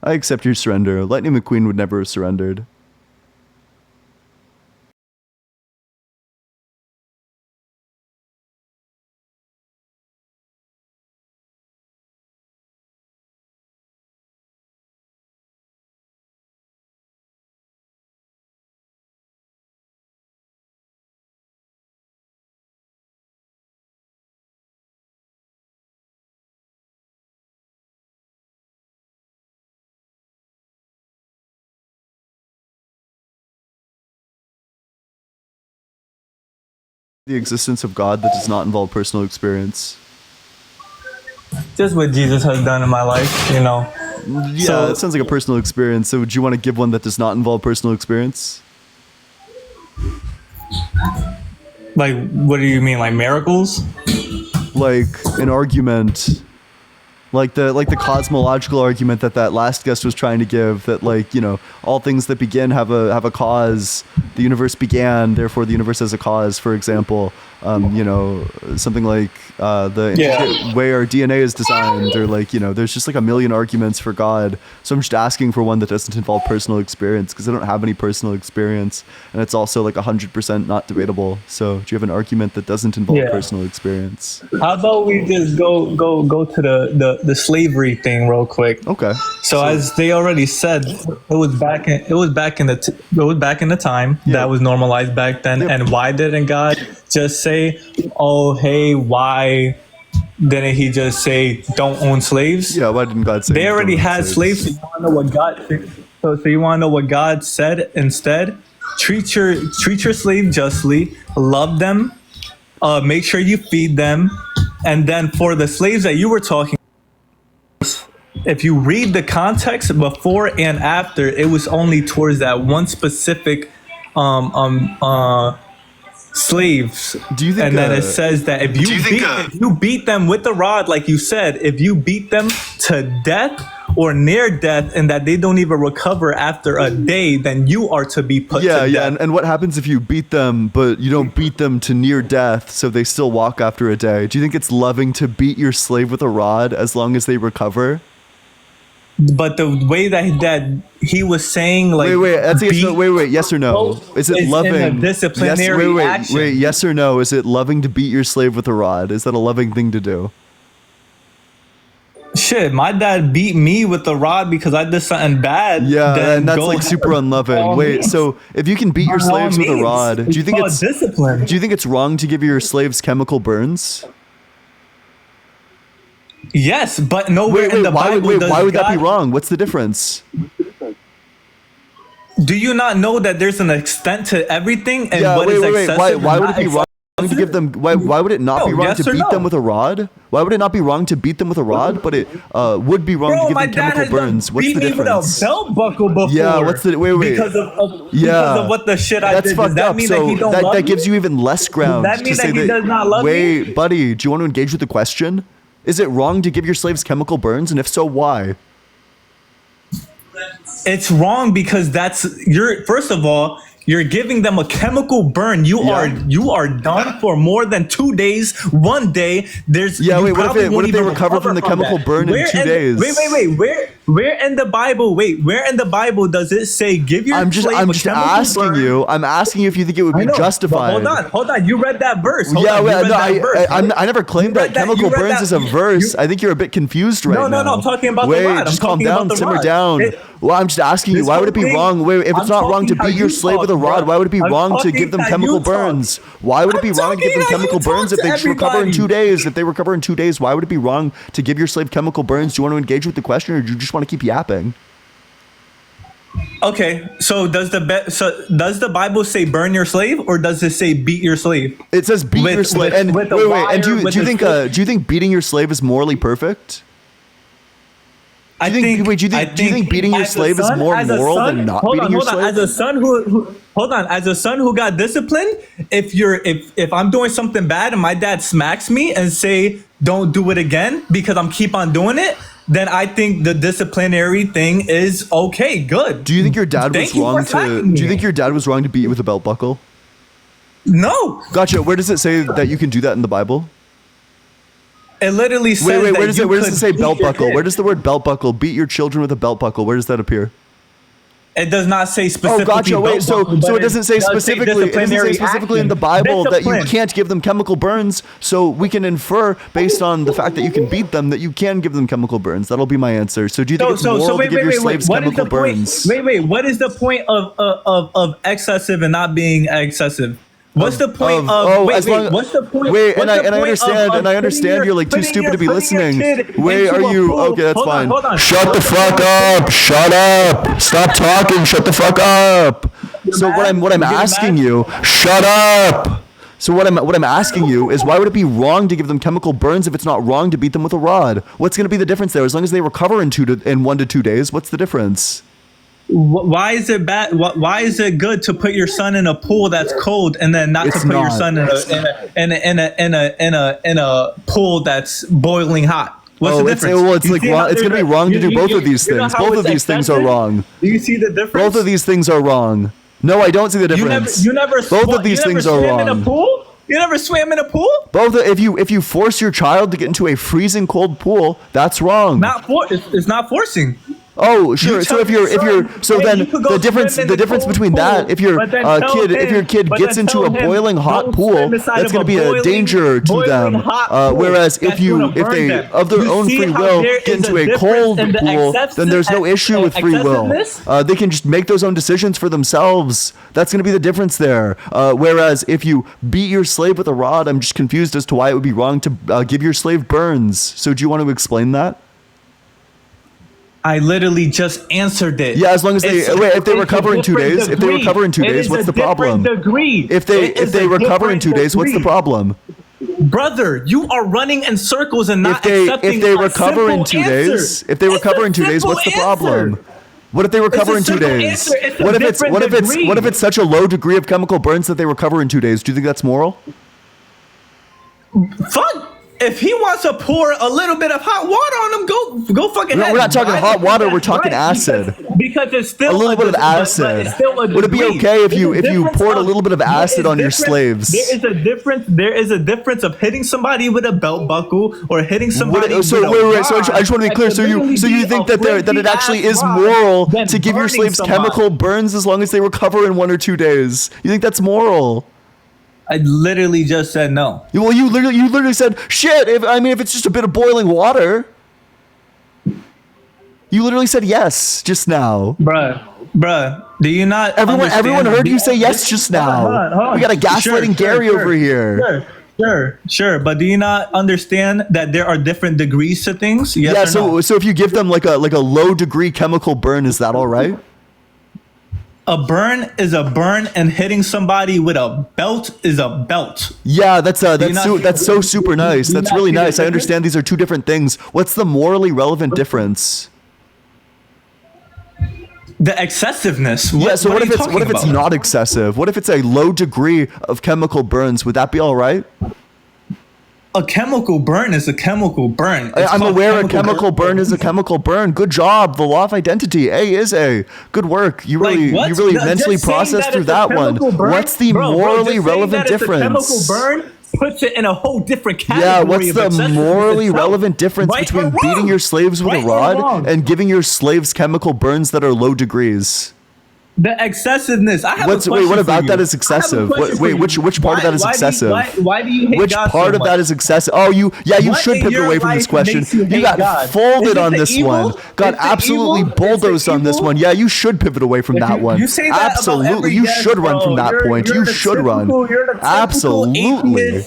I accept your surrender. Lightning McQueen would never have surrendered. The existence of God that does not involve personal experience. Just what Jesus has done in my life, you know. Yeah, so, it sounds like a personal experience. So would you want to give one that does not involve personal experience? Like, what do you mean, like miracles? Like an argument, like the cosmological argument that last guest was trying to give, that, like, you know, all things that begin have a cause. The universe began, therefore the universe has a cause, for example. You know, something like the way our DNA is designed, or, like, you know, there's just like a million arguments for God. So I'm just asking for one that doesn't involve personal experience, because I don't have any personal experience, and it's also like 100% not debatable. So do you have an argument that doesn't involve personal experience? How about we just go to the slavery thing real quick? Okay. So as they already said, it was back in the time that was normalized back then. Yep. And why didn't God just say, "Oh, hey, why didn't he just say don't own slaves?" Yeah, why didn't God say? They already don't own had slaves. So you want to know what God? So you want to know what God said instead? Treat your slave justly, love them, make sure you feed them, and then for the slaves that you were talking, if you read the context before and after, it was only towards that one specific slaves. Do you think? And then it says that if you beat them with the rod, like you said, if you beat them to death or near death, and that they don't even recover after a day, then you are to be put to death. Yeah. And what happens if you beat them, but you don't beat them to near death, so they still walk after a day? Do you think it's loving to beat your slave with a rod as long as they recover? But the way that he was saying, like, wait, yes or no? Is it loving? In a disciplinary action. Wait, yes or no? Is it loving to beat your slave with a rod? Is that a loving thing to do? Shit, my dad beat me with the rod because I did something bad. Yeah, and that's like super unloving. Wait, so if you can beat your slaves with a rod, do you think it's discipline? Do you think it's wrong to give your slaves chemical burns? Yes, but nowhere in the Bible why would that be wrong? What's the difference? Do you not know that there's an extent to everything? And excessive? Why would it be wrong to give them? Why would it not be wrong to beat them with a rod? Why would it not be wrong to beat them with a rod? But it would be wrong to give them chemical burns. What's the difference? With a belt buckle before. Yeah, what's the because of what the shit I did. Does that mean that he don't love me? That gives you even less ground. Does that mean to say that he does not love me? Wait, buddy, do you want to engage with the question? Is it wrong to give your slaves chemical burns? And if so, why? It's wrong because first of all, you're giving them a chemical burn. You are done for more than 2 days. 1 day, there's what if they recover from the chemical burn in 2 days? Wait. Where in the Bible does it say give your slave I'm a just chemical asking burn? you. I'm asking you if you think it would be justified. Hold on. You read that verse. I never claimed that chemical burns is a verse. I think you're a bit confused right now. No. I'm talking about the rod. Just calm down, simmer down. Well, I'm just asking you, why would it be wrong? If it's not wrong to beat your slave with a rod, why would it be wrong to give them chemical burns? Why would it be wrong to give them chemical burns if they just recover in 2 days? If they recover in 2 days, why would it be wrong to give your slave chemical burns? Do you want to engage with the question, or do you just want to keep yapping? Okay, so does the Bible say burn your slave, or does it say beat your slave? It says beat your slave. And wait, and do you think beating your slave is morally perfect? Do you think beating your slave is more moral than not beating your slave? As a son who got disciplined, if I'm doing something bad and my dad smacks me and say don't do it again because I'm keep on doing it, then I think the disciplinary thing is okay, good. Do you think your dad was wrong to? Do you think your dad was wrong to beat you with a belt buckle? No. Gotcha. Where does it say that you can do that in the Bible? It literally says where does it say belt buckle? Where does the word belt buckle? Beat your children with a belt buckle. Where does that appear? It does not say specifically. Oh, gotcha. Wait, so it doesn't say specifically in the Bible that you can't give them chemical burns. So we can infer based on the fact that you can beat them that you can give them chemical burns. That'll be my answer. So do you think it's moral to give your slaves chemical burns? Wait. What is the point of excessive and not being excessive? What's the point what's the point? Wait, and I understand you're like too stupid to be listening. Wait, are you okay? That's fine. Shut the fuck up! Shut up! Stop talking! Shut the fuck up! So what I'm asking you, shut up! So what I'm asking you is, why would it be wrong to give them chemical burns if it's not wrong to beat them with a rod? What's going to be the difference there? As long as they recover in 1 to 2 days, what's the difference? Why is it bad? Why is it good to put your son in a pool that's cold and then not to put your son in a pool that's boiling hot? What's the difference? It's going to be wrong to do both of these things. Both of these things are wrong. Do you see the difference? Both of these things are wrong. No, I don't see the difference. Both of these things are wrong. You never swam in a pool? If you force your child to get into a freezing cold pool, that's wrong. It's not forcing. Oh, sure. So then the difference between that, if your kid gets into a boiling hot pool, that's going to be a danger to them. Whereas if they of their own free will get into a cold pool, then there's no issue with free will. They can just make those own decisions for themselves. That's going to be the difference there. Whereas if you beat your slave with a rod, I'm just confused as to why it would be wrong to give your slave burns. So do you want to explain that? I literally just answered it. Yeah, as long as if they recover in 2 days, what's the problem? If they recover in 2 days, what's the problem? Brother, you are running in circles and not accepting if they recover in 2 days, what's the problem? What if they recover in 2 days? What if it's such a low degree of chemical burns that they recover in 2 days? Do you think that's moral? Fuck. If he wants to pour a little bit of hot water on him, go fucking ahead. We're not talking hot water. We're talking acid. Because it's still a little bit of acid. Would it be okay if you poured a little bit of acid on your slaves? There is a difference of hitting somebody with a belt buckle or hitting somebody. I just want to be clear. So you think that it actually is moral to give your slaves chemical burns as long as they recover in 1 or 2 days? You think that's moral? I literally just said no. Well, you literally said shit. If it's just a bit of boiling water. You literally said yes just now, bruh. Do you not? Everyone heard you say yes just now. Hold on. We got a gaslighting Gary over here. Sure. But do you not understand that there are different degrees to things? Yes. Yeah. So if you give them like a low degree chemical burn, is that all right? A burn is a burn, and hitting somebody with a belt is a belt. Yeah, that's so super nice. That's really nice. I understand these are two different things. What's the morally relevant difference? The excessiveness. So what if it's not excessive? What if it's a low degree of chemical burns? Would that be all right? A chemical burn is a chemical burn. I'm aware a chemical burn is a chemical burn. Good job. The law of identity. A is A. Good work. You really mentally processed through that one. What's the morally relevant difference? Chemical burn puts it in a whole different category. Yeah, what's the morally relevant difference between beating your slaves with a rod and giving your slaves chemical burns that are low degrees? The excessiveness. What about that is excessive? Which part of that is excessive? Why do you hate which God part so of that is excessive? Oh, you should pivot away from this question. You got folded on this one. Got absolutely bulldozed on this one. Yeah, you should pivot away from that one. You say that absolutely. You should run from that point. You should run. Absolutely.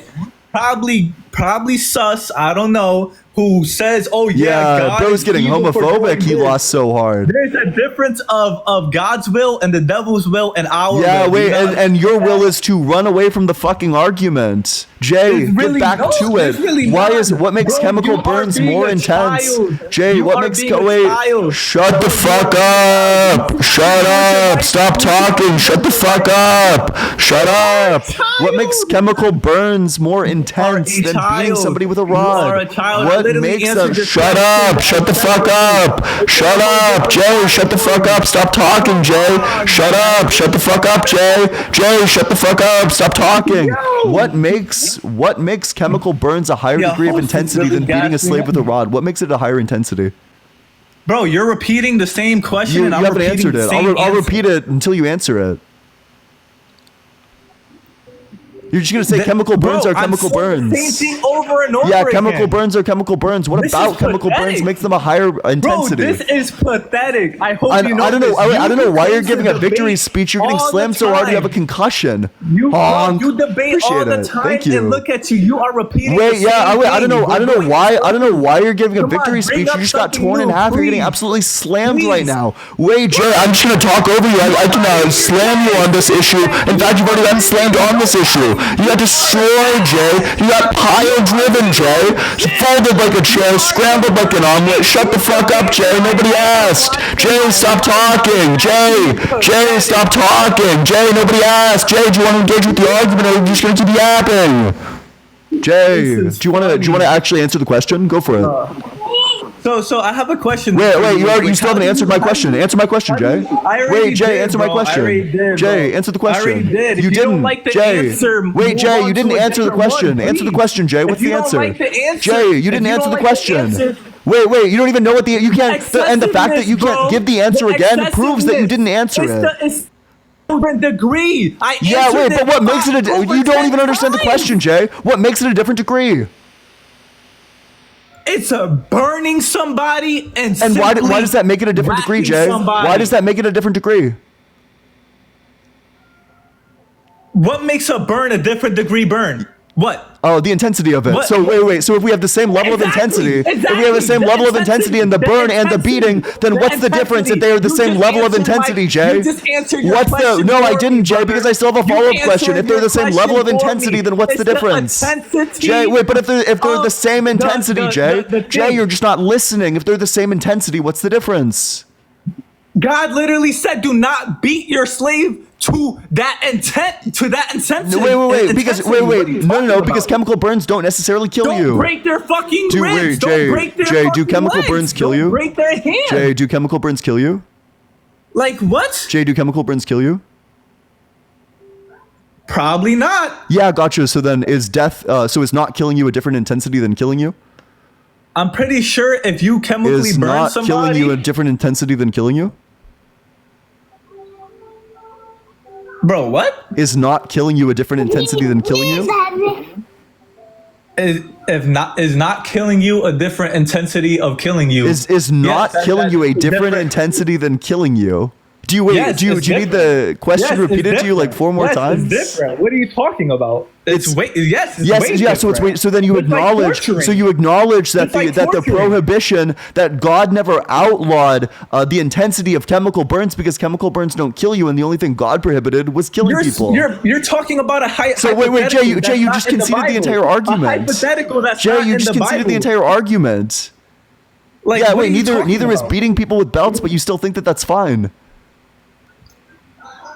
Probably sus. I don't know. Who says, "Oh yeah, God bro's getting homophobic." He lost so hard. There's a difference of God's will and the devil's will and our will. Yeah, wait, and your will is to run away from the fucking argument. Jay, get back to it. What makes chemical burns more intense? Jay, what makes shut the fuck up. Shut up. Stop talking. Shut the fuck up. Shut up. What makes chemical burns more intense than beating somebody with a rod? What makes them shut up? Shut the fuck up. Shut up, Jay. Shut the fuck up. Stop talking, Jay. Shut up. Shut the fuck up, Jay. Jay, shut the fuck up. Stop talking. What makes chemical burns a higher degree of intensity than beating a slave with a rod? What makes it a higher intensity? Bro, you're repeating the same question. You haven't answered it. I'll repeat it until you answer it. You're just going to say chemical burns are chemical burns. The same thing over and over again. Chemical burns are chemical burns. What about chemical burns makes them a higher intensity? Bro, this is pathetic. I hope you know I don't know why you're giving a victory speech. You're getting slammed so hard you have a concussion. You debate all the time and look at you. You are repeating I don't know why you're giving a victory speech. You just got torn in half. You're getting absolutely slammed right now. Wait, Jay, I'm just going to talk over you. I can slam you on this issue. In fact, you've already gotten slammed on this issue. You got destroyed, Jay. You got pile-driven, Jay. Folded like a chair, scrambled like an omelet. Shut the fuck up, Jay. Nobody asked. Jay, stop talking. Jay, stop talking. Jay, nobody asked. Jay, do you want to engage with the argument, or are you just going to keep yapping? Jay, do you want to actually answer the question? Go for it. So I have a question. Wait, you still haven't answered my question. Answer my question, Jay. Wait, Jay, answer my question. Jay, answer the question. I already did. You didn't. Jay, wait, Jay, you didn't answer the question. One, answer the question, Jay. What's the answer? Like the answer? Jay, you didn't answer the question. Wait, you don't even know what you can't, and the fact that you can't bro, give the answer again proves that you didn't answer it. It's different degree. Yeah, wait, but what makes it you don't even understand the question, Jay. What makes it a different degree? It's a burning somebody and why does that make it a different degree, Jay? Why does that make it a different degree? What makes a burn a different degree burn? What? Oh, the intensity of it. What? So wait. So if we have the same level of intensity, if we have the same level of intensity in the burn and the beating, then what's the difference if they are the same level of intensity, Jay? You just answered your What's question. No, I didn't, Jay, because I still have a follow-up question. If they're the same level of intensity, then what's the difference? Jay, wait, but if they're the same intensity, Jay, you're just not listening. If they're the same intensity, what's the difference? God literally said, "Do not beat your slave to that intent, to that intensity." Wait, because no, because chemical burns don't necessarily kill you. Don't break their fucking ribs. Jay, Don't break their Jay, do fucking chemical legs. burns kill Don't you? break their hand. Jay, do chemical burns kill you? Like what? Jay, do chemical burns kill you? Probably not. Yeah, gotcha. So then is death, so is not killing you a different intensity than killing you? I'm pretty sure if you chemically burn not somebody, killing you a different intensity than killing you? Bro, what? Is not killing you a different intensity than killing you? Is not killing you a different intensity of killing you? Is not killing you a different intensity than killing you? Do you need the question repeated to you like 4 more times? It's different. What are you talking about? So then you acknowledge. So you acknowledge that the prohibition that God never outlawed the intensity of chemical burns because chemical burns don't kill you, and the only thing God prohibited was killing people. You're talking about a wait, Jay, you just conceded the entire argument. A hypothetical that's Jay, not you in just the conceded Bible. the entire argument. Like, yeah, what wait, are you neither talking is about? beating people with belts, but you still think that that's fine.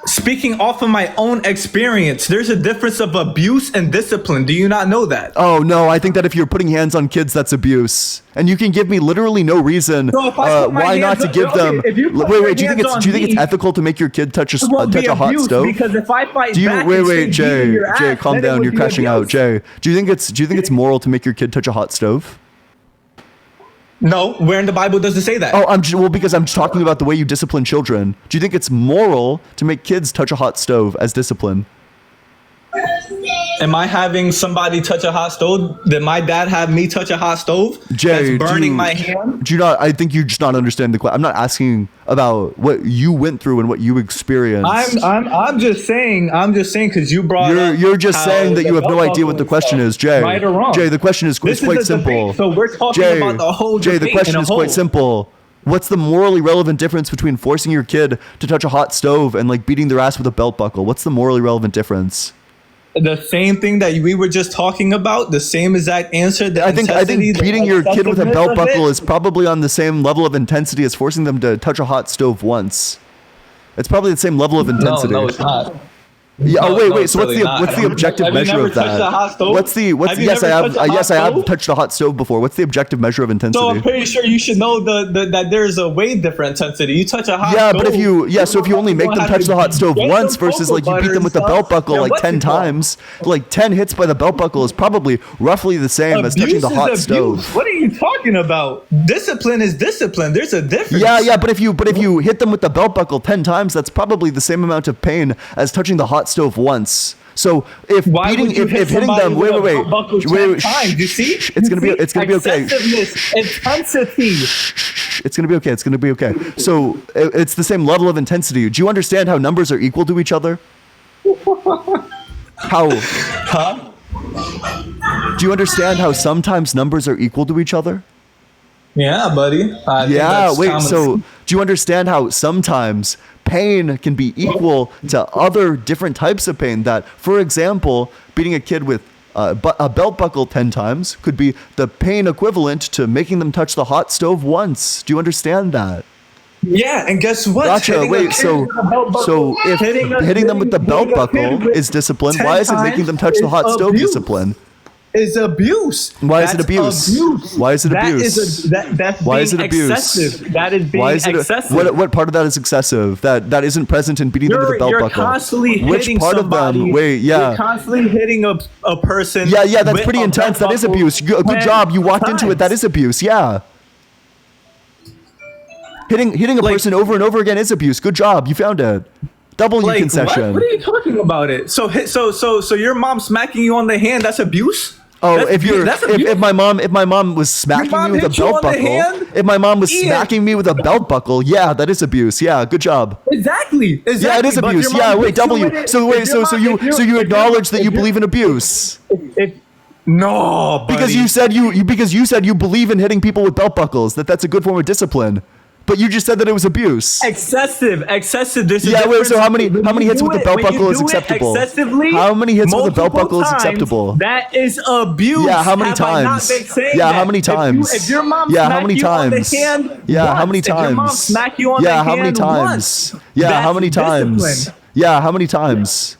Speaking off of my own experience, there's a difference of abuse and discipline. Do you not know that? Oh no, I think that if you're putting hands on kids, that's abuse, and you can give me literally no reason why not to give them. Wait, do you think it's ethical to make your kid touch a hot stove? Because if I fight back, Jay, calm down. You're crashing out, Jay. Do you think it's moral to make your kid touch a hot stove? No, where in the Bible does it say that? Oh, because I'm talking about the way you discipline children. Do you think it's moral to make kids touch a hot stove as discipline? Am I having somebody touch a hot stove? Did my dad have me touch a hot stove? Jay, that's burning my hand? Do you not? I think you just not understand the question. I'm not asking about what you went through and what you experienced. I'm just saying because you brought up. You're just saying that you have no idea what the question is, Jay. Right or wrong? Jay, the question is quite simple. Debate, so we're talking about the whole debate. Jay, the question is quite simple. What's the morally relevant difference between forcing your kid to touch a hot stove and like beating their ass with a belt buckle? What's the morally relevant difference? The same thing that we were just talking about, the same exact answer. I think beating your kid with a belt buckle is probably on the same level of intensity as forcing them to touch a hot stove once. It's probably the same level of intensity. No, it's not. Yeah. Wait. So what's the objective measure of that? Yes, I have touched a hot stove before. What's the objective measure of intensity? So I'm pretty sure you should know that there's a way different intensity. You touch a hot stove. But if you only make them touch the hot stove once versus like you beat them with the belt buckle like 10 times, like 10 hits by the belt buckle is probably roughly the same as touching the hot stove. What are you talking about? Discipline is discipline. There's a difference. Yeah, but if you hit them with the belt buckle 10 times, that's probably the same amount of pain as touching the hot stove once. So if hitting them, wait, you see, it's gonna be okay. Intensity. It's gonna be okay. So it's the same level of intensity. Do you understand how numbers are equal to each other? Huh? Do you understand how sometimes numbers are equal to each other? Yeah, buddy. So do you understand how sometimes pain can be equal to other different types of pain? That, for example, beating a kid with a belt buckle 10 times could be the pain equivalent to making them touch the hot stove once. Do you understand that? Yeah, and guess what? Gotcha. So if hitting them with the belt buckle is discipline, why is it making them touch the hot stove discipline? Is abuse. Why is it abuse? Why is it abuse? That's being excessive. That is being excessive. What part of that is excessive? That isn't present in beating them with a belt buckle. You're constantly hitting part somebody. Of them? Wait, yeah. You're constantly hitting a person. Yeah, that's pretty intense. That is abuse. Good job. You walked into it. That is abuse. Yeah. Hitting a person over and over again is abuse. Good job, you found it. Double you concession. What are you talking about? It so your mom smacking you on the hand, that's abuse. Oh, if my mom was smacking me with a belt buckle, if my mom was smacking me with a belt buckle, yeah, that is abuse. Yeah, good job. Exactly. Yeah, it is abuse. Yeah, wait, W. So you acknowledge that you believe in abuse. No, buddy. Because you said you believe in hitting people with belt buckles. That's a good form of discipline. But you just said that it was abuse. Excessive. There's wait. So how many hits with the belt buckle is acceptable? How many hits with the belt buckle is acceptable? That is abuse. Yeah, how many times? Yeah, how many times? If your mom yeah, how many times? On the hand yeah, how many once, times? If your mom smack you on yeah, the how many hand times? Once, yeah, how many times? Discipline. Yeah, how many times?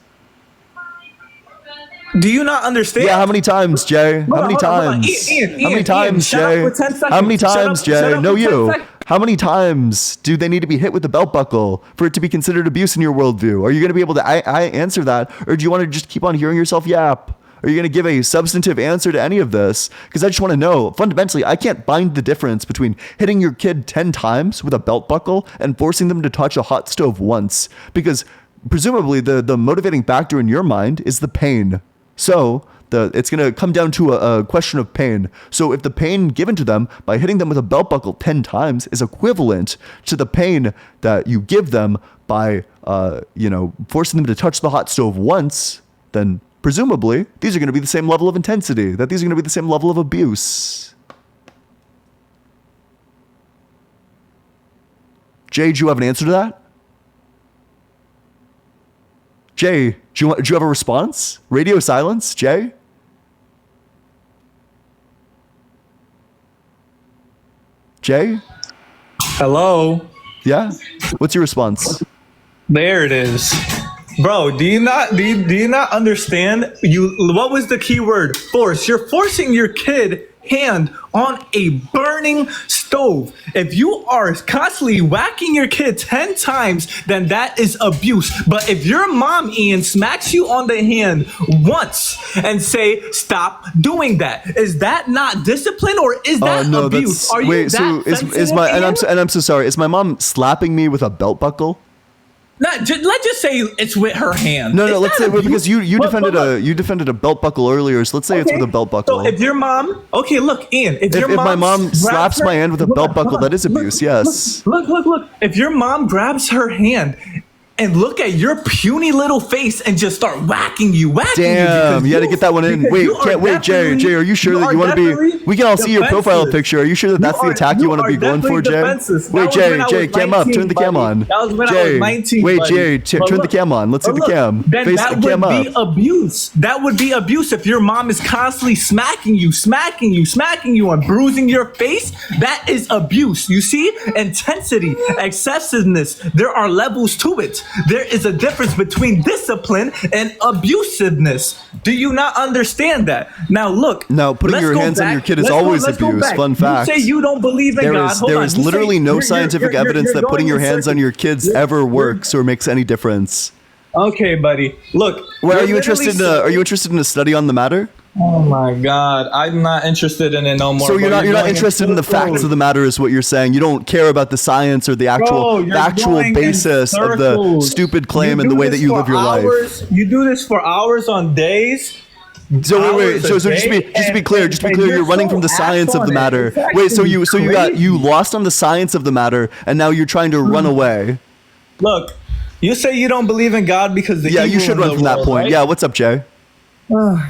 Do you not understand? Yeah, how many times, Jay? How many times? How many times, Jay? How many times, Jay? No, you. How many times do they need to be hit with the belt buckle for it to be considered abuse in your worldview? Are you going to be able to answer that? Or do you want to just keep on hearing yourself yap? Are you going to give a substantive answer to any of this? Because I just want to know, fundamentally, I can't bind the difference between hitting your kid 10 times with a belt buckle and forcing them to touch a hot stove once. Because presumably the motivating factor in your mind is the pain. So it's going to come down to a question of pain. So if the pain given to them by hitting them with a belt buckle 10 times is equivalent to the pain that you give them by, forcing them to touch the hot stove once, then presumably these are going to be the same level of intensity, that these are going to be the same level of abuse. Jay, do you have an answer to that? Jay, do you have a response? Radio silence, Jay? Jay? Hello? Yeah? What's your response? There it is. Bro, do you not understand? What was the key word? Force. You're forcing your kid hand on a burning stove. If you are constantly whacking your kid 10 times, then that is abuse. But if your mom, Ian, smacks you on the hand once and say, stop doing that, is that not discipline or is that abuse? Are you I'm so sorry. Is my mom slapping me with a belt buckle? Let's just say it's with her hand. No, let's say because you defended a belt buckle earlier, so let's say it's with a belt buckle. So if your mom, look, Ian, if my mom slaps my hand with a belt buckle, that is abuse. Yes. Look. If your mom grabs her hand and look at your puny little face and just start whacking you. Damn, you had to get that one in. Wait, Jay, are you sure that you want to be? We can all see your profile picture. Are you sure that that's the attack you want to be going for, Jay? Wait, Jay, cam up. Turn the cam on. That was when I was 19. Wait, Jay, turn the cam on. Let's see the cam. Then that would be abuse. That would be abuse if your mom is constantly smacking you, and bruising your face. That is abuse. You see, intensity, excessiveness. There are levels to it. There is a difference between discipline and abusiveness. Do you not understand that? Now look. No, putting your hands on your kid is always abuse. Fun fact. You say you don't believe in God. There is literally no scientific evidence that putting your hands on your kids ever works or makes any difference. Okay, buddy. Look. Are you interested in a study on the matter? Oh my God, I'm not interested in it no more. So you're not interested in the facts of the matter, is what you're saying. You don't care about the science or the actual basis of the stupid claim and the way that you live your life. You do this for hours on days. So wait. So just to be clear, you're running from the science of the matter. Exactly. Wait, so you lost on the science of the matter, and now you're trying to run away. Look, you say you don't believe in God because you should run from that point. Right? Yeah, what's up, Jay?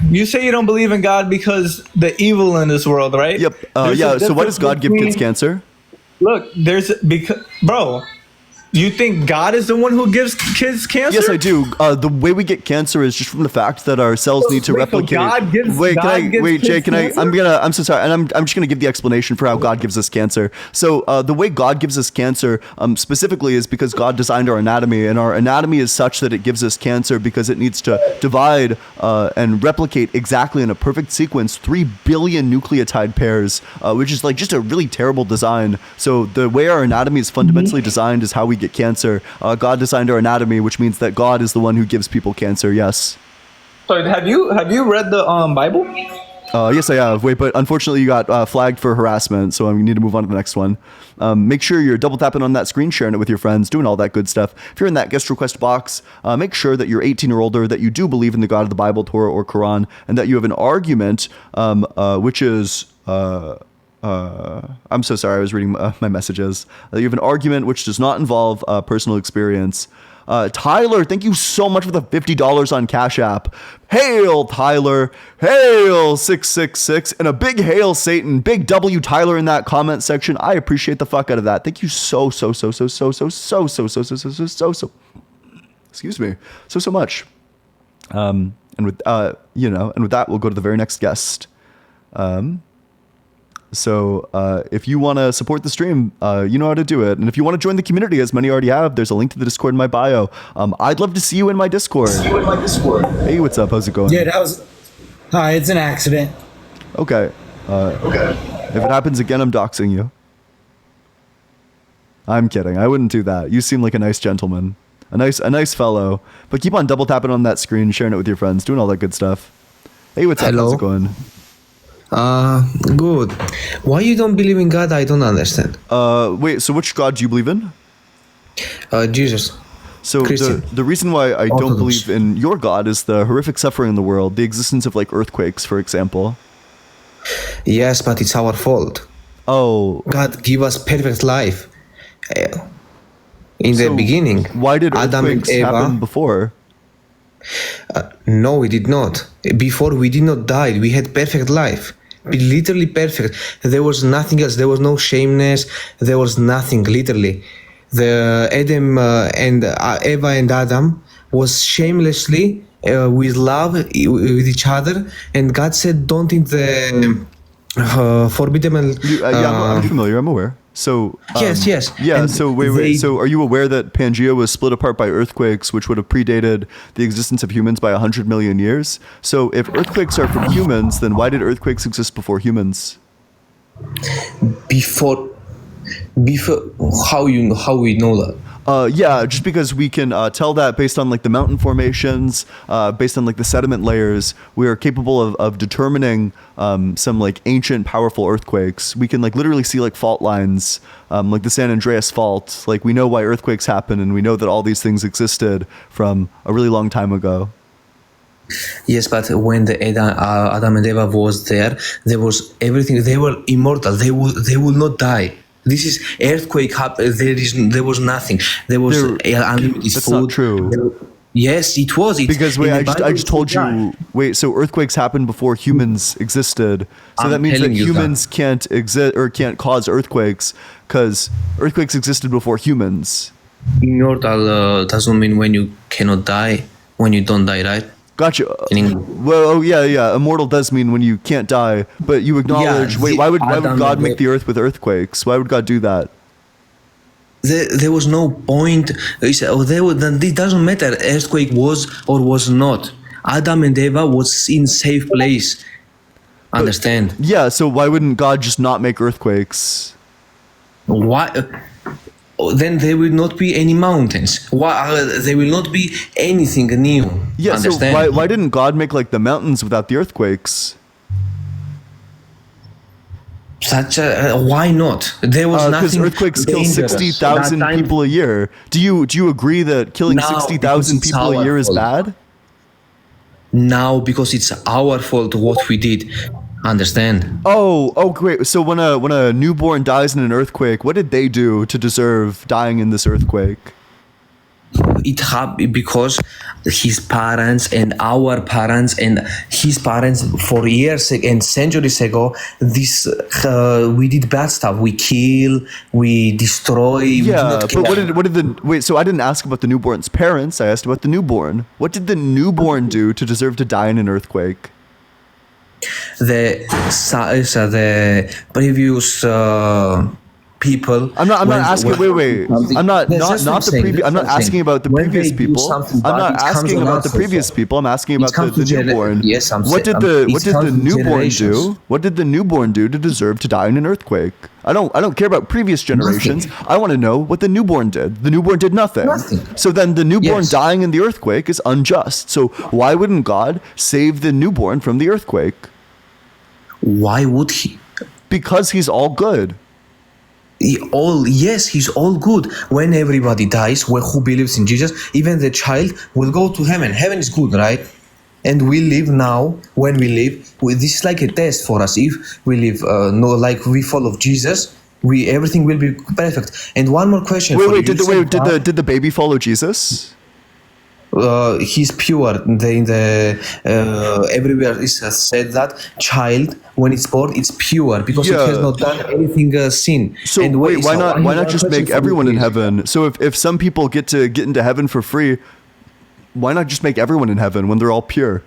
You say you don't believe in God because the evil in this world, right? Yep. So why does God give kids cancer? Look, bro, you think God is the one who gives kids cancer? Yes, I do. The way we get cancer is just from the fact that our cells need to replicate. Jay, I'm so sorry, and I'm just gonna give the explanation for how God gives us cancer. So the way God gives us cancer, specifically, is because God designed our anatomy, and our anatomy is such that it gives us cancer because it needs to divide and replicate exactly in a perfect sequence 3 billion nucleotide pairs, which is like just a really terrible design. So the way our anatomy is fundamentally designed is how we get cancer. God designed our anatomy, which means that God is the one who gives people cancer. Yes. So have you read the Bible? Yes, I have. Wait, but unfortunately you got flagged for harassment, so I need to move on to the next one. Make sure you're double tapping on that screen, sharing it with your friends, doing all that good stuff. If you're in that guest request box, make sure that you're 18 or older, that you do believe in the God of the Bible, Torah, or Quran, and that you have an argument, which is... I'm so sorry, I was reading my messages. You have an argument which does not involve personal experience. Tyler, thank you so much for the $50 on Cash App. Hail, Tyler. Hail, 666. And a big hail, Satan. Big W, Tyler, in that comment section. I appreciate the fuck out of that. Thank you so excuse me. So much. And with that, we'll go to the very next guest. So if you want to support the stream, you know how to do it. And if you want to join the community, as many already have, there's a link to the Discord in my bio. I'd love to see you in my Discord. Hey, what's up? How's it going? Yeah, it's an accident. Okay. If it happens again, I'm doxing you. I'm kidding. I wouldn't do that. You seem like a nice gentleman. A nice fellow. But keep on double tapping on that screen, sharing it with your friends, doing all that good stuff. Hey, what's up? How's it going? Good. Why you don't believe in God? I don't understand. Wait, so which God do you believe in? Jesus. So the reason why I don't believe in your God is the horrific suffering in the world, the existence of like earthquakes, for example. Yes, but it's our fault. Oh. God give us perfect life. In the beginning. Why did Adam earthquakes and Eva, happen before? No, we did not. Before we did not die. We had perfect life. Literally perfect. There was nothing else. There was no shameness. There was nothing, literally. The Adam and Eva and Adam was shamelessly with love with each other. And God said, don't eat the forbidden... I'm familiar. I'm aware. So yes. Yeah. And so wait. So are you aware that Pangea was split apart by earthquakes, which would have predated the existence of humans by 100 million years? So if earthquakes are from humans, then why did earthquakes exist before humans? Before, how we know that? Yeah, just because we can tell that based on like the mountain formations, based on like the sediment layers, we are capable of determining some like ancient powerful earthquakes. We can like literally see like fault lines, like the San Andreas fault. Like we know why earthquakes happen, and we know that all these things existed from a really long time ago. Yes, but when the Adam and Eva was there was everything. They were immortal. They will not die. This is earthquake happened. There was nothing. There was unlimited that's food. Not true. Yes, it was. Because wait, I just told you. Wait, so earthquakes happened before humans existed. So that means that humans can't exist or can't cause earthquakes because earthquakes existed before humans. Immortal doesn't mean when you cannot die, when you don't die, right? Gotcha. Well, yeah. Immortal does mean when you can't die, but you acknowledge. Wait, why would God make the earth with earthquakes? Why would God do that? There was no point. It doesn't matter. Earthquake was or was not. Adam and Eva was in safe place. Understand? Yeah. So why wouldn't God just not make earthquakes? Why? Then there will not be any mountains. There will not be anything new. Yeah, understand? So why didn't God make like the mountains without the earthquakes? Why not? There was nothing. Because earthquakes kill 60,000 people a year. Do you agree that killing 60,000 people a year is bad? No, because it's our fault what we did. Understand? Oh, great. So when a newborn dies in an earthquake, what did they do to deserve dying in this earthquake? It happened because his parents and our parents and his parents for years and centuries ago, we did bad stuff. We kill, we destroy. Yeah, but wait, so I didn't ask about the newborn's parents. I asked about the newborn. What did the newborn do to deserve to die in an earthquake? The previous people. I'm not asking. Wait. I'm not the previous. I'm not asking about the previous people. I'm not asking about the previous people. I'm asking about the newborn. Yes, what did the newborn do? What did the newborn do to deserve to die in an earthquake? I don't care about previous generations. Nothing. I want to know what the newborn did. The newborn did nothing. So then the newborn dying in the earthquake is unjust. So why wouldn't God save the newborn from the earthquake? Why would he? Because he's all good. He's all good. When everybody dies, who believes in Jesus, even the child will go to heaven. Heaven is good, right? And we live now. When we live, this is like a test for us. If we live, like we follow Jesus, everything will be perfect. And one more question. Did the baby follow Jesus? He's pure. Everywhere is said that child, when it's born, it's pure because it has not done anything sin. So and why not just make everyone in heaven? So if some people get into heaven for free, why not just make everyone in heaven when they're all pure?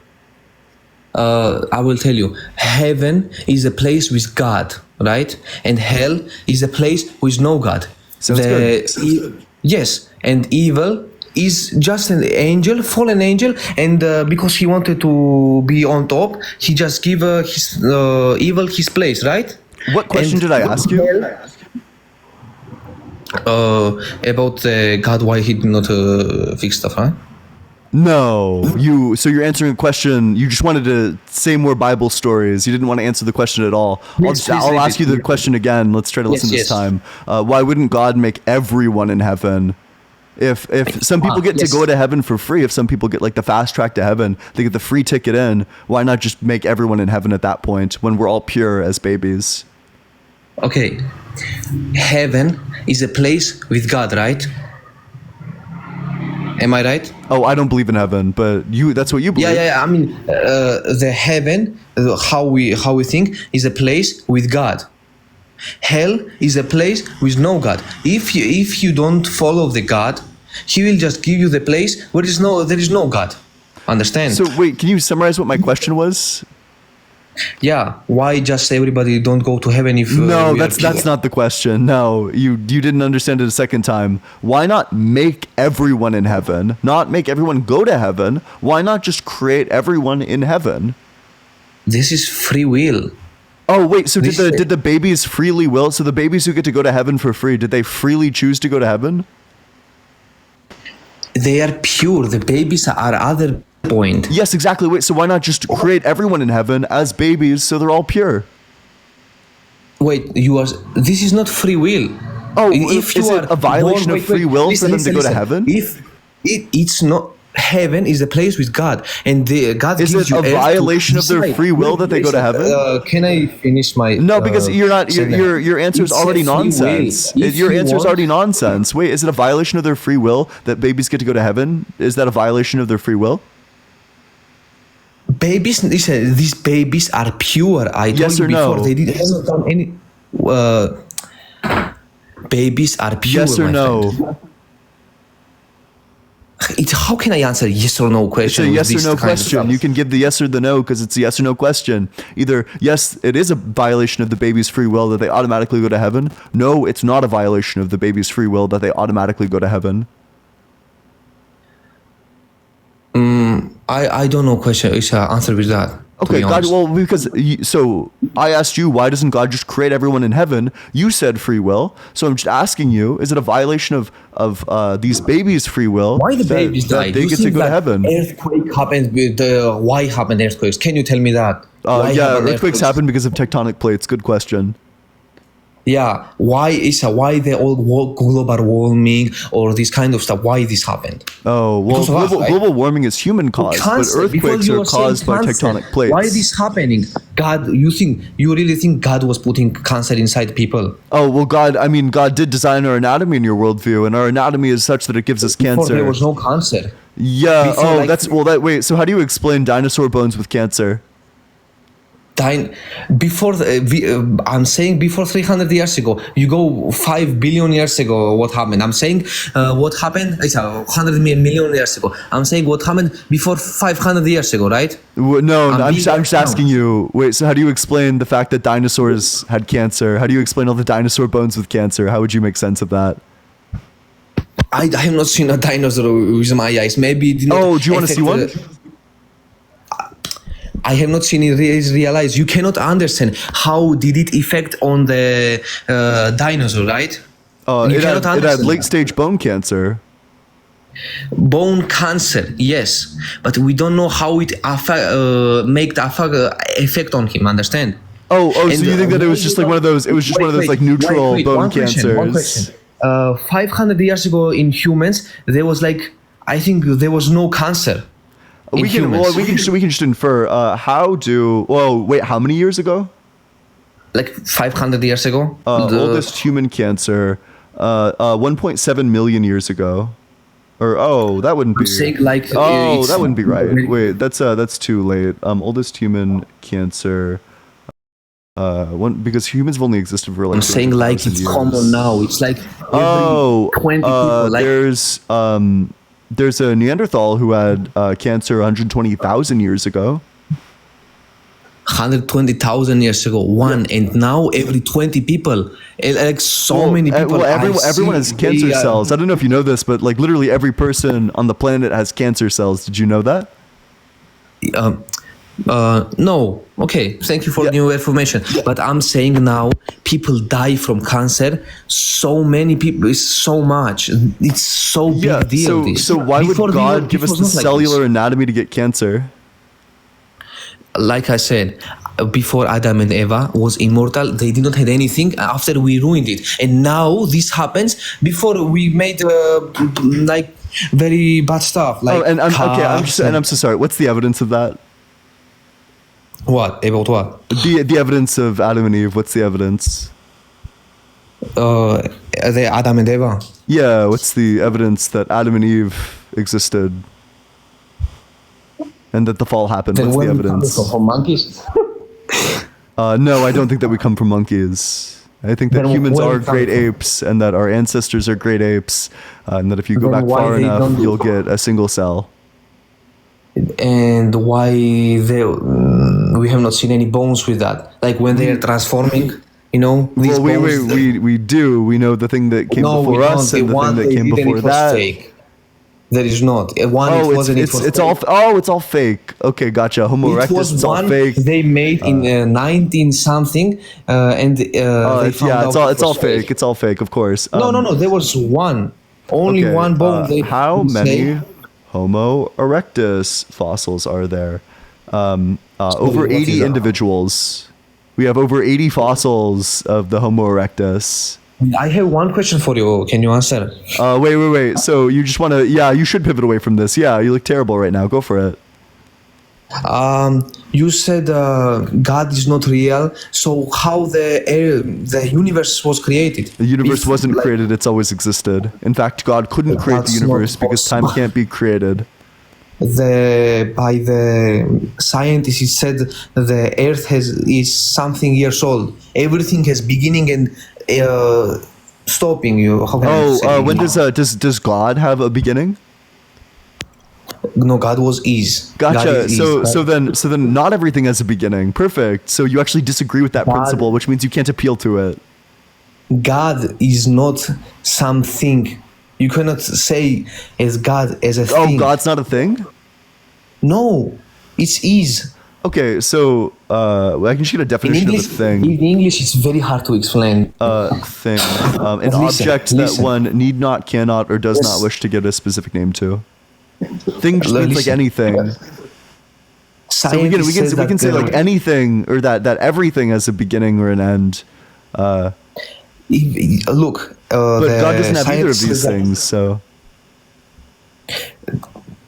I will tell you, heaven is a place with God, right? And hell is a place with no God. Sounds good. Yes, and evil is just an angel, fallen angel, and because he wanted to be on top, he just give his evil his place, right? What question did I ask you? About God, why he did not fix stuff, huh? No, so you're answering a question. You just wanted to say more Bible stories. You didn't want to answer the question at all. I'll ask you the question again. Let's try to listen this time. Why wouldn't God make everyone in heaven? If some people get to go to heaven for free, if some people get like the fast track to heaven, they get the free ticket in, why not just make everyone in heaven at that point when we're all pure as babies? Okay. Heaven is a place with God, right? Am I right? Oh, I don't believe in heaven, but that's what you believe. Yeah. I mean, the heaven, how we think, is a place with God. Hell is a place with no God. If you don't follow the God, he will just give you the place where there is no God. Understand? So wait, can you summarize what my question was? Yeah, why just everybody don't go to heaven if no, that's not the question. No, you didn't understand it a second time. Why not make everyone in heaven? Not make everyone go to heaven. Why not just create everyone in heaven? This is free will. Oh wait, so did the babies freely will? So the babies who get to go to heaven for free, did they freely choose to go to heaven? They are pure. The babies are other point. Yes, exactly. Wait, so why not just create everyone in heaven as babies so they're all pure? Wait, this is not free will. Oh, if is it a violation of free will for them to go to heaven? If it's not. Heaven is a place with God, and God is gives it a violation of their free will that they go to heaven? Can I finish my? No, because you're not. Your answer is already nonsense. Your answer is already nonsense. Wait, is it a violation of their free will that babies get to go to heaven? Is that a violation of their free will? Babies, listen. These babies are pure. I told you before. They haven't done any. Babies are pure. Yes or no? Friend. How can I answer yes or no question? It's a yes or no question. You can give the yes or the no because it's a yes or no question. Either yes, it is a violation of the baby's free will that they automatically go to heaven. No, it's not a violation of the baby's free will that they automatically go to heaven. I don't know question. It's an answer with that. Okay, God. Well, so I asked you, why doesn't God just create everyone in heaven? You said free will. So I'm just asking you, is it a violation of these babies' free will? Why the babies die? They get to go to heaven. Earthquake happened with why happened earthquakes? Can you tell me that? Earthquakes happen because of tectonic plates. Good question. Yeah, why the old global warming or this kind of stuff? Why this happened? Oh well, global warming is human caused, but earthquakes are caused by tectonic plates. Why is this happening? God, you really think God was putting cancer inside people? Oh well, God did design our anatomy in your worldview, and our anatomy is such that it gives us cancer. Before there was no cancer. Yeah. Wait. So how do you explain dinosaur bones with cancer? I'm saying before 300 years ago. You go 5 billion years ago. What happened? I'm saying what happened. It's 100 million years ago. I'm saying what happened before 500 years ago, right? No, I'm just asking you. Wait, so how do you explain the fact that dinosaurs had cancer? How do you explain all the dinosaur bones with cancer? How would you make sense of that? I have not seen a dinosaur with my eyes. Maybe. Do you want to see one? I have not seen it realize. You cannot understand how did it affect on the dinosaur, right? It had late stage bone cancer. Bone cancer, yes, but we don't know how it make the effect on him. Understand? So you think that it was just like one of those? It was just one of those like neutral bone cancers. One question. 500 years ago in humans, there was like, I think there was no cancer. We can just infer. How many years ago? Like 500 years ago. Oldest human cancer, 1.7 million years ago. Or that wouldn't be. That wouldn't be right. Wait, that's too late. Oldest human cancer. Because humans have only existed for like. I'm saying like it's common now. It's like 20 people. Like, there's a Neanderthal who had cancer 120,000 years ago. 120,000 years ago, and now every 20 people, like many people. Everyone has cancer cells. I don't know if you know this, but like literally every person on the planet has cancer cells. Did you know that? No. Okay, thank you for new information. But I'm saying now people die from cancer. So many people, it's so much. It's so big deal. So why would God give us the cellular anatomy to get cancer? Like I said, before Adam and Eva was immortal, they did not have anything. After we ruined it, and now this happens before we made like very bad stuff. Like I'm so sorry. What's the evidence of that? What about what? The evidence of Adam and Eve. What's the evidence? The Adam and Eva. Yeah. What's the evidence that Adam and Eve existed? And that the fall happened. Then what's the evidence? From monkeys? No, I don't think that we come from monkeys. I think that humans are great apes, and that our ancestors are great apes, and that if you go back far enough, you'll get a single cell. And why we have not seen any bones with that? Like when they are transforming, you know. Well, we do. We know the thing that came before us and the thing that came before that. Fake. There is not one. It's all fake. Okay, gotcha. Homo erectus, it's all fake. They made in 19 something, and it's all fake. It's all fake, of course. No. There was only one bone. How many Homo erectus fossils are there? Over 80 individuals. We have over 80 fossils of the Homo erectus. I have one question for you. Can you answer? Wait. So you just want to? Yeah, you should pivot away from this. Yeah, you look terrible right now. Go for it. You said God is not real. So how the universe was created? The universe wasn't created. It's always existed. In fact, God couldn't create the universe because time can't be created. By the scientists, it said the Earth is something years old. Everything has beginning and stopping. You. When does God have a beginning? No, God is. Gotcha. So then not everything has a beginning. Perfect. So you actually disagree with that principle, which means you can't appeal to it. God is not something. You cannot say as God as a thing. Oh, God's not a thing? No, it is. Okay, so I can just get a definition of a thing. In English, it's very hard to explain. Thing. An object that one need not, cannot, or does not wish to give a specific name to. Thing just means like anything. So we can say like anything, or that everything has a beginning or an end. Look, but God doesn't have either of these things, so.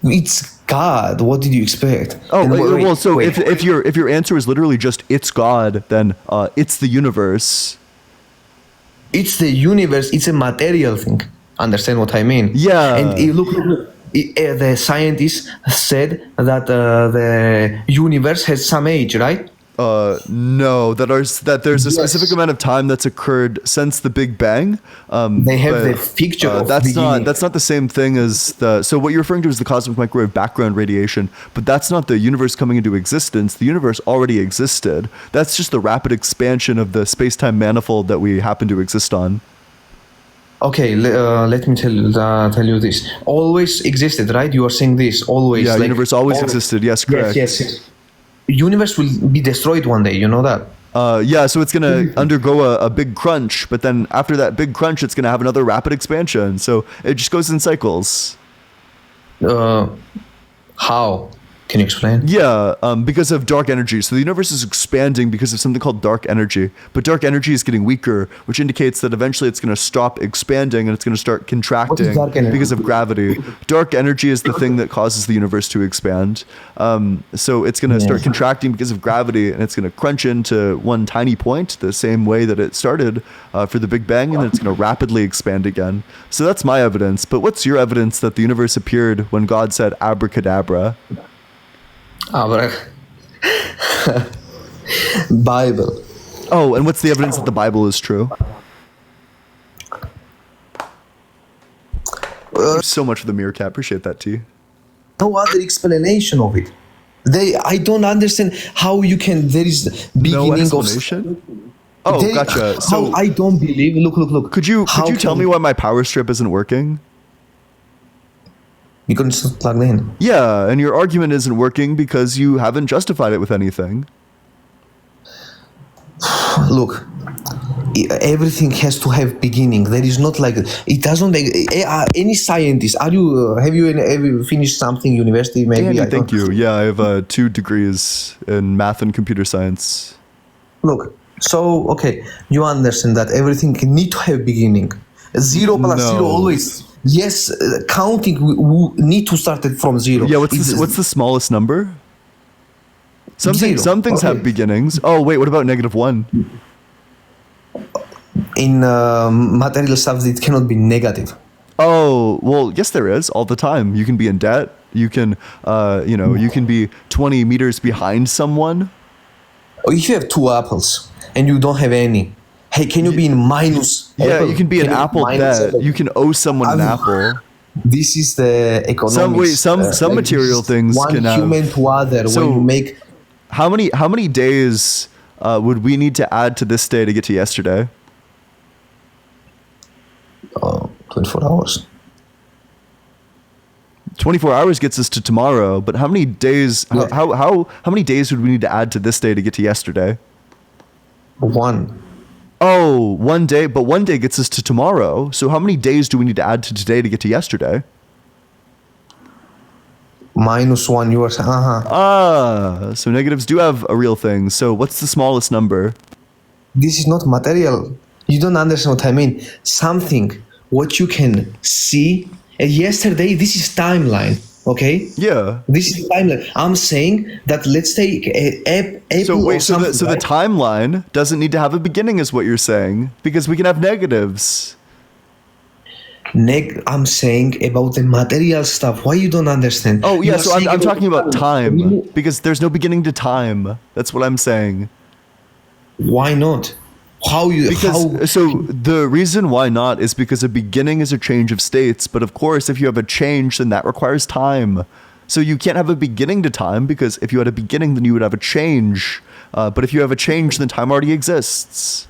It's God. What did you expect? If your answer is literally just it's God, then it's the universe. It's the universe. It's a material thing. Understand what I mean? Yeah. And look. The scientists said that the universe has some age, right? No, that there's a specific amount of time that's occurred since the Big Bang. They have the picture of that's not the same thing as so what you're referring to is the cosmic microwave background radiation, but that's not the universe coming into existence. The universe already existed. That's just the rapid expansion of the space-time manifold that we happen to exist on. Okay, let me tell you this. Always existed, right? You are saying this always. Yeah, universe always existed. Yes, correct. Yes. Universe will be destroyed one day. You know that. So it's gonna undergo a big crunch, but then after that big crunch, it's gonna have another rapid expansion. So it just goes in cycles. How? Can you explain? Yeah, because of dark energy. So the universe is expanding because of something called dark energy. But dark energy is getting weaker, which indicates that eventually it's going to stop expanding and it's going to start contracting because of gravity. Dark energy is the thing that causes the universe to expand. So it's going to start contracting because of gravity, and it's going to crunch into one tiny point the same way that it started for the Big Bang, and then it's going to rapidly expand again. So that's my evidence. But what's your evidence that the universe appeared when God said abracadabra? Bible. Oh, and what's the evidence that the Bible is true? Thank you so much for the meerkat. Appreciate that, T. No other explanation of it. I don't understand how you can. There is beginning no explanation? Oh, gotcha. So I don't believe. Look. Could you tell me why my power strip isn't working? Because it's not plugged in. Yeah, and your argument isn't working because you haven't justified it with anything. Look, everything has to have beginning. There is not like it doesn't. Any scientist? Have you finished something university? Maybe. Danny, thank you. Yeah, I have 2 degrees in math and computer science. Look, so okay, you understand that everything need to have beginning. 0 plus 0 always. Yes, counting we need to start it from 0. Yeah, what's the smallest number? Some things have beginnings. Oh wait, what about -1? In material stuff, it cannot be negative. Oh well, yes, there is all the time. You can be in debt. You can, you can be 20 meters behind someone. Or if you have 2 apples and you don't have any. Hey, can you be in minus? Yeah, apple? you can be an apple debt. You can owe someone an apple. This is the economics. Some material things can have. One human to other. So when you make. How many days would we need to add to this day to get to yesterday? 24 hours. 24 hours gets us to tomorrow, but how many days? How many days would we need to add to this day to get to yesterday? 1. Oh, 1 day, but 1 day gets us to tomorrow. So how many days do we need to add to today to get to yesterday? -1, you are saying, so negatives do have a real thing. So what's the smallest number? This is not material. You don't understand what I mean. Something what you can see. Yesterday, this is timeline. Okay. Yeah. This is timeline. I'm saying that let's take April. So the timeline doesn't need to have a beginning, is what you're saying, because we can have negatives. I'm saying about the material stuff. Why you don't understand? Oh yeah, so I'm talking about time, because there's no beginning to time. That's what I'm saying. Why not? So the reason why not is because a beginning is a change of states, but of course if you have a change, then that requires time. So you can't have a beginning to time, because if you had a beginning, then you would have a change. But if you have a change, then time already exists.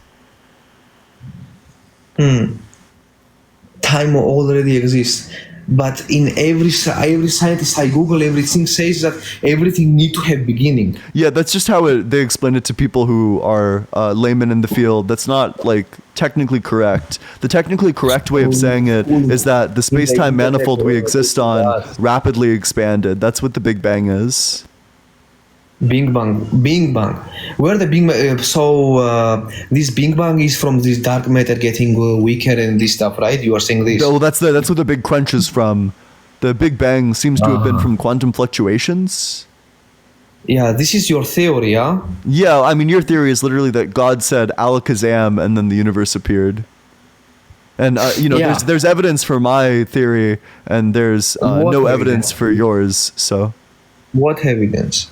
Time already exists. But in every scientist I Google, everything says that everything need to have beginning. Yeah, that's just how they explain it to people who are laymen in the field. That's not like technically correct. The technically correct way of saying it is that the space-time manifold we exist on rapidly expanded. That's what the Big Bang is. Bing Bang. Where the Bing Bang? This Bing Bang is from this dark matter getting weaker and this stuff, right? You are saying this? No, that's where the big crunch is from. The Big Bang seems to have been from quantum fluctuations. Yeah, this is your theory, yeah? Yeah, I mean, your theory is literally that God said alakazam and then the universe appeared. And there's evidence for my theory, and there's no evidence for yours. So, what evidence?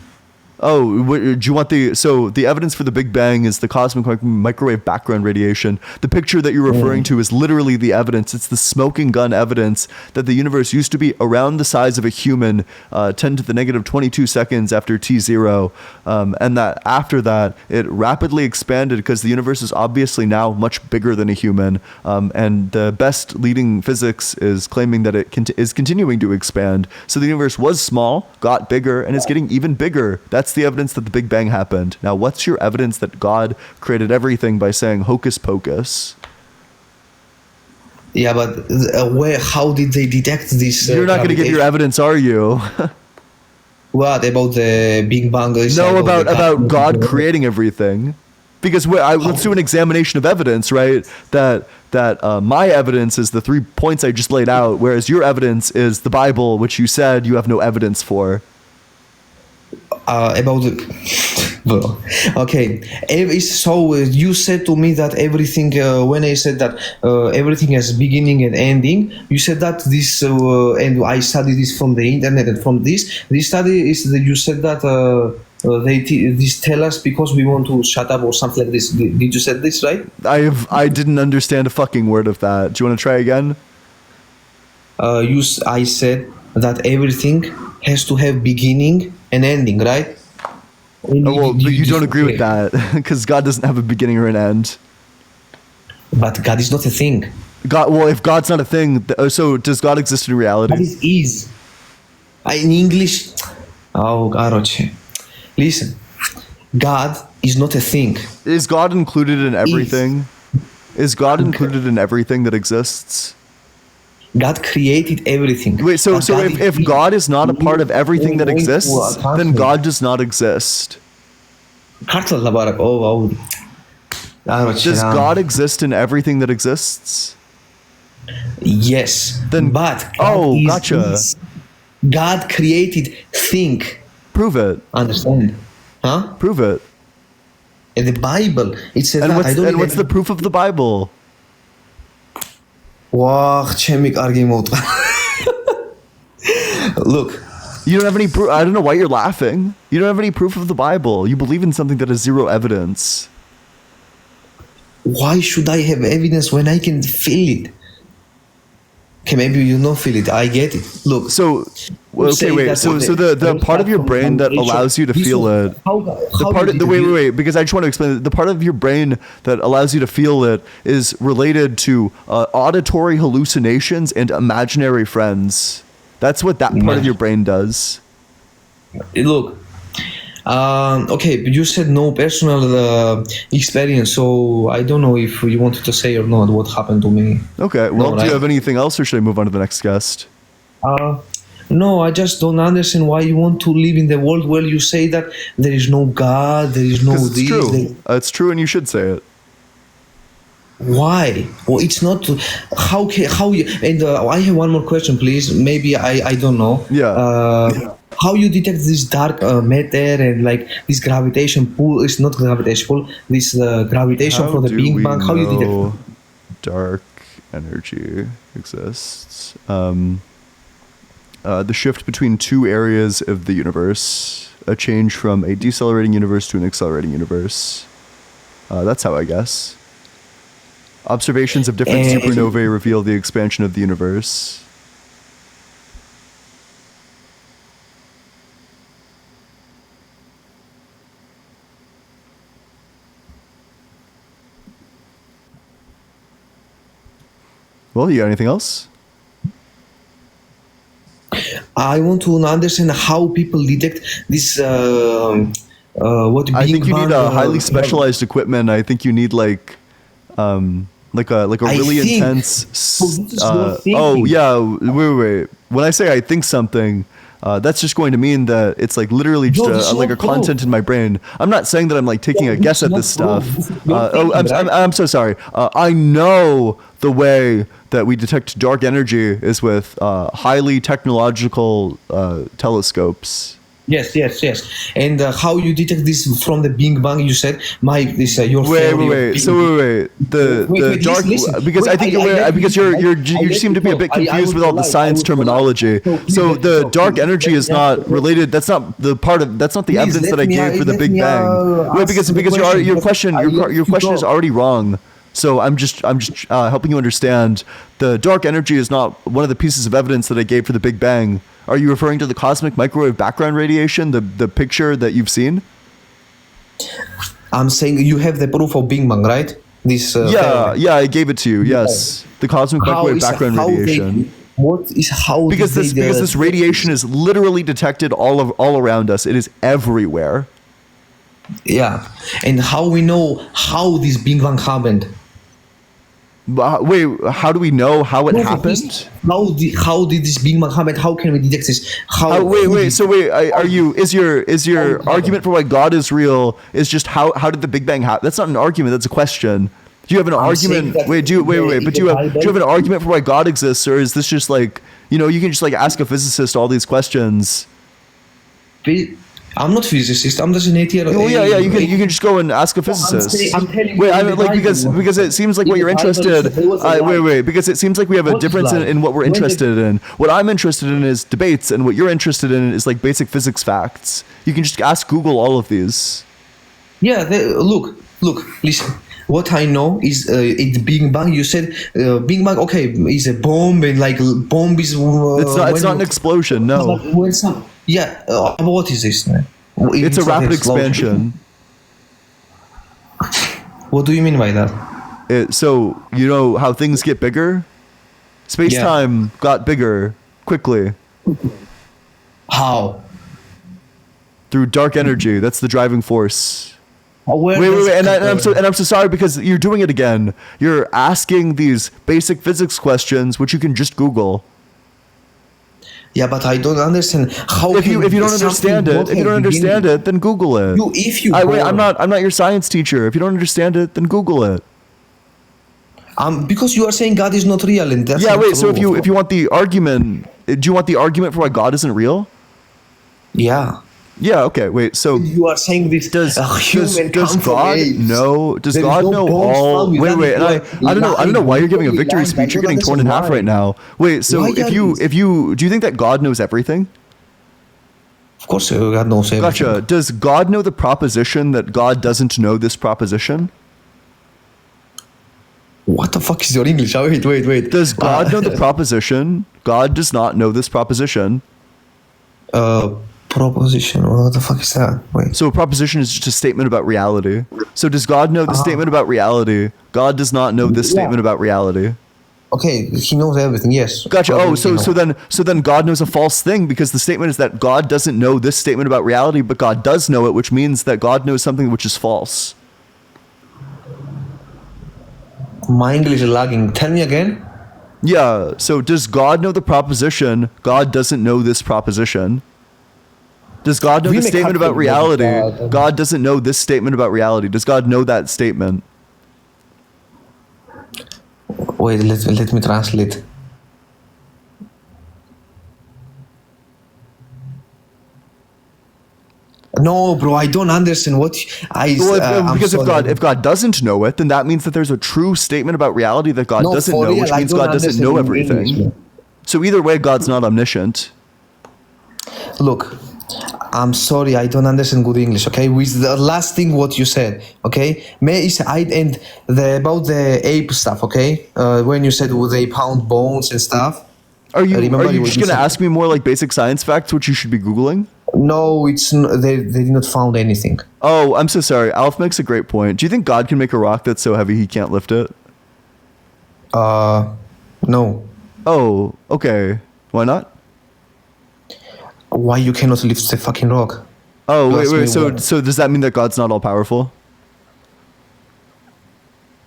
Oh, do you want the evidence for the Big Bang is the cosmic microwave background radiation. The picture that you're referring to is literally the evidence. It's the smoking gun evidence that the universe used to be around the size of a human 10 to the negative 22 seconds after T0. And that after that, it rapidly expanded because the universe is obviously now much bigger than a human. And the best leading physics is claiming that it is continuing to expand. So the universe was small, got bigger, and is getting even bigger. That's the evidence that the Big Bang happened. Now, what's your evidence that God created everything by saying hocus pocus? Yeah, but how did they detect this? You're not going to give your evidence, are you? What about the Big Bang? No, about God creating everything. Because let's do an examination of evidence, right? That my evidence is the 3 points I just laid out, whereas your evidence is the Bible, which you said you have no evidence for. About the well, okay. So you said to me that everything. When I said that everything has beginning and ending, you said that this, and I studied this from the internet, and from this study is that you said that this tell us because we want to shut up or something like this. Did you say this right? I didn't understand a fucking word of that. Do you want to try again? I said that everything has to have beginning and ending, right? Well, but you don't agree with that because God doesn't have a beginning or an end. But God is not a thing. Well, if God's not a thing, so does God exist in reality? God is. In English, Garoche. Listen, God is not a thing. Is God included in everything? Is God included in everything that exists? God created everything. Wait, so if God is not a part of everything that exists, then God does not exist. Does God exist in everything that exists? Yes. Then gotcha. God created thing. Prove it. Understand? Huh? Prove it. In the Bible, it says and that. What's the proof of the Bible? Look, you don't have any proof. I don't know why you're laughing. You don't have any proof of the Bible. You believe in something that has zero evidence. Why should I have evidence when I can feel it? Okay, maybe you don't feel it. I get it. Look. So the part of your brain that allows you to feel it. Wait, because I just want to explain it. The part of your brain that allows you to feel it is related to auditory hallucinations and imaginary friends. That's what that part of your brain does. Look. Okay, but you said no personal experience, so I don't know if you wanted to say or not what happened to me. Okay, well, do you have anything else, or should I move on to the next guest? No, I just don't understand why you want to live in the world where you say that there is no God, there is no this. It's true. It's true, and you should say it. Why? Well, it's not. How you? And I have one more question, please. Maybe I don't know. Yeah. How you detect this dark matter and like this gravitation pull? It's not gravitation pull. This gravitation from the Big Bang. How you detect? Dark energy exists. The shift between two areas of the universe, a change from a decelerating universe to an accelerating universe. That's how I guess. Observations of different supernovae reveal the expansion of the universe. Well, you got anything else? I want to understand how people detect this. What I think you need a highly specialized equipment. I think you need like a really intense. Wait. When I say I think something, that's just going to mean that it's like literally just a content in my brain. I'm not saying that I'm like taking a guess at this stuff. I'm so sorry. I know the way that we detect dark energy is with highly technological telescopes. Yes. And how you detect this from the Big Bang? You said your wait. The dark listen. Because I think you seem to be a bit confused with all the science terminology. So the dark energy is not related. That's not the evidence that I gave for the Big Bang. Wait, because your question is already wrong. So I'm just helping you understand. The dark energy is not one of the pieces of evidence that I gave for the Big Bang. Are you referring to the cosmic microwave background radiation, the picture that you've seen? I'm saying you have the proof of Big Bang, right? This. I gave it to you. Yes, the cosmic microwave background radiation. Because this radiation is literally detected all around us. It is everywhere. Yeah, and how we know how this Big Bang happened? Wait, how do we know how it happened? How did this Big Bang happen? How can we detect this? Is your argument for why God is real is just how did the Big Bang happen? That's not an argument. That's a question. Do you have an argument? But do you have an argument for why God exists, or is this just like, you can just like ask a physicist all these questions? I'm not a physicist. I'm just an 8-year-old. Oh yeah. You can just go and ask a physicist. I'm telling you, because it seems like what you're interested. Because it seems like we have a difference in what we're interested in. What I'm interested in is debates, and what you're interested in is like basic physics facts. You can just ask Google all of these. Yeah. Look. Listen. What I know is it's Big Bang. You said Big Bang. Okay, is a bomb, and like bomb is. It's not an explosion. No. What is this, man? It's a rapid expansion. What do you mean by that? So you know how things get bigger? Space-time got bigger quickly. How? Through dark energy. That's the driving force. Wait, and I'm so sorry because you're doing it again. You're asking these basic physics questions, which you can just Google. Yeah, but I don't understand how. If you don't understand it, then Google it. I'm not your science teacher. If you don't understand it, then Google it. Because you are saying God is not real, and that's So if you want the argument, do you want the argument for why God isn't real? Yeah. Yeah. Okay. Wait. So you are saying this? Does God know? Does God know all? Wait. And I don't know why you're giving a victory speech. You're getting torn in half right now. Wait. So do you think that God knows everything? Of course, God knows everything. Gotcha. Does God know the proposition that God doesn't know this proposition? What the fuck is your English? Wait. Does God know the proposition? God does not know this proposition. Proposition. What the fuck is that? Wait. So a proposition is just a statement about reality. So does God know the statement about reality? God does not know this statement about reality. Okay, he knows everything. Yes. Gotcha. So then God knows a false thing because the statement is that God doesn't know this statement about reality, but God does know it, which means that God knows something which is false. My English is lagging. Tell me again. Yeah. So does God know the proposition? God doesn't know this proposition. Does God know the statement about reality? God doesn't know this statement about reality. Does God know that statement? Wait, let me translate. No, bro, I don't understand what because if God doesn't know it, then that means that there's a true statement about reality that God doesn't know, which means God doesn't know everything. So either way, God's not omniscient. Look, I'm sorry, I don't understand good English. Okay, with the last thing what you said. Okay, about the ape stuff. Okay, when you said they pound bones and stuff. Are you just gonna ask me more like basic science facts, which you should be Googling? No, it's they did not found anything. Oh, I'm so sorry. Alf makes a great point. Do you think God can make a rock that's so heavy he can't lift it? No. Oh, okay. Why not? Why you cannot lift the fucking rock? Oh, wait. So does that mean that God's not all powerful?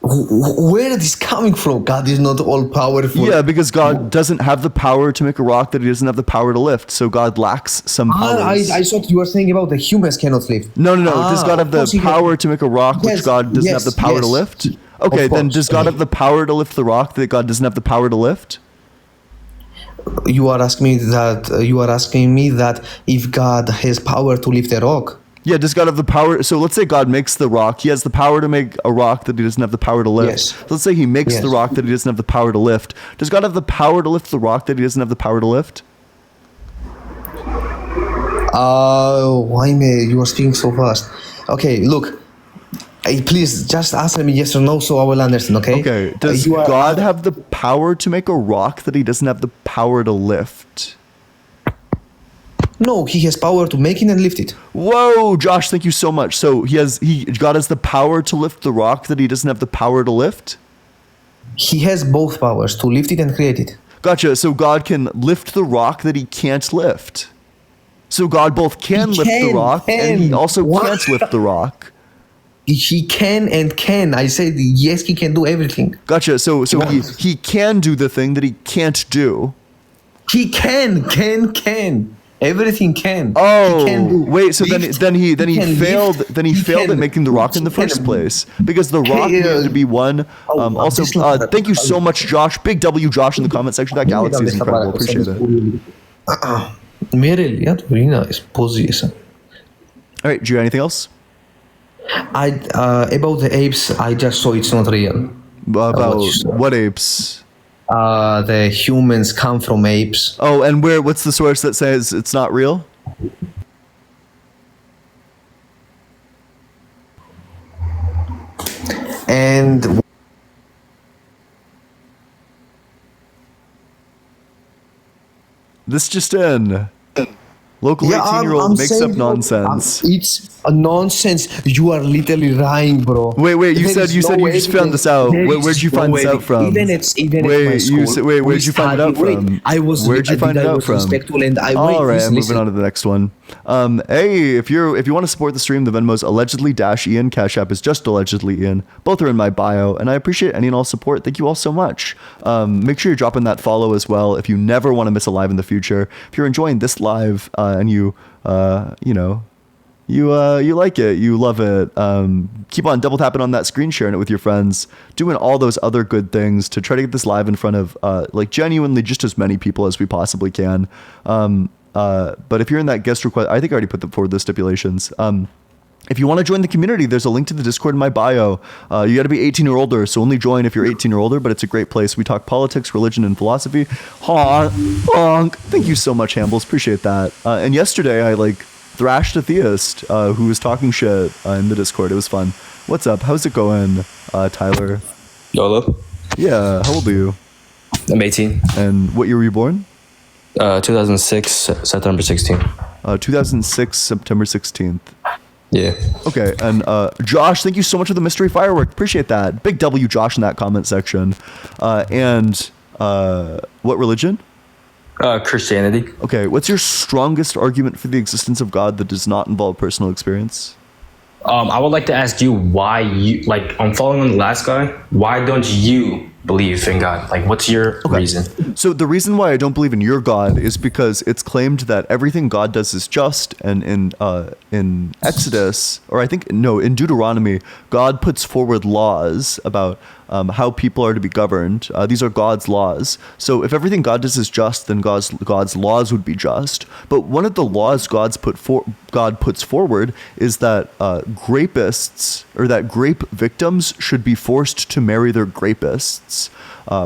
Where is this coming from? God is not all powerful. Yeah, because God doesn't have the power to make a rock that he doesn't have the power to lift. So God lacks some powers. I thought you were saying about the humans cannot lift. No. Does God have the power to make a rock which God doesn't have the power to lift? Okay, then does God have the power to lift the rock that God doesn't have the power to lift? You are asking me that if God has power to lift a rock. Yeah, does God have the power? So let's say God makes the rock. He has the power to make a rock that he doesn't have the power to lift. Yes. Let's say he makes the rock that he doesn't have the power to lift. Does God have the power to lift the rock that he doesn't have the power to lift? Why you are speaking so fast? Okay, look. Please just answer me yes or no so I will understand, okay? Okay. Does God have the power to make a rock that he doesn't have the power to lift? No, he has power to make it and lift it. Whoa, Josh, thank you so much. So God has the power to lift the rock that he doesn't have the power to lift? He has both powers, to lift it and create it. Gotcha. So God can lift the rock that he can't lift. So God both can lift the rock and he also can't lift the rock. he can and can. I said yes, he can do everything. Gotcha. So he can do the thing that he can't do. He can. Everything can. Oh, he can do. wait. So then he failed. Lift, Then he failed at making the rock in the first place because the rock needed to be one. Also, thank you so much, Josh. Big W, Josh, in the comment section. That galaxy is incredible. Appreciate it. All right, do you have anything else? About the apes, I just saw it's not real. About what apes? The humans come from apes. Oh, and what's the source that says it's not real? And this just in. Local 18-year-old makes up nonsense. It's a nonsense. You are literally lying, bro. Wait. You said you just found this out. Where'd you find this out from? Even at my school. Where'd you find it out from? Where'd you find it out from? All right, I'm moving on to the next one. Hey, if you want to support the stream, the Venmo's allegedly -Ian. Cash App is just allegedly Ian. Both are in my bio, and I appreciate any and all support. Thank you all so much. Make sure you're dropping that follow as well if you never want to miss a live in the future. If you're enjoying this live and you like it, you love it, keep on double tapping on that screen, sharing it with your friends, doing all those other good things to try to get this live in front of like genuinely just as many people as we possibly can. But if you're in that guest request, I think I already put forward the stipulations. If you want to join the community, there's a link to the Discord in my bio. You got to be 18 or older, so only join if you're 18 or older, but it's a great place. We talk politics, religion, and philosophy. Honk. Thank you so much, Hambles. Appreciate that. And yesterday, I thrashed a theist who was talking shit in the Discord. It was fun. What's up? How's it going, Tyler? Hello. Yeah, how old are you? I'm 18. And what year were you born? 2006, September 16th. 2006, September 16th. Yeah. Okay, and Josh, thank you so much for the mystery firework. Appreciate that. Big W, Josh, in that comment section. And what religion? Christianity. Okay, what's your strongest argument for the existence of God that does not involve personal experience? I would like to ask you why you, I'm following on the last guy, why don't you believe in God? What's your reason? So the reason why I don't believe in your God is because it's claimed that everything God does is just, and in Exodus, or in Deuteronomy, God puts forward laws about how people are to be governed. These are God's laws. So if everything God does is just, then God's laws would be just. But one of the laws God puts forward is that grapists, or that grape victims, should be forced to marry their grapists,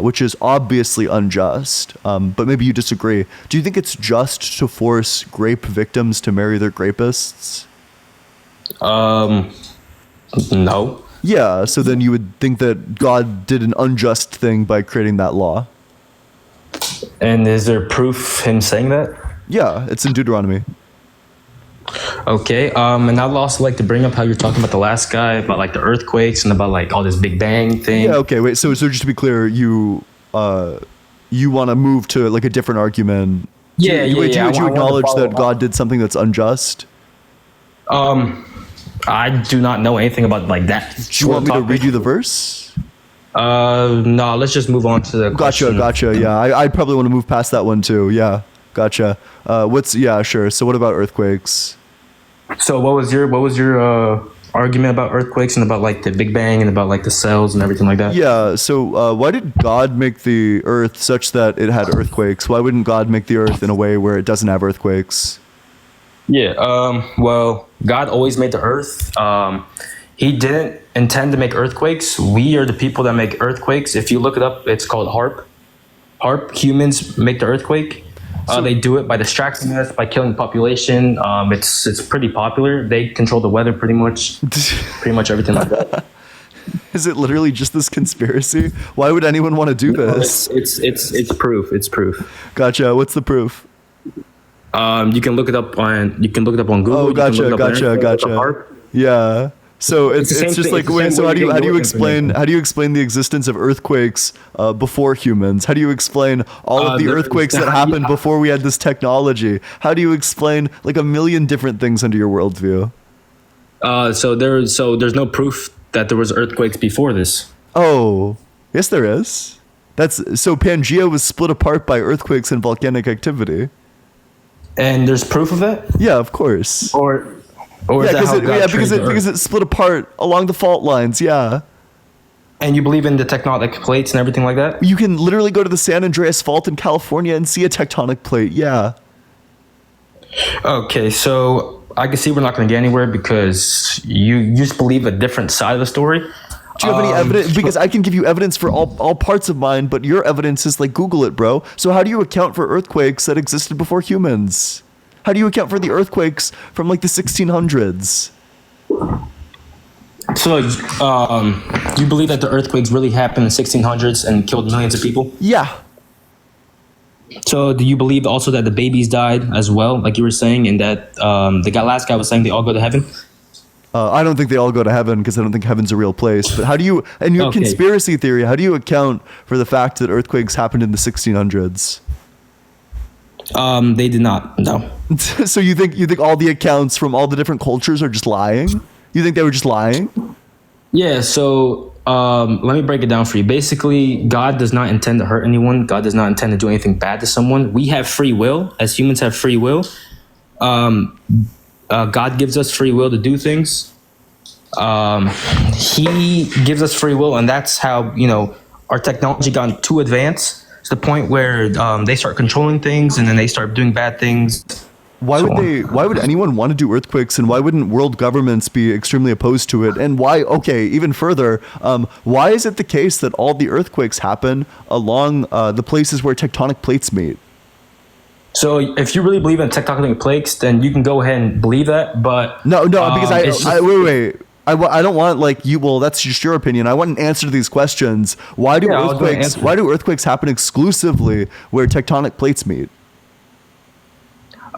which is obviously unjust. But maybe you disagree. Do you think it's just to force grape victims to marry their grapists? No. Yeah, so then you would think that God did an unjust thing by creating that law. And is there proof him saying that? Yeah, it's in Deuteronomy. Okay, and I'd also like to bring up how you're talking about the last guy, about the earthquakes and about all this Big Bang thing. Yeah, okay, wait, so just to be clear, you want to move to a different argument. Do you acknowledge that God did something that's unjust? I do not know anything about that. Do you want me to read you the verse? No, let's just move on to the question. Gotcha. Yeah, I'd probably want to move past that one too. Yeah, gotcha. Sure. So what about earthquakes? So what was your argument about earthquakes and about the Big Bang and about the cells and everything like that? Yeah. So why did God make the earth such that it had earthquakes? Why wouldn't God make the earth in a way where it doesn't have earthquakes? Yeah, well, God always made the earth. He didn't intend to make earthquakes. We are the people that make earthquakes. If you look it up, it's called HARP. HARP, humans make the earthquake. They do it by distracting us, by killing the population. It's pretty popular. They control the weather pretty much everything like that. Is it literally just this conspiracy? Why would anyone want to do this? It's proof. It's proof. Gotcha. What's the proof? You can look it up on Google. Oh, gotcha. Yeah. So it's just wait. So how do you explain the existence of earthquakes before humans? How do you explain all of the earthquakes that happened before we had this technology? How do you explain a million different things under your worldview? So there's no proof that there was earthquakes before this. Oh, yes, there is. So Pangea was split apart by earthquakes and volcanic activity. And there's proof of it? Yeah, of course. Or is that how God because it split apart along the fault lines. Yeah. And you believe in the tectonic plates and everything like that? You can literally go to the San Andreas Fault in California and see a tectonic plate. Yeah. Okay, so I can see we're not going to get anywhere because you just believe a different side of the story. Do you have any evidence? Because I can give you evidence for all parts of mine, but your evidence is like Google it, bro. So how do you account for earthquakes that existed before humans? How do you account for the earthquakes from like the 1600s? So you believe that the earthquakes really happened in the 1600s and killed millions of people? Yeah. So do you believe also that the babies died as well, like you were saying, and that last guy was saying they all go to heaven? I don't think they all go to heaven because I don't think heaven's a real place. But how do you, and your conspiracy theory, how do you account for the fact that earthquakes happened in the 1600s? They did not, no. So you think all the accounts from all the different cultures are just lying? You think they were just lying? Yeah, so let me break it down for you. Basically, God does not intend to hurt anyone. God does not intend to do anything bad to someone. We have free will. As humans have free will. God gives us free will to do things. He gives us free will, and that's how, our technology got too advanced to the point where they start controlling things and then they start doing bad things. Why would anyone want to do earthquakes, and why wouldn't world governments be extremely opposed to it? And why, even further, why is it the case that all the earthquakes happen along the places where tectonic plates meet? So if you really believe in tectonic plates, then you can go ahead and believe that. But no, because wait. I don't want well, that's just your opinion. I want an answer to these questions. Why do earthquakes happen exclusively where tectonic plates meet?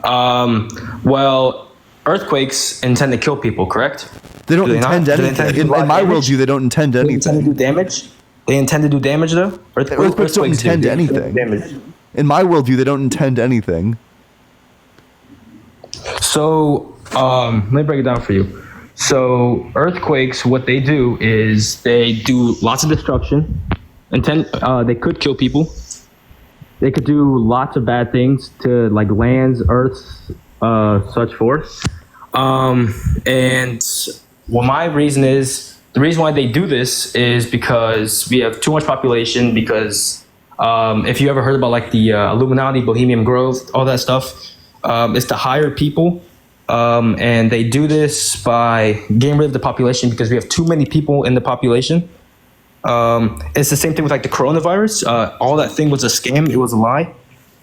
Well, earthquakes intend to kill people, correct? They don't intend anything. In my worldview, they don't intend anything. They intend to do damage? They intend to do damage, though? Earthquakes don't intend anything. In my worldview, they don't intend anything. So, let me break it down for you. So, earthquakes, what they do is they do lots of destruction. They could kill people. They could do lots of bad things to lands, earths, such forth. And what my reason is, the reason why they do this is because we have too much population. Because if you ever heard about the Illuminati, Bohemian Grove, all that stuff, it's to hire people. And they do this by getting rid of the population because we have too many people in the population. It's the same thing with the coronavirus. All that thing was a scam. It was a lie.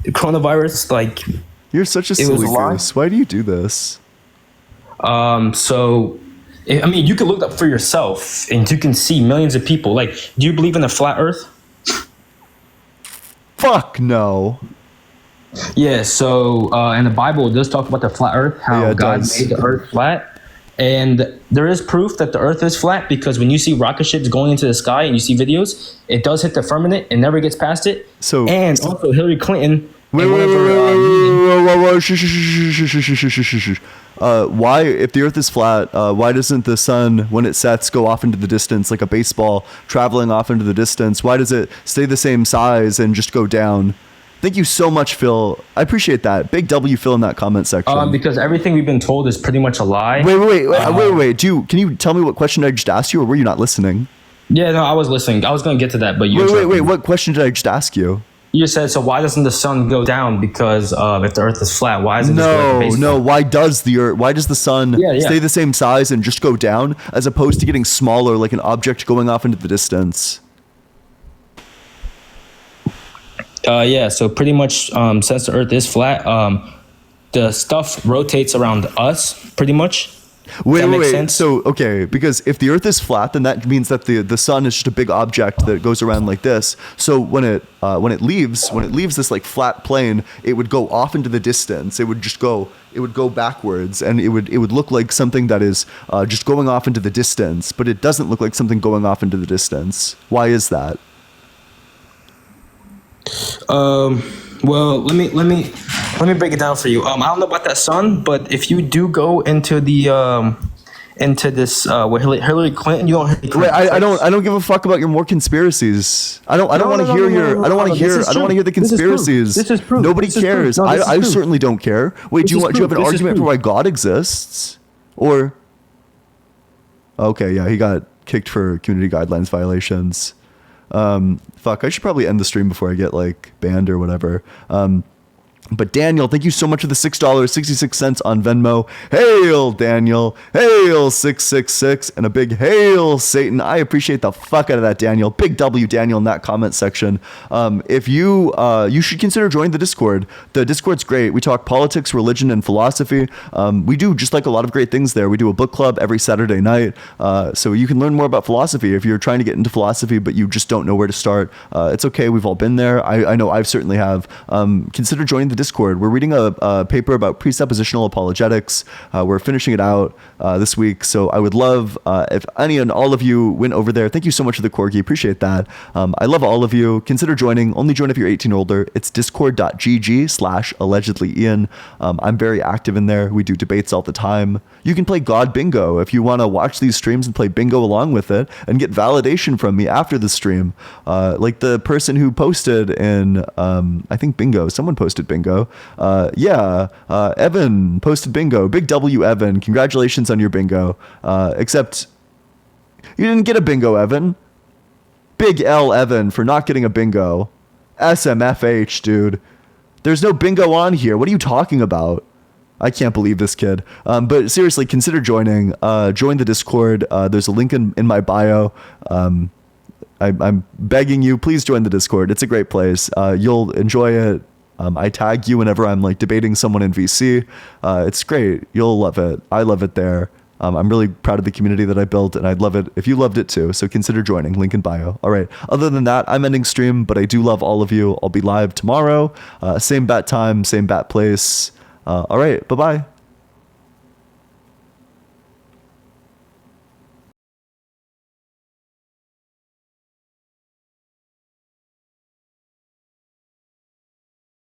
The coronavirus, you're such a silly goose. Why do you do this? You can look up for yourself and you can see millions of people. Do you believe in a flat earth? Fuck no. Yeah, so in the Bible, it does talk about the flat earth, how God made the earth flat. And there is proof that the earth is flat because when you see rocket ships going into the sky and you see videos, it does hit the firmament and never gets past it. Also Hillary Clinton. Why, if the earth is flat, why doesn't the sun, when it sets, go off into the distance like a baseball traveling off into the distance? Why does it stay the same size and just go down? Thank you so much, Phil. I appreciate that. Big W, Phil, in that comment section. Because everything we've been told is pretty much a lie. Wait. Can you tell me what question I just asked you, or were you not listening? Yeah, no, I was listening. I was going to get to that, but you... Wait. What question did I just ask you? You said, so why doesn't the sun go down? Because if the earth is flat, why isn't No, why does the sun stay the same size and just go down, as opposed to getting smaller like an object going off into the distance? So pretty much since the earth is flat, the stuff rotates around us pretty much. Wait. So, because if the earth is flat, then that means that the sun is just a big object that goes around like this. So when it leaves this flat plane, it would go off into the distance. It would go backwards, and it would look like something that is just going off into the distance, but it doesn't look like something going off into the distance. Why is that? Well, let me break it down for you. I don't know about that sun, but if you do go into the into this with Hillary Clinton. You don't. Wait, I don't give a fuck about your more conspiracies. I don't want to hear your. I don't want to hear. I don't want to hear the conspiracies. This is proof. Nobody cares. I certainly don't care. Wait, do you have an This is argument for proof. why God exists? Or okay, yeah, he got kicked for community guidelines violations. Fuck, I should probably end the stream before I get like banned or whatever. But Daniel, thank you so much for the $6.66 on Venmo. Hail, Daniel. Hail, 666. And a big hail, Satan. I appreciate the fuck out of that, Daniel. Big W, Daniel, in that comment section. If you should consider joining the Discord. The Discord's great. We talk politics, religion, and philosophy. We do just like a lot of great things there. We do a book club every Saturday night. So you can learn more about philosophy. If you're trying to get into philosophy, but you just don't know where to start, it's okay. We've all been there. I know I've certainly have. Consider joining the Discord. We're reading a paper about presuppositional apologetics. We're finishing it out this week, so I would love if any and all of you went over there. Thank you so much for the corgi. Appreciate that. I love all of you. Consider joining. Only join if you're 18 or older. It's discord.gg/allegedlyian. I'm very active in there. We do debates all the time. You can play God Bingo if you want to watch these streams and play bingo along with it and get validation from me after the stream. Like the person who posted in, I think bingo, someone posted bingo. Evan posted bingo. Big W, Evan. Congratulations on your bingo. Except you didn't get a bingo, Evan. Big L, Evan, for not getting a bingo. SMFH, dude. There's no bingo on here. What are you talking about? I can't believe this kid. But seriously, consider joining. Join the Discord. There's a link in my bio. I'm begging you, please join the Discord. It's a great place. You'll enjoy it. I tag you whenever I'm like debating someone in VC. It's great. You'll love it. I love it there. I'm really proud of the community that I built, and I'd love it if you loved it too. So consider joining. Link in bio. All right. Other than that, I'm ending stream, but I do love all of you. I'll be live tomorrow. Same bat time, same bat place. All right. Bye-bye.